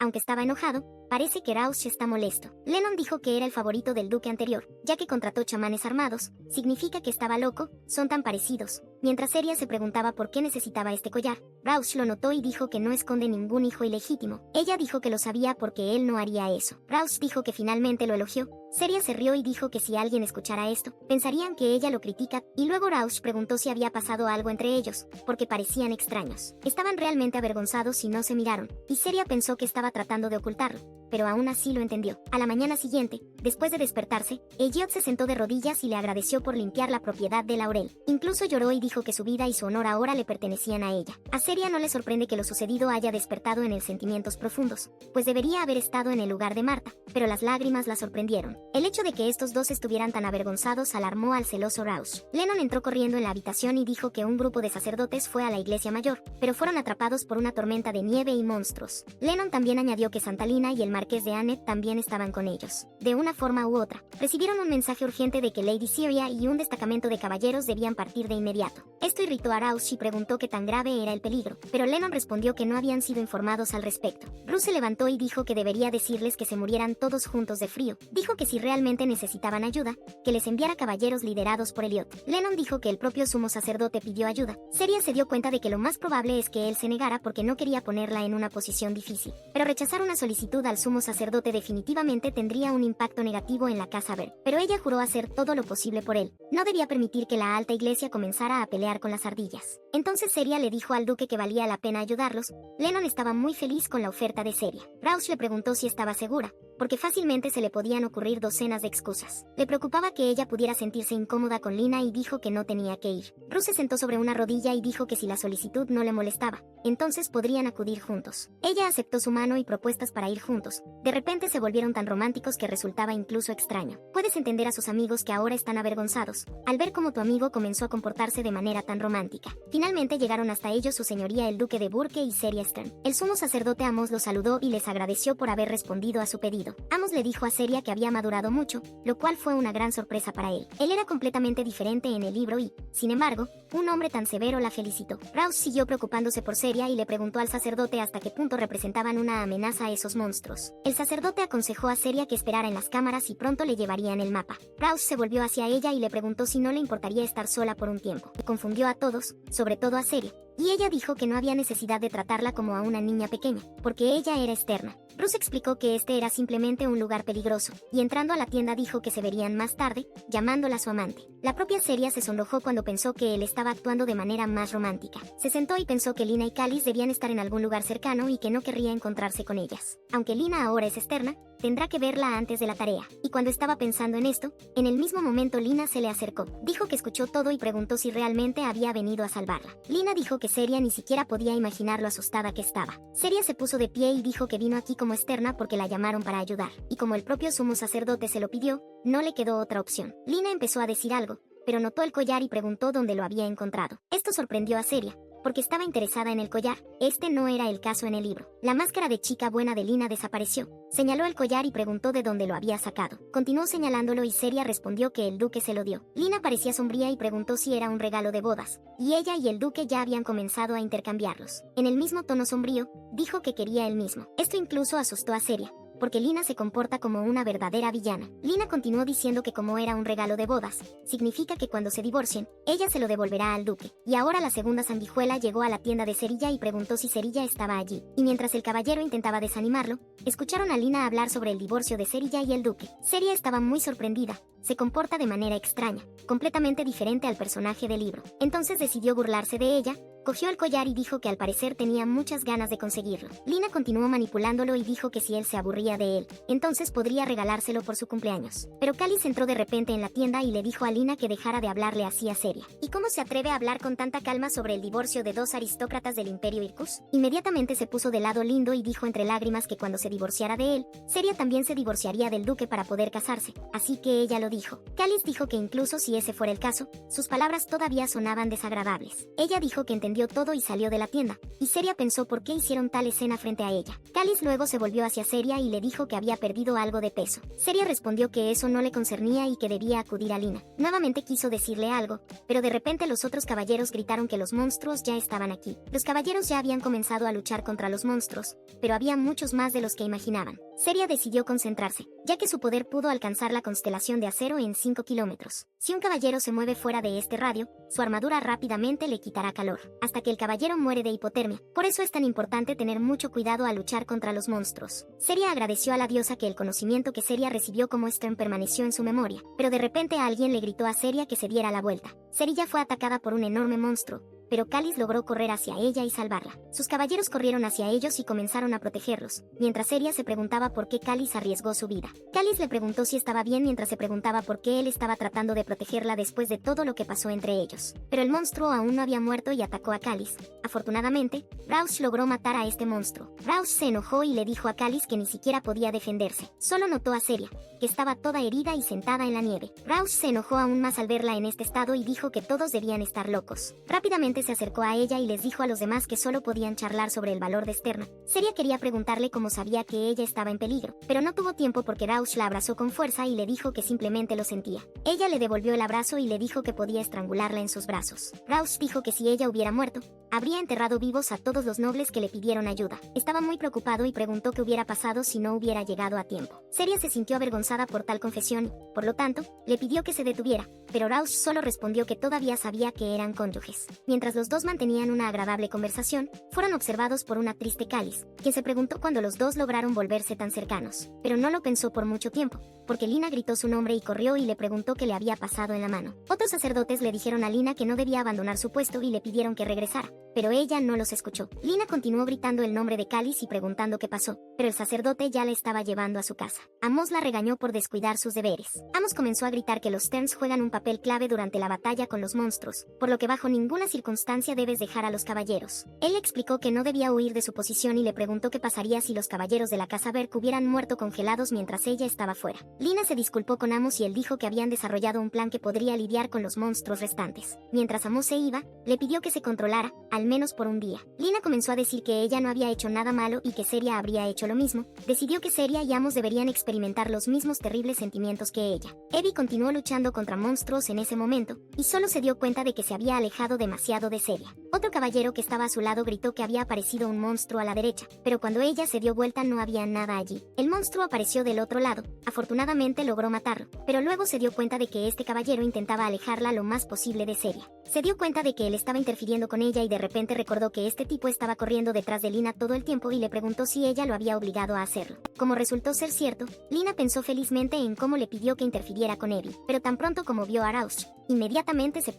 [SPEAKER 1] Aunque estaba enojado, parece que Rausch está molesto. Lennon dijo que era el favorito del duque anterior, ya que contrató chamanes armados. Significa que estaba loco, son tan parecidos. Mientras Seria se preguntaba por qué necesitaba este collar, Rausch lo notó y dijo que no esconde ningún hijo ilegítimo. Ella dijo que lo sabía porque él no haría eso. Rausch dijo que finalmente lo elogió. Seria se rió y dijo que si alguien escuchara esto, pensarían que ella lo critica, y luego Rausch preguntó si había pasado algo entre ellos, porque parecían extraños. Estaban realmente avergonzados y no se miraron, y Seria pensó que estaba tratando de ocultarlo, pero aún así lo entendió. A la mañana siguiente, después de despertarse, Elliot se sentó de rodillas y le agradeció por limpiar la propiedad de Laurel. Incluso lloró y dijo que su vida y su honor ahora le pertenecían a ella. A Seria no le sorprende que lo sucedido haya despertado en él sentimientos profundos, pues debería haber estado en el lugar de Marta, pero las lágrimas la sorprendieron. El hecho de que estos dos estuvieran tan avergonzados alarmó al celoso Rausch. Lennon entró corriendo en la habitación y dijo que un grupo de sacerdotes fue a la iglesia mayor, pero fueron atrapados por una tormenta de nieve y monstruos. Lennon también añadió que Santa Lina y el marqués de Annett también estaban con ellos. De una forma u otra, recibieron un mensaje urgente de que Lady Syria y un destacamento de caballeros debían partir de inmediato. Esto irritó a Rausch y preguntó qué tan grave era el peligro, pero Lennon respondió que no habían sido informados al respecto. Bruce se levantó y dijo que debería decirles que se murieran todos juntos de frío. Dijo que si realmente necesitaban ayuda, que les enviara caballeros liderados por Elliot. Lennon dijo que el propio sumo sacerdote pidió ayuda. Seria se dio cuenta de que lo más probable es que él se negara porque no quería ponerla en una posición difícil. Pero rechazar una solicitud al sumo sacerdote definitivamente tendría un impacto negativo en la casa Berg. Pero ella juró hacer todo lo posible por él. No debía permitir que la alta iglesia comenzara a pelear con las ardillas. Entonces Seria le dijo al duque que valía la pena ayudarlos. Lennon estaba muy feliz con la oferta de Seria. Rausch le preguntó si estaba segura, porque fácilmente se le podían ocurrir docenas de excusas. Le preocupaba que ella pudiera sentirse incómoda con Lina y dijo que no tenía que ir. Bruce se sentó sobre una rodilla y dijo que si la solicitud no le molestaba, entonces podrían acudir juntos. Ella aceptó su mano y propuestas para ir juntos. De repente se volvieron tan románticos que resultaba incluso extraño. Puedes entender a sus amigos que ahora están avergonzados, al ver cómo tu amigo comenzó a comportarse de manera tan romántica. Finalmente llegaron hasta ellos su señoría el duque de Burke y Seria Stern. El sumo sacerdote Amos los saludó y les agradeció por haber respondido a su pedido. Amos le dijo a Seria que había madurado mucho, lo cual fue una gran sorpresa para él. Él era completamente diferente en el libro y, sin embargo, un hombre tan severo la felicitó. Rausch siguió preocupándose por Seria y le preguntó al sacerdote hasta qué punto representaban una amenaza a esos monstruos. El sacerdote aconsejó a Seria que esperara en las cámaras y pronto le llevarían el mapa. Rausch se volvió hacia ella y le preguntó si no le importaría estar sola por un tiempo. Confundió a todos, sobre todo a Seria, y ella dijo que no había necesidad de tratarla como a una niña pequeña, porque ella era externa. Bruce explicó que este era simplemente un lugar peligroso, y entrando a la tienda dijo que se verían más tarde, llamándola su amante. La propia Seria se sonrojó cuando pensó que él estaba actuando de manera más romántica. Se sentó y pensó que Lina y Callis debían estar en algún lugar cercano y que no querría encontrarse con ellas. Aunque Lina ahora es externa, tendrá que verla antes de la tarea. Y cuando estaba pensando en esto, en el mismo momento Lina se le acercó. Dijo que escuchó todo y preguntó si realmente había venido a salvarla. Lina dijo que Seria ni siquiera podía imaginar lo asustada que estaba. Seria se puso de pie y dijo que vino aquí como externa porque la llamaron para ayudar. Y como el propio sumo sacerdote se lo pidió, no le quedó otra opción. Lina empezó a decir algo, pero notó el collar y preguntó dónde lo había encontrado. Esto sorprendió a Seria, porque estaba interesada en el collar. Este no era el caso en el libro. La máscara de chica buena de Lina desapareció. Señaló el collar y preguntó de dónde lo había sacado. Continuó señalándolo y Seria respondió que el duque se lo dio. Lina parecía sombría y preguntó si era un regalo de bodas, y ella y el duque ya habían comenzado a intercambiarlos. En el mismo tono sombrío, dijo que quería el mismo. Esto incluso asustó a Seria, porque Lina se comporta como una verdadera villana. Lina continuó diciendo que como era un regalo de bodas, significa que cuando se divorcien, ella se lo devolverá al duque. Y ahora la segunda sanguijuela llegó a la tienda de Cerilla y preguntó si Cerilla estaba allí. Y mientras el caballero intentaba desanimarlo, escucharon a Lina hablar sobre el divorcio de Cerilla y el duque. Seria estaba muy sorprendida. Se comporta de manera extraña, completamente diferente al personaje del libro. Entonces decidió burlarse de ella, Cogió el collar y dijo que al parecer tenía muchas ganas de conseguirlo. Lina continuó manipulándolo y dijo que si él se aburría de él, entonces podría regalárselo por su cumpleaños. Pero Cáliz entró de repente en la tienda y le dijo a Lina que dejara de hablarle así a Seria. ¿Y cómo se atreve a hablar con tanta calma sobre el divorcio de dos aristócratas del Imperio Irkus? Inmediatamente se puso de lado lindo y dijo entre lágrimas que cuando se divorciara de él, Seria también se divorciaría del duque para poder casarse, así que ella lo dijo. Cáliz dijo que incluso si ese fuera el caso, sus palabras todavía sonaban desagradables. Ella dijo que entendió todo y salió de la tienda, y Seria pensó por qué hicieron tal escena frente a ella. Cáliz luego se volvió hacia Seria y le dijo que había perdido algo de peso. Seria respondió que eso no le concernía y que debía acudir a Lina. Nuevamente quiso decirle algo, pero de repente los otros caballeros gritaron que los monstruos ya estaban aquí. Los caballeros ya habían comenzado a luchar contra los monstruos, pero había muchos más de los que imaginaban. Seria decidió concentrarse, ya que su poder pudo alcanzar la constelación de acero en 5 kilómetros. Si un caballero se mueve fuera de este radio, su armadura rápidamente le quitará calor, hasta que el caballero muere de hipotermia. Por eso es tan importante tener mucho cuidado al luchar contra los monstruos. Seria agradeció a la diosa que el conocimiento que Seria recibió como Stern permaneció en su memoria, pero de repente alguien le gritó a Seria que se diera la vuelta. Seria fue atacada por un enorme monstruo, pero Cáliz logró correr hacia ella y salvarla. Sus caballeros corrieron hacia ellos y comenzaron a protegerlos, mientras Seria se preguntaba por qué Cáliz arriesgó su vida. Cáliz le preguntó si estaba bien mientras se preguntaba por qué él estaba tratando de protegerla después de todo lo que pasó entre ellos. Pero el monstruo aún no había muerto y atacó a Cáliz. Afortunadamente, Rausch logró matar a este monstruo. Rausch se enojó y le dijo a Cáliz que ni siquiera podía defenderse. Solo notó a Seria, que estaba toda herida y sentada en la nieve. Rausch se enojó aún más al verla en este estado y dijo que todos debían estar locos. Rápidamente se acercó a ella y les dijo a los demás que solo podían charlar sobre el valor de Sterna. Seria quería preguntarle cómo sabía que ella estaba en peligro, pero no tuvo tiempo porque Rausch la abrazó con fuerza y le dijo que simplemente lo sentía. Ella le devolvió el abrazo y le dijo que podía estrangularla en sus brazos. Rausch dijo que si ella hubiera muerto, habría enterrado vivos a todos los nobles que le pidieron ayuda. Estaba muy preocupado y preguntó qué hubiera pasado si no hubiera llegado a tiempo. Seria se sintió avergonzada por tal confesión y, por lo tanto, le pidió que se detuviera, pero Rausch solo respondió que todavía sabía que eran cónyuges. Mientras los dos mantenían una agradable conversación, fueron observados por una triste Cáliz, quien se preguntó cuándo los dos lograron volverse tan cercanos. Pero no lo pensó por mucho tiempo, porque Lina gritó su nombre y corrió y le preguntó qué le había pasado en la mano. Otros sacerdotes le dijeron a Lina que no debía abandonar su puesto y le pidieron que regresara, pero ella no los escuchó. Lina continuó gritando el nombre de Cáliz y preguntando qué pasó, pero el sacerdote ya la estaba llevando a su casa. Amos la regañó por descuidar sus deberes. Amos comenzó a gritar que los Sterns juegan un papel clave durante la batalla con los monstruos, por lo que bajo ninguna circunstancia debes dejar a los caballeros. Él le explicó que no debía huir de su posición y le preguntó qué pasaría si los caballeros de la casa Berk hubieran muerto congelados mientras ella estaba fuera. Lina se disculpó con Amos y él dijo que habían desarrollado un plan que podría lidiar con los monstruos restantes. Mientras Amos se iba, le pidió que se controlara, al menos por un día. Lina comenzó a decir que ella no había hecho nada malo y que Seria habría hecho lo mismo. Decidió que Seria y Amos deberían experimentar los mismos terribles sentimientos que ella. Evie continuó luchando contra monstruos en ese momento, y solo se dio cuenta de que se había alejado demasiado de Seria. Otro caballero que estaba a su lado gritó que había aparecido un monstruo a la derecha, pero cuando ella se dio vuelta no había nada allí. El monstruo apareció del otro lado. Afortunadamente logró matarlo, pero luego se dio cuenta de que este caballero intentaba alejarla lo más posible de Seria. Se dio cuenta de que él estaba interfiriendo con ella y de repente recordó que este tipo estaba corriendo detrás de Lina todo el tiempo y le preguntó si ella lo había obligado a hacerlo. Como resultó ser cierto, Lina pensó felizmente en cómo le pidió que interfiriera con Evie, pero tan pronto como vio a Rausch,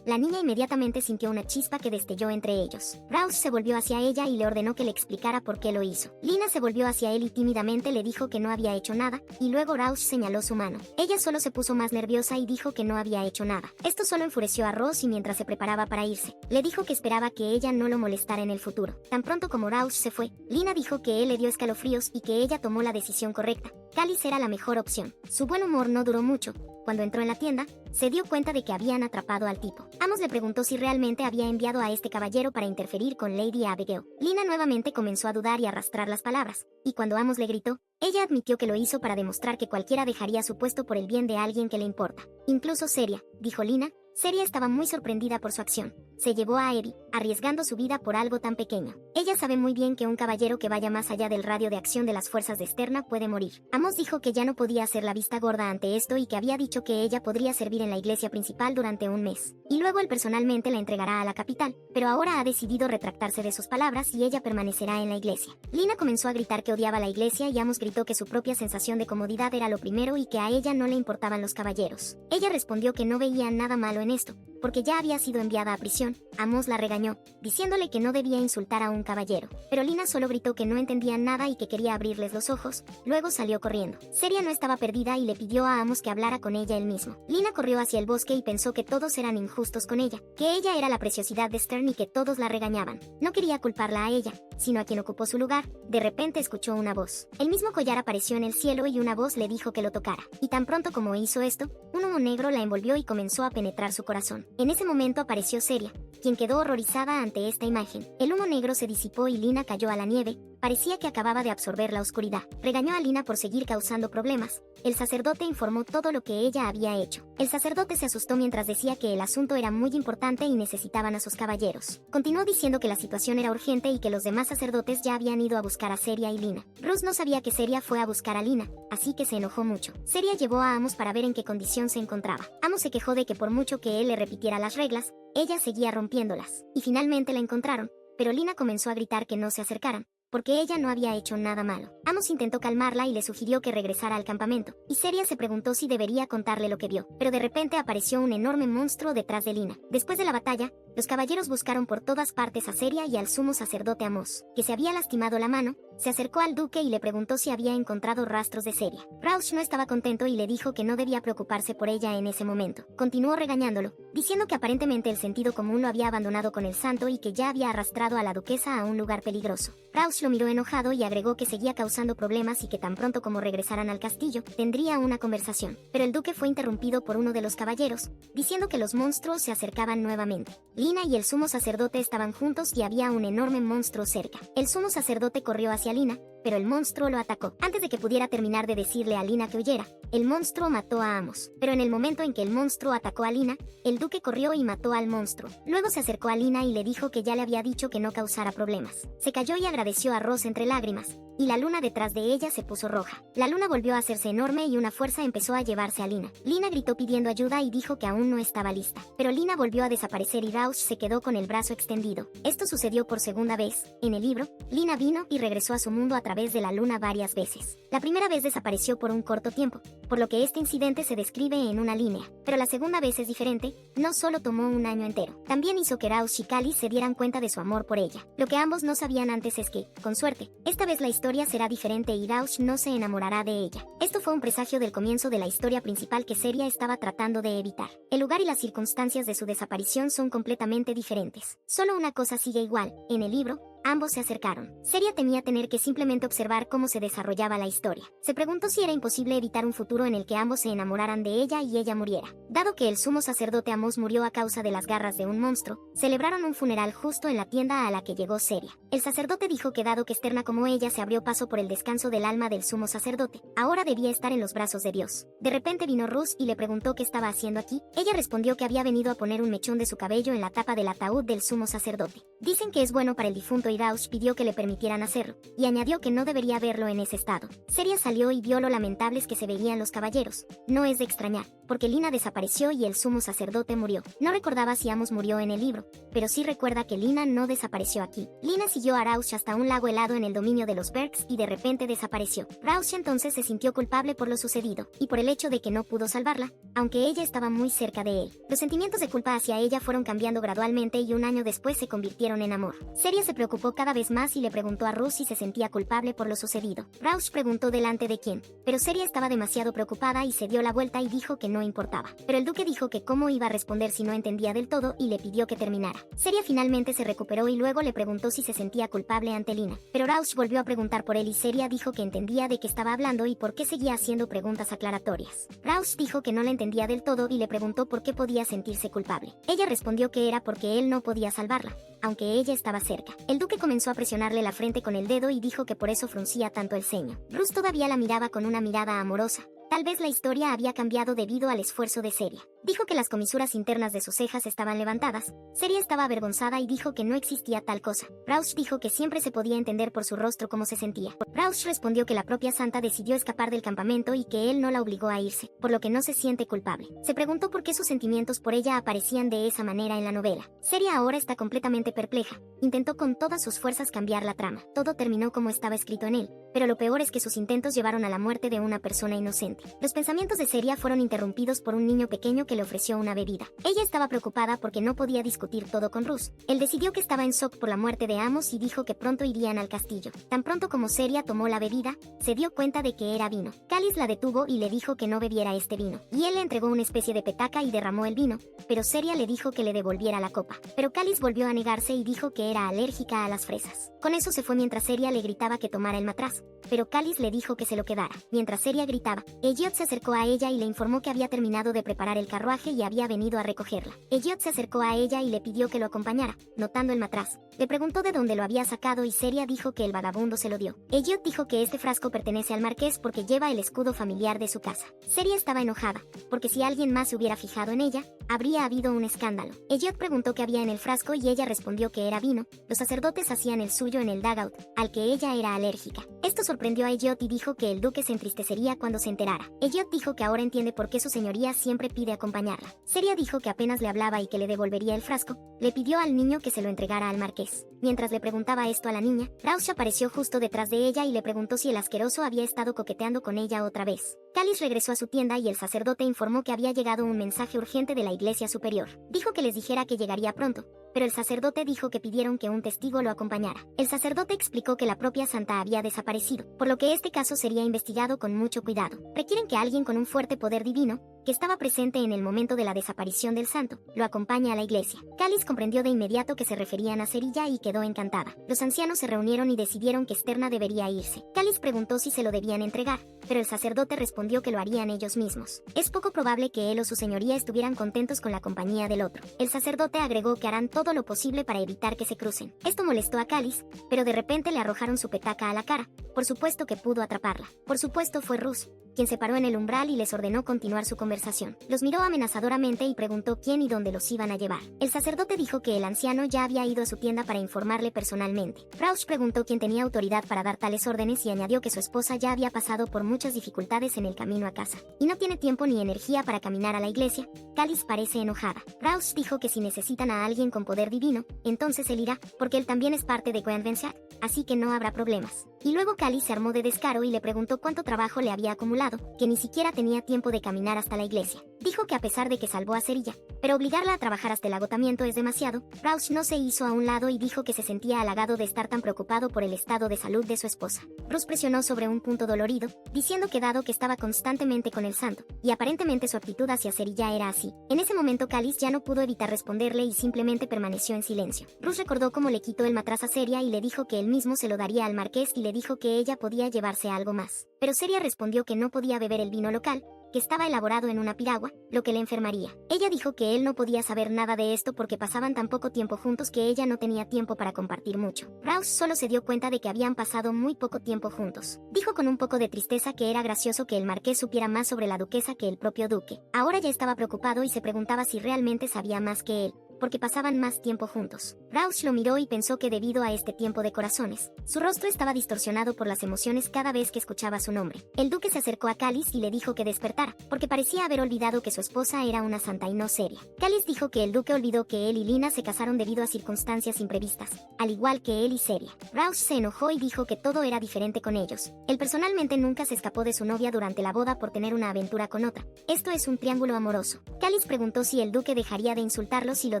[SPEAKER 1] la niña inmediatamente sintió una chispa que destelló entre ellos. Rausch se volvió hacia ella y le ordenó que le explicara por qué lo hizo. Lina se volvió hacia él y tímidamente le dijo que no había hecho nada, y luego Rausch señaló su mano. Ella solo se puso más nerviosa y dijo que no había hecho nada. Esto solo enfureció a Ross y mientras se preparaba para irse, le dijo que esperaba que ella no lo molestara en el futuro. Tan pronto como Rausch se fue, Lina dijo que él le dio escalofríos y que ella tomó la decisión correcta. Cáliz era la mejor opción. Su buen humor no duró mucho. Cuando entró en la tienda, se dio cuenta de que habían atrapado al tipo. Amos le preguntó si realmente había enviado a este caballero para interferir con Lady Abigail. Lina nuevamente comenzó a dudar y arrastrar las palabras, y cuando Amos le gritó, ella admitió que lo hizo para demostrar que cualquiera dejaría su puesto por el bien de alguien que le importa. Incluso Seria, dijo Lina. Seria estaba muy sorprendida por su acción. Se llevó a Evie, arriesgando su vida por algo tan pequeño. Ella sabe muy bien que un caballero que vaya más allá del radio de acción de las fuerzas de Sterna puede morir. Amos dijo que ya no podía hacer la vista gorda ante esto y que había dicho que ella podría servir en la iglesia principal durante un mes. Y luego él personalmente la entregará a la capital, pero ahora ha decidido retractarse de sus palabras y ella permanecerá en la iglesia. Lina comenzó a gritar que odiaba la iglesia y Amos gritó que su propia sensación de comodidad era lo primero y que a ella no le importaban los caballeros. Ella respondió que no veía nada malo en esto, porque ya había sido enviada a prisión, Amos la regañó, diciéndole que no debía insultar a un caballero. Pero Lina solo gritó que no entendía nada y que quería abrirles los ojos, luego salió corriendo. Seria no estaba perdida y le pidió a Amos que hablara con ella él mismo. Lina corrió hacia el bosque y pensó que todos eran injustos con ella, que ella era la preciosidad de Stern y que todos la regañaban. No quería culparla a ella, sino a quien ocupó su lugar. De repente escuchó una voz. El mismo collar apareció en el cielo y una voz le dijo que lo tocara. Y tan pronto como hizo esto, un humo negro la envolvió y comenzó a penetrar su corazón. En ese momento apareció Seria, quien quedó horrorizada ante esta imagen. El humo negro se disipó y Lina cayó a la nieve. Parecía que acababa de absorber la oscuridad. Regañó a Lina por seguir causando problemas. El sacerdote informó todo lo que ella había hecho. El sacerdote se asustó mientras decía que el asunto era muy importante y necesitaban a sus caballeros. Continuó diciendo que la situación era urgente y que los demás sacerdotes ya habían ido a buscar a Seria y Lina. Rus no sabía que Seria fue a buscar a Lina, así que se enojó mucho. Seria llevó a Amos para ver en qué condición se encontraba. Amos se quejó de que por mucho que él le repitiera las reglas, ella seguía rompiéndolas. Y finalmente la encontraron, pero Lina comenzó a gritar que no se acercaran, porque ella no había hecho nada malo. Amos intentó calmarla y le sugirió que regresara al campamento, y Seria se preguntó si debería contarle lo que vio, pero de repente apareció un enorme monstruo detrás de Lina. Después de la batalla, los caballeros buscaron por todas partes a Seria y al sumo sacerdote Amos, que se había lastimado la mano. Se acercó al duque y le preguntó si había encontrado rastros de Seria. Rausch no estaba contento y le dijo que no debía preocuparse por ella en ese momento. Continuó regañándolo, diciendo que aparentemente el sentido común lo había abandonado con el santo y que ya había arrastrado a la duquesa a un lugar peligroso. Rausch lo miró enojado y agregó que seguía causando problemas y que tan pronto como regresaran al castillo, tendría una conversación. Pero el duque fue interrumpido por uno de los caballeros, diciendo que los monstruos se acercaban nuevamente. Lina y el sumo sacerdote estaban juntos y había un enorme monstruo cerca. El sumo sacerdote corrió hacia Lina, pero el monstruo lo atacó. Antes de que pudiera terminar de decirle a Lina que huyera, el monstruo mató a Amos. Pero en el momento en que el monstruo atacó a Lina, el duque corrió y mató al monstruo. Luego se acercó a Lina y le dijo que ya le había dicho que no causara problemas. Se cayó y agradeció a Ross entre lágrimas, y la luna detrás de ella se puso roja. La luna volvió a hacerse enorme y una fuerza empezó a llevarse a Lina. Lina gritó pidiendo ayuda y dijo que aún no estaba lista. Pero Lina volvió a desaparecer y Rausch se quedó con el brazo extendido. Esto sucedió por segunda vez. En el libro, Lina vino y regresó a su mundo a través de la luna varias veces. La primera vez desapareció por un corto tiempo, por lo que este incidente se describe en una línea. Pero la segunda vez es diferente, no solo tomó un año entero. También hizo que Rausch y Callis se dieran cuenta de su amor por ella. Lo que ambos no sabían antes es que, con suerte, esta vez la historia será diferente y Rausch no se enamorará de ella. Esto fue un presagio del comienzo de la historia principal que Seria estaba tratando de evitar. El lugar y las circunstancias de su desaparición son completamente diferentes. Solo una cosa sigue igual. En el libro, ambos se acercaron. Seria temía tener que simplemente observar cómo se desarrollaba la historia. Se preguntó si era imposible evitar un futuro en el que ambos se enamoraran de ella y ella muriera. Dado que el sumo sacerdote Amos murió a causa de las garras de un monstruo, celebraron un funeral justo en la tienda a la que llegó Seria. El sacerdote dijo que dado que externa como ella se abrió paso por el descanso del alma del sumo sacerdote, ahora debía estar en los brazos de Dios. De repente vino Rus y le preguntó qué estaba haciendo aquí. Ella respondió que había venido a poner un mechón de su cabello en la tapa del ataúd del sumo sacerdote. Dicen que es bueno para el difunto y Rausch pidió que le permitieran hacerlo, y añadió que no debería verlo en ese estado. Seria salió y vio lo lamentables que se veían los caballeros. No es de extrañar, porque Lina desapareció y el sumo sacerdote murió. No recordaba si Amos murió en el libro, pero sí recuerda que Lina no desapareció aquí. Lina siguió a Rausch hasta un lago helado en el dominio de los Berks y de repente desapareció. Rausch entonces se sintió culpable por lo sucedido, y por el hecho de que no pudo salvarla, aunque ella estaba muy cerca de él. Los sentimientos de culpa hacia ella fueron cambiando gradualmente y un año después se convirtieron en amor. Seria se preocupó cada vez más y le preguntó a Rus si se sentía culpable por lo sucedido. Rausch preguntó delante de quién, pero Seria estaba demasiado preocupada y se dio la vuelta y dijo que no importaba. Pero el duque dijo que cómo iba a responder si no entendía del todo y le pidió que terminara. Seria finalmente se recuperó y luego le preguntó si se sentía culpable ante Lina. Pero Rausch volvió a preguntar por él y Seria dijo que entendía de qué estaba hablando y por qué seguía haciendo preguntas aclaratorias. Rausch dijo que no la entendía del todo y le preguntó por qué podía sentirse culpable. Ella respondió que era porque él no podía salvarla, aunque ella estaba cerca. El duque comenzó a presionarle la frente con el dedo y dijo que por eso fruncía tanto el ceño. Rus todavía la miraba con una mirada amorosa. Tal vez la historia había cambiado debido al esfuerzo de Seria. Dijo que las comisuras internas de sus cejas estaban levantadas. Seria estaba avergonzada y dijo que no existía tal cosa. Rausch dijo que siempre se podía entender por su rostro cómo se sentía. Rausch respondió que la propia santa decidió escapar del campamento y que él no la obligó a irse, por lo que no se siente culpable. Se preguntó por qué sus sentimientos por ella aparecían de esa manera en la novela. Seria ahora está completamente perpleja. Intentó con todas sus fuerzas cambiar la trama. Todo terminó como estaba escrito en él, pero lo peor es que sus intentos llevaron a la muerte de una persona inocente. Los pensamientos de Seria fueron interrumpidos por un niño pequeño que le ofreció una bebida. Ella estaba preocupada porque no podía discutir todo con Rus. Él decidió que estaba en shock por la muerte de Amos y dijo que pronto irían al castillo. Tan pronto como Seria tomó la bebida, se dio cuenta de que era vino. Callis la detuvo y le dijo que no bebiera este vino, y él le entregó una especie de petaca y derramó el vino, pero Seria le dijo que le devolviera la copa. Pero Callis volvió a negarse y dijo que era alérgica a las fresas. Con eso se fue mientras Seria le gritaba que tomara el matraz, pero Callis le dijo que se lo quedara. Mientras Seria gritaba, Elliot se acercó a ella y le informó que había terminado de preparar el carruaje y había venido a recogerla. Elliot se acercó a ella y le pidió que lo acompañara, notando el matraz. Le preguntó de dónde lo había sacado y Seria dijo que el vagabundo se lo dio. Elliot dijo que este frasco pertenece al marqués porque lleva el escudo familiar de su casa. Seria estaba enojada, porque si alguien más se hubiera fijado en ella, habría habido un escándalo. Elliot preguntó qué había en el frasco y ella respondió que era vino. Los sacerdotes hacían el suyo en el dugout, al que ella era alérgica. Esto sorprendió a Elliot y dijo que el duque se entristecería cuando se enterara. Elliot dijo que ahora entiende por qué su señoría siempre pide acompañarla. Seria dijo que apenas le hablaba y que le devolvería el frasco, le pidió al niño que se lo entregara al marqués. Mientras le preguntaba esto a la niña, Rausch apareció justo detrás de ella y le preguntó si el asqueroso había estado coqueteando con ella otra vez. Callis regresó a su tienda y el sacerdote informó que había llegado un mensaje urgente de la iglesia superior. Dijo que les dijera que llegaría pronto, pero el sacerdote dijo que pidieron que un testigo lo acompañara. El sacerdote explicó que la propia santa había desaparecido, por lo que este caso sería investigado con mucho cuidado. Requieren que alguien con un fuerte poder divino, que estaba presente en el momento de la desaparición del santo, lo acompañe a la iglesia. Callis comprendió de inmediato que se referían a Cerilla y quedó encantada. Los ancianos se reunieron y decidieron que Sterna debería irse. Callis preguntó si se lo debían entregar, pero el sacerdote respondió que lo harían ellos mismos. Es poco probable que él o su señoría estuvieran contentos con la compañía del otro. El sacerdote agregó que harán todo lo posible para evitar que se crucen. Esto molestó a Callis, pero de repente le arrojaron su petaca a la cara. Por supuesto que pudo atraparla. Por supuesto fue Rus, quien se paró en el umbral y les ordenó continuar su conversación. Los miró amenazadoramente y preguntó quién y dónde los iban a llevar. El sacerdote dijo que el anciano ya había ido a su tienda para informarle personalmente. Rausch preguntó quién tenía autoridad para dar tales órdenes y añadió que su esposa ya había pasado por muchas dificultades en el camino a casa, y no tiene tiempo ni energía para caminar a la iglesia. Callis parece enojada. Rausch dijo que si necesitan a alguien con poder divino, entonces él irá, porque él también es parte de Gwenvensac, así que no habrá problemas. Y luego Callis se armó de descaro y le preguntó cuánto trabajo le había acumulado, que ni siquiera tenía tiempo de caminar hasta la iglesia. Dijo que a pesar de que salvó a Cerilla, pero obligarla a trabajar hasta el agotamiento es demasiado, Rausch no se hizo a un lado y dijo que se sentía halagado de estar tan preocupado por el estado de salud de su esposa. Rus presionó sobre un punto dolorido, diciendo que dado que estaba constantemente con el santo, y aparentemente su actitud hacia Cerilla era así. En ese momento Callis ya no pudo evitar responderle y simplemente permaneció en silencio. Rus recordó cómo le quitó el matraz a Seria y le dijo que él mismo se lo daría al marqués y le dijo que ella podía llevarse algo más. Pero Seria respondió que no podía beber el vino local, que estaba elaborado en una piragua, lo que le enfermaría. Ella dijo que él no podía saber nada de esto porque pasaban tan poco tiempo juntos que ella no tenía tiempo para compartir mucho. Rausch solo se dio cuenta de que habían pasado muy poco tiempo juntos. Dijo con un poco de tristeza que era gracioso que el marqués supiera más sobre la duquesa que el propio duque. Ahora ya estaba preocupado y se preguntaba si realmente sabía más que él, porque pasaban más tiempo juntos. Rausch lo miró y pensó que debido a este tiempo de corazones, su rostro estaba distorsionado por las emociones cada vez que escuchaba su nombre. El duque se acercó a Callis y le dijo que despertara, porque parecía haber olvidado que su esposa era una santa y no seria. Callis dijo que el duque olvidó que él y Lina se casaron debido a circunstancias imprevistas, al igual que él y Seria. Rausch se enojó y dijo que todo era diferente con ellos. Él personalmente nunca se escapó de su novia durante la boda por tener una aventura con otra. Esto es un triángulo amoroso. Callis preguntó si el duque dejaría de insultarlo si lo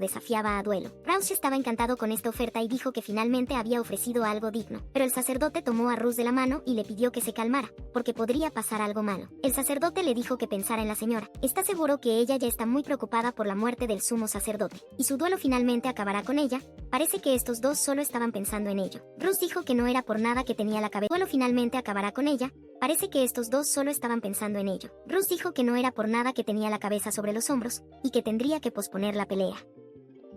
[SPEAKER 1] desafiaba a duelo. Rausch estaba encantado con esta oferta y dijo que finalmente había ofrecido algo digno, pero el sacerdote tomó a Rus de la mano y le pidió que se calmara, porque podría pasar algo malo. El sacerdote le dijo que pensara en la señora. Está seguro que ella ya está muy preocupada por la muerte del sumo sacerdote, y su duelo finalmente acabará con ella. Parece que estos dos solo estaban pensando en ello. Rus dijo que no era por nada que tenía la cabeza. El duelo finalmente acabará con ella. Parece que estos dos solo estaban pensando en ello. Rus dijo que no era por nada que tenía la cabeza sobre los hombros, y que tendría que posponer la pelea.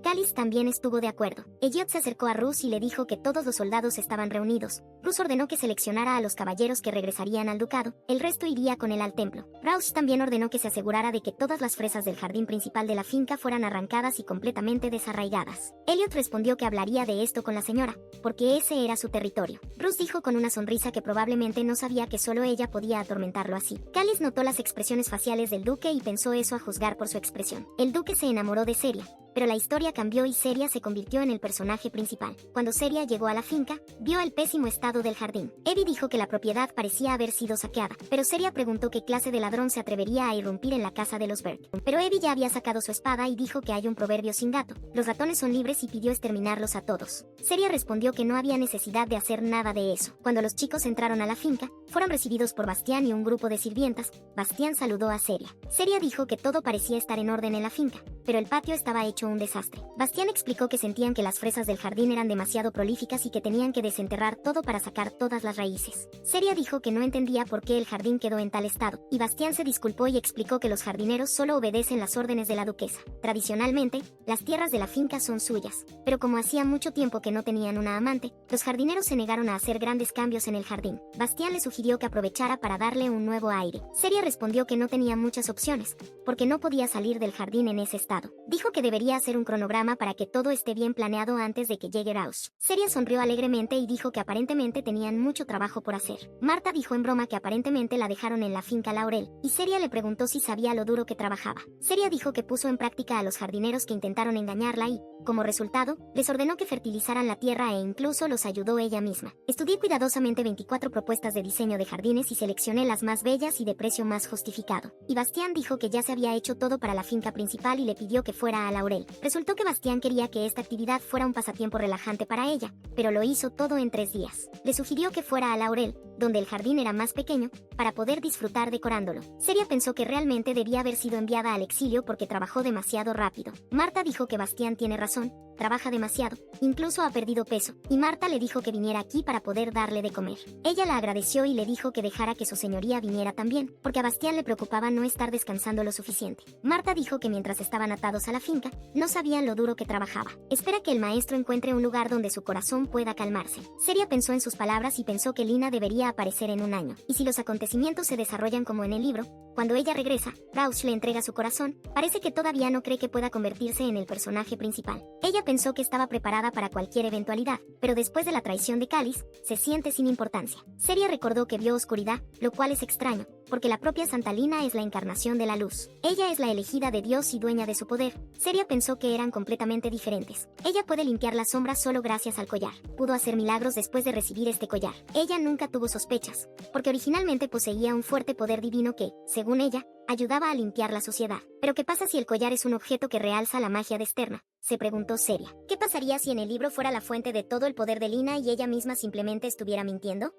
[SPEAKER 1] Callis también estuvo de acuerdo. Elliot se acercó a Rus y le dijo que todos los soldados estaban reunidos. Rus ordenó que seleccionara a los caballeros que regresarían al ducado, el resto iría con él al templo. Rausch también ordenó que se asegurara de que todas las fresas del jardín principal de la finca fueran arrancadas y completamente desarraigadas. Elliot respondió que hablaría de esto con la señora, porque ese era su territorio. Rus dijo con una sonrisa que probablemente no sabía que solo ella podía atormentarlo así. Callis notó las expresiones faciales del duque y pensó eso a juzgar por su expresión. El duque se enamoró de Seria, pero la historia cambió y Seria se convirtió en el personaje principal. Cuando Seria llegó a la finca, vio el pésimo estado del jardín. Evie dijo que la propiedad parecía haber sido saqueada, pero Seria preguntó qué clase de ladrón se atrevería a irrumpir en la casa de los Berg. Pero Evie ya había sacado su espada y dijo que hay un proverbio sin gato: los ratones son libres, y pidió exterminarlos a todos. Seria respondió que no había necesidad de hacer nada de eso. Cuando los chicos entraron a la finca, fueron recibidos por Bastián y un grupo de sirvientas. Bastián saludó a Seria. Seria dijo que todo parecía estar en orden en la finca, pero el patio estaba hecho un desastre. Bastián explicó que sentían que las fresas del jardín eran demasiado prolíficas y que tenían que desenterrar todo para sacar todas las raíces. Seria dijo que no entendía por qué el jardín quedó en tal estado, y Bastián se disculpó y explicó que los jardineros solo obedecen las órdenes de la duquesa. Tradicionalmente, las tierras de la finca son suyas, pero como hacía mucho tiempo que no tenían una amante, los jardineros se negaron a hacer grandes cambios en el jardín. Bastián le sugirió que aprovechara para darle un nuevo aire. Seria respondió que no tenía muchas opciones, porque no podía salir del jardín en ese estado. Dijo que debería hacer un cronograma para que todo esté bien planeado antes de que llegue Rausch. Seria sonrió alegremente y dijo que aparentemente tenían mucho trabajo por hacer. Marta dijo en broma que aparentemente la dejaron en la finca Laurel, y Seria le preguntó si sabía lo duro que trabajaba. Seria dijo que puso en práctica a los jardineros que intentaron engañarla y, como resultado, les ordenó que fertilizaran la tierra e incluso los ayudó ella misma. Estudié cuidadosamente 24 propuestas de diseño de jardines y seleccioné las más bellas y de precio más justificado. Y Bastián dijo que ya se había hecho todo para la finca principal y le pidió que fuera a Laurel. Resultó que Bastián quería que esta actividad fuera un pasatiempo relajante para ella, pero lo hizo todo en 3 días. Le sugirió que fuera a Laurel, donde el jardín era más pequeño, para poder disfrutar decorándolo. Seria pensó que realmente debía haber sido enviada al exilio porque trabajó demasiado rápido. Marta dijo que Bastián tiene razón, trabaja demasiado, incluso ha perdido peso, y Marta le dijo que viniera aquí para poder darle de comer. Ella la agradeció y le dijo que dejara que su señoría viniera también, porque a Bastián le preocupaba no estar descansando lo suficiente. Marta dijo que mientras estaban atados a la finca, no sabían lo duro que trabajaba. Espera que el maestro encuentre un lugar donde su corazón pueda calmarse. Seria pensó en sus palabras y pensó que Lina debería aparecer en un año. Y si los acontecimientos se desarrollan como en el libro, cuando ella regresa, Rausch le entrega su corazón. Parece que todavía no cree que pueda convertirse en el personaje principal. Ella pensó que estaba preparada para cualquier eventualidad, pero después de la traición de Cáliz, se siente sin importancia. Seria recordó que vio oscuridad, lo cual es extraño, porque la propia Santa Lina es la encarnación de la luz. Ella es la elegida de Dios y dueña de su poder. Seria pensó que eran completamente diferentes. Ella puede limpiar las sombras solo gracias al collar. Pudo hacer milagros después de recibir este collar. Ella nunca tuvo sospechas, porque originalmente poseía un fuerte poder divino que, según ella, ayudaba a limpiar la sociedad. ¿Pero qué pasa si el collar es un objeto que realza la magia de Esterna?, se preguntó Seria. ¿Qué pasaría si en el libro fuera la fuente de todo el poder de Lina y ella misma simplemente estuviera mintiendo?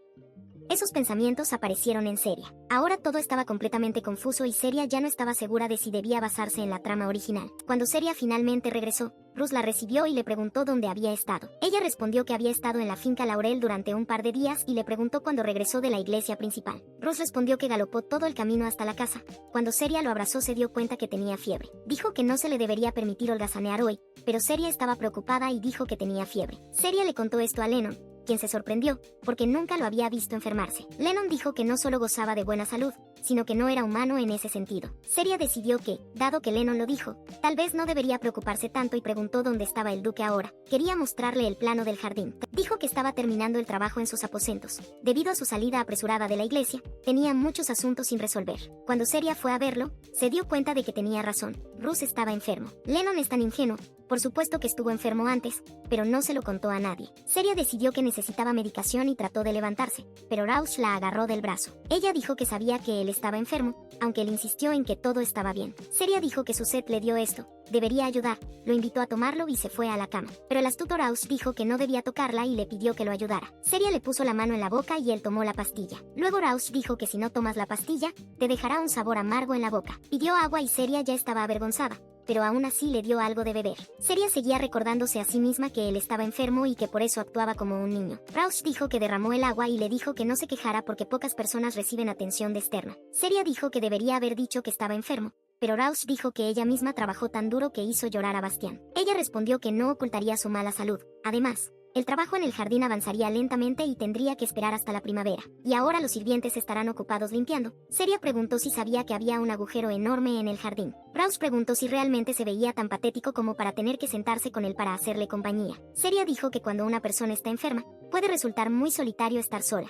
[SPEAKER 1] Esos pensamientos aparecieron en Seria. Ahora todo estaba completamente confuso y Seria ya no estaba segura de si debía basarse en la trama original. Cuando Seria finalmente regresó, Rus la recibió y le preguntó dónde había estado. Ella respondió que había estado en la finca Laurel durante un par de días y le preguntó cuándo regresó de la iglesia principal. Rus respondió que galopó todo el camino hasta la casa. Cuando Seria lo abrazó se dio cuenta que tenía fiebre. Dijo que no se le debería permitir holgazanear hoy, pero Seria estaba preocupada y dijo que tenía fiebre. Seria le contó esto a Lennon, quien se sorprendió, porque nunca lo había visto enfermarse. Lennon dijo que no solo gozaba de buena salud, sino que no era humano en ese sentido. Seria decidió que, dado que Lennon lo dijo, tal vez no debería preocuparse tanto y preguntó dónde estaba el duque ahora. Quería mostrarle el plano del jardín. Dijo que estaba terminando el trabajo en sus aposentos. Debido a su salida apresurada de la iglesia, tenía muchos asuntos sin resolver. Cuando Seria fue a verlo, se dio cuenta de que tenía razón. Rus estaba enfermo. Lennon es tan ingenuo. Por supuesto que estuvo enfermo antes, pero no se lo contó a nadie. Seria decidió que necesitaba medicación y trató de levantarse, pero Rausch la agarró del brazo. Ella dijo que sabía que él estaba enfermo, aunque él insistió en que todo estaba bien. Seria dijo que su sed le dio esto, debería ayudar, lo invitó a tomarlo y se fue a la cama. Pero el astuto Rausch dijo que no debía tocarla y le pidió que lo ayudara. Seria le puso la mano en la boca y él tomó la pastilla. Luego Rausch dijo que si no tomas la pastilla, te dejará un sabor amargo en la boca. Pidió agua y Seria ya estaba avergonzada, pero aún así le dio algo de beber. Seria seguía recordándose a sí misma que él estaba enfermo y que por eso actuaba como un niño. Rausch dijo que derramó el agua y le dijo que no se quejara porque pocas personas reciben atención de Esterna. Seria dijo que debería haber dicho que estaba enfermo, pero Rausch dijo que ella misma trabajó tan duro que hizo llorar a Bastián. Ella respondió que no ocultaría su mala salud. Además, el trabajo en el jardín avanzaría lentamente y tendría que esperar hasta la primavera. Y ahora los sirvientes estarán ocupados limpiando. Seria preguntó si sabía que había un agujero enorme en el jardín. Rausch preguntó si realmente se veía tan patético como para tener que sentarse con él para hacerle compañía. Seria dijo que cuando una persona está enferma, puede resultar muy solitario estar sola.